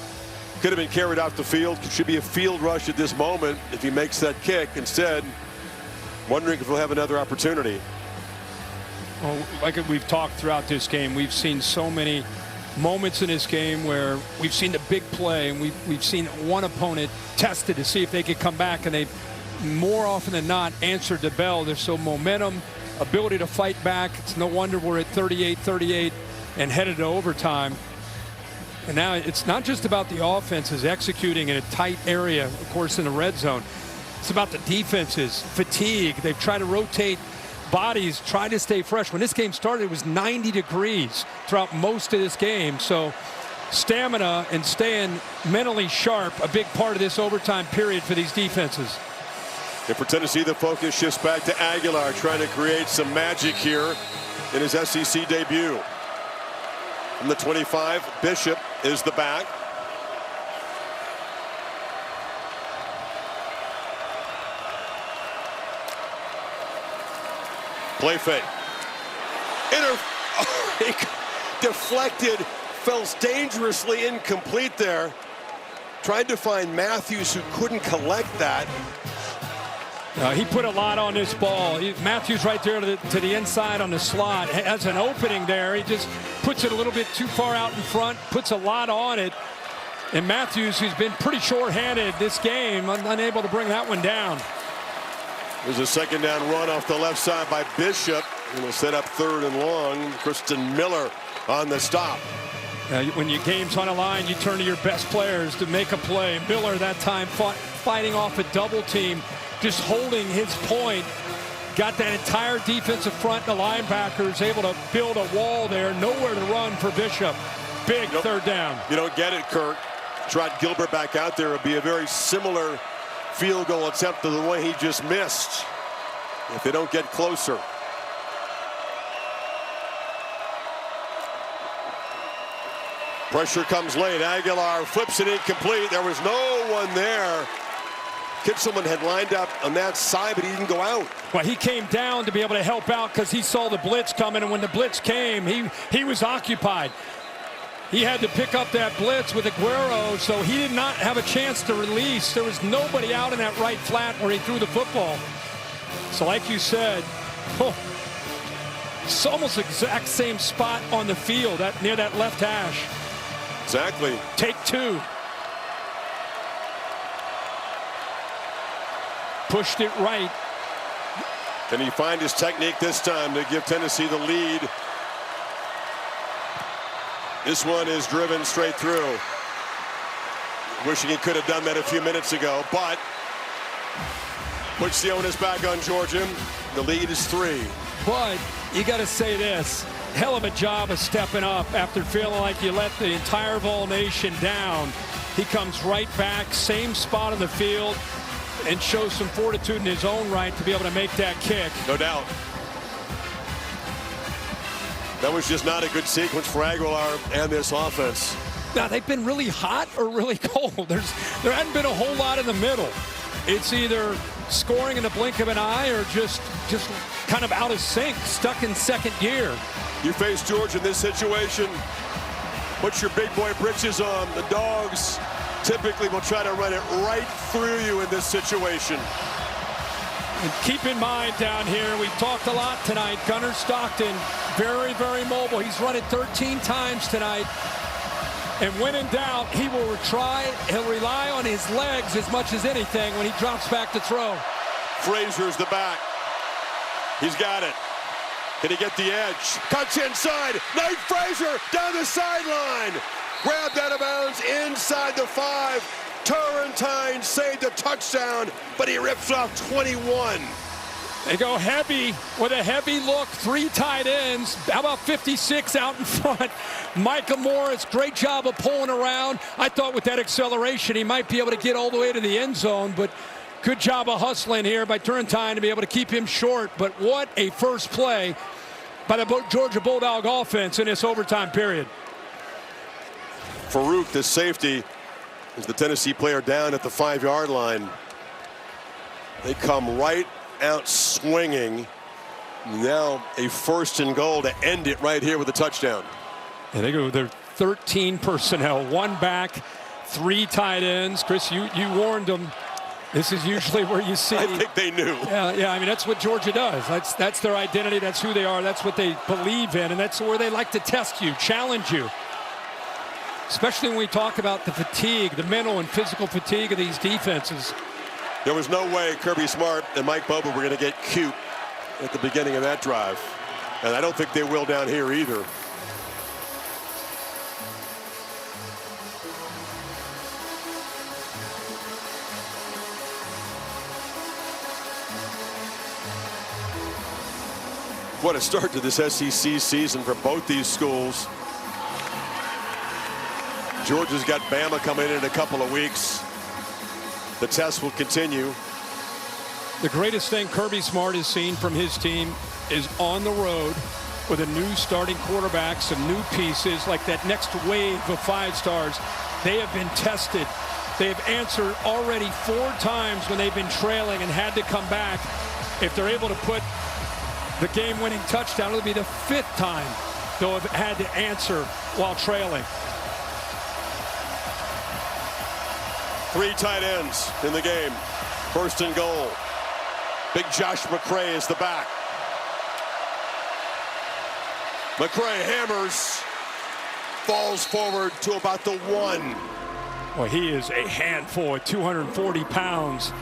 Could have been carried off the field. Should be a field rush at this moment if he makes that kick. Instead, wondering if he'll have another opportunity. Well, like we've talked throughout this game, we've seen so many moments in this game where we've seen the big play, and we've seen one opponent tested to see if they could come back, and they've more often than not answered the bell. There's so momentum, ability to fight back. It's no wonder we're at 38-38 and headed to overtime. And now it's not just about the offenses executing in a tight area, of course, in the red zone. It's about the defenses, fatigue. They've tried to rotate bodies, try to stay fresh. When this game started, it was 90 degrees throughout most of this game. So stamina and staying mentally sharp, a big part of this overtime period for these defenses. And for Tennessee, the focus shifts back to Aguilar, trying to create some magic here in his SEC debut. From the 25, Bishop is the back. Play fake. Deflected, fell dangerously incomplete there. Tried to find Matthews, who couldn't collect that. He put a lot on this ball. Matthews right there to the inside on the slot. Has an opening there. He just puts it a little bit too far out in front, puts a lot on it. And Matthews, who's been pretty short-handed this game, unable to bring that one down. There's a second down run off the left side by Bishop. And will set up 3rd and long. Kristen Miller on the stop. When your game's on a line, you turn to your best players to make a play. Miller that time fighting off a double team, just holding his point. Got that entire defensive front and the linebackers able to build a wall there. Nowhere to run for Bishop. Big 3rd down. You don't get it, Kirk. Trot Gilbert back out there. Would be a very similar field goal attempt to the one he just missed if they don't get closer. Pressure comes late. Aguilar flips it incomplete. There was no one there. Kitzelman had lined up on that side, but he didn't go out. Well, he came down to be able to help out because he saw the blitz coming, and when the blitz came, he was occupied. He had to pick up that blitz with Aguero, so he did not have a chance to release. There was nobody out in that right flat where he threw the football. So like you said, it's almost the exact same spot on the field, near that left hash. Exactly. Take 2. Pushed it right. Can he find his technique this time to give Tennessee the lead? This one is driven straight through. Wishing he could have done that a few minutes ago, but puts the onus back on Georgia. The lead is 3. But you got to say this. Hell of a job of stepping up after feeling like you let the entire Vol Nation down. He comes right back, same spot on the field, and shows some fortitude in his own right to be able to make that kick. No doubt. That was just not a good sequence for Aguilar and this offense. Now, they've been really hot or really cold. There hadn't been a whole lot in the middle. It's either scoring in the blink of an eye or just kind of out of sync, stuck in second gear. You face Georgia in this situation, put your big boy britches on. The Dogs typically will try to run it right through you in this situation. And keep in mind down here, we've talked a lot tonight, Gunnar Stockton, very, very mobile. He's run it 13 times tonight. And when in doubt, he'll rely on his legs as much as anything when he drops back to throw. Frazier's the back. He's got it. Can he get the edge? Cuts inside. Nate Frazier down the sideline. Grabbed out of bounds inside the 5. Turrentine saved a touchdown, but he rips off 21. They go heavy with a heavy look. 3 tight ends. How about 56 out in front? Micah Morris, great job of pulling around. I thought with that acceleration, he might be able to get all the way to the end zone, but good job of hustling here by Turrentine to be able to keep him short. But what a first play by the Georgia Bulldog offense in this overtime period. Farouk, the safety, is the Tennessee player down at the 5-yard line. They come right out swinging. Now a 1st and goal to end it right here with a touchdown. And they go with their 13 personnel, 1 back, 3 tight ends. Chris, you warned them. This is usually where you see. I think they knew. Yeah. I mean, that's what Georgia does. That's their identity. That's who they are. That's what they believe in, and that's where they like to test you, challenge you. Especially when we talk about the fatigue, the mental and physical fatigue of these defenses. There was no way Kirby Smart and Mike Bobo were going to get cute at the beginning of that drive. And I don't think they will down here either. What a start to this SEC season for both these schools. Georgia's got Bama coming in a couple of weeks. The test will continue. The greatest thing Kirby Smart has seen from his team is on the road with a new starting quarterback, some new pieces, like that next wave of 5-stars. They have been tested. They have answered already 4 times when they've been trailing and had to come back. If they're able to put the game-winning touchdown, it'll be the 5th time they'll have had to answer while trailing. 3 tight ends in the game. 1st and goal. Big Josh McCray is the back. McCray hammers, falls forward to about the 1. Well, he is a handful at 240 pounds.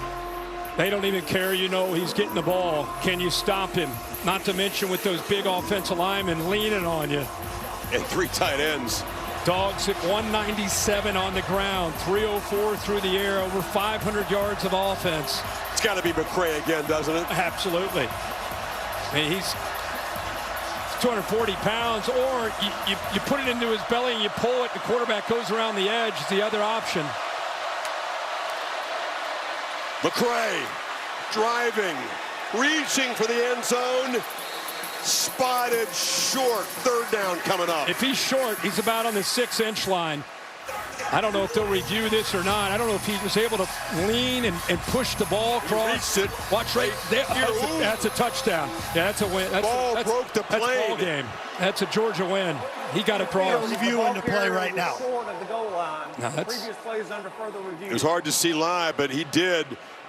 They don't even care, you know, he's getting the ball. Can you stop him? Not to mention with those big offensive linemen leaning on you. And 3 tight ends. Dogs at 197 on the ground, 304 through the air, over 500 yards of offense. It's got to be McCray again, doesn't it? Absolutely. I mean, he's 240 pounds, or you put it into his belly and you pull it, the quarterback goes around the edge. It's the other option. McCray driving, reaching for the end zone. Spotted short. 3rd down coming up. If he's short, he's about on the 6-inch line. I don't know if they'll review this or not. I don't know if he was able to lean and push the ball across. He reached it. Watch right there. That's a touchdown. Yeah, that's a win. Ball broke the plane. That's ball game. That's a Georgia win. He got across. They're reviewing the play right now. No, it was hard to see live, but he did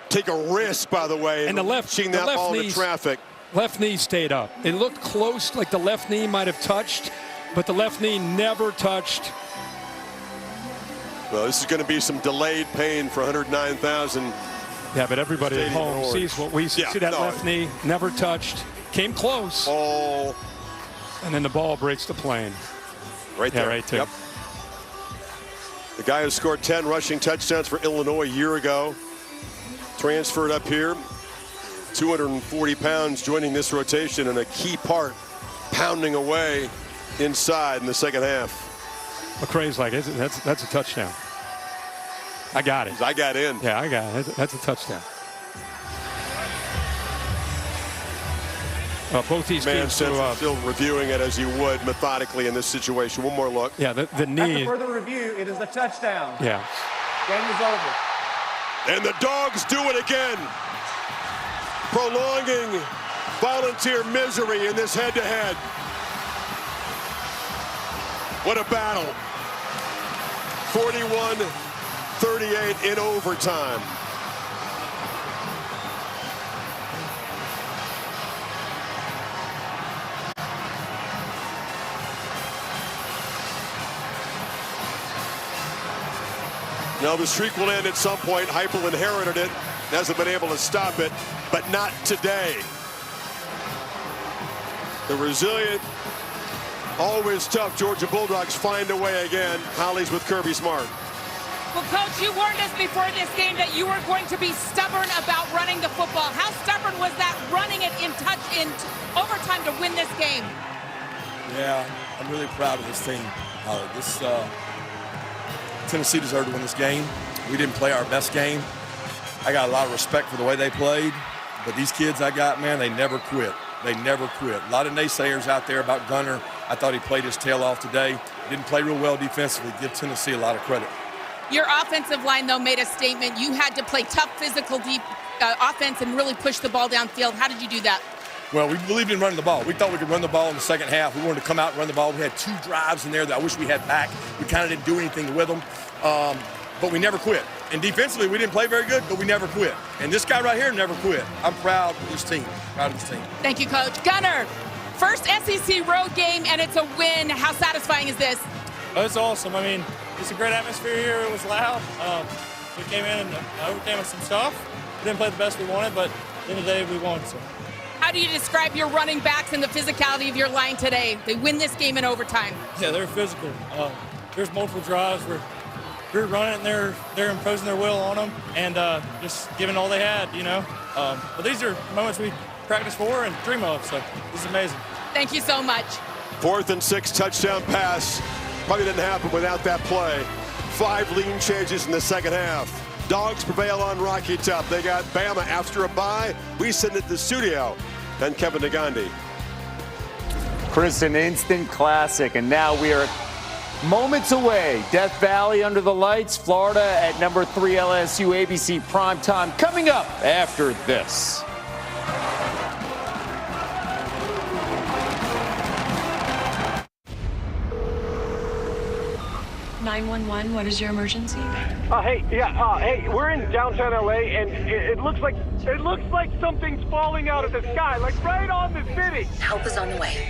take a risk, by the way, and the left, that ball into traffic. Left knee stayed up. It looked close, like the left knee might have touched, but the left knee never touched. Well, this is going to be some delayed pain for 109,000. Yeah, but everybody at home sees what we see. See that left knee never touched. Came close. Oh. And then the ball breaks the plane. Right there. Yeah, right there. Yep. The guy who scored 10 rushing touchdowns for Illinois a year ago. Transferred up here. 240 pounds joining this rotation, and a key part pounding away inside in the second half. McCray's like, that's a touchdown. I got it. I got in. Yeah, I got it. That's a touchdown. Both these teams still reviewing it as you would methodically in this situation. One more look. Yeah, the knee. After further review, it is a touchdown. Yeah. Game is over. And the Dogs do it again. Prolonging Volunteer misery in this head-to-head. What a battle. 41-38 in overtime. Now the streak will end at some point. Heupel inherited it, hasn't been able to stop it, but not today. The resilient, always tough Georgia Bulldogs find a way again. Holly's with Kirby Smart. Well, Coach, you warned us before this game that you were going to be stubborn about running the football. How stubborn was that, running it in overtime to win this game? Yeah, I'm really proud of this team. Tennessee deserved to win this game. We didn't play our best game. I got a lot of respect for the way they played, but these kids I got, man, they never quit. They never quit. A lot of naysayers out there about Gunner. I thought he played his tail off today. Didn't play real well defensively. Give Tennessee a lot of credit. Your offensive line, though, made a statement. You had to play tough physical offense and really push the ball downfield. How did you do that? Well, we believed in running the ball. We thought we could run the ball in the second half. We wanted to come out and run the ball. We had 2 drives in there that I wish we had back. We kind of didn't do anything with them, but we never quit. And defensively, we didn't play very good, but we never quit. And this guy right here never quit. I'm proud of this team. Proud of this team. Thank you, Coach. Gunner, first SEC road game, and it's a win. How satisfying is this? Oh, it's awesome. I mean, it's a great atmosphere here. It was loud. We came in and overcame some stuff. We didn't play the best we wanted, but at the end of the day, we won. So. How do you describe your running backs and the physicality of your line today? They win this game in overtime. Yeah, they're physical. There's multiple drives where we're running and they're imposing their will on them and just giving all they had, you know. But these are moments we practice for and dream of, so this is amazing. Thank you so much. 4th and 6 touchdown pass. Probably didn't happen without that play. 5 lean changes in the second half. Dogs prevail on Rocky Top. They got Bama after a bye. We send it to the studio. And Kevin Negandhi. Chris, an instant classic, and now we are moments away. Death Valley under the lights, Florida at number 3 LSU ABC primetime coming up after this. (911) What is your emergency? Hey, we're in downtown LA, and it looks like something's falling out of the sky, like right on the city. Help is on the way.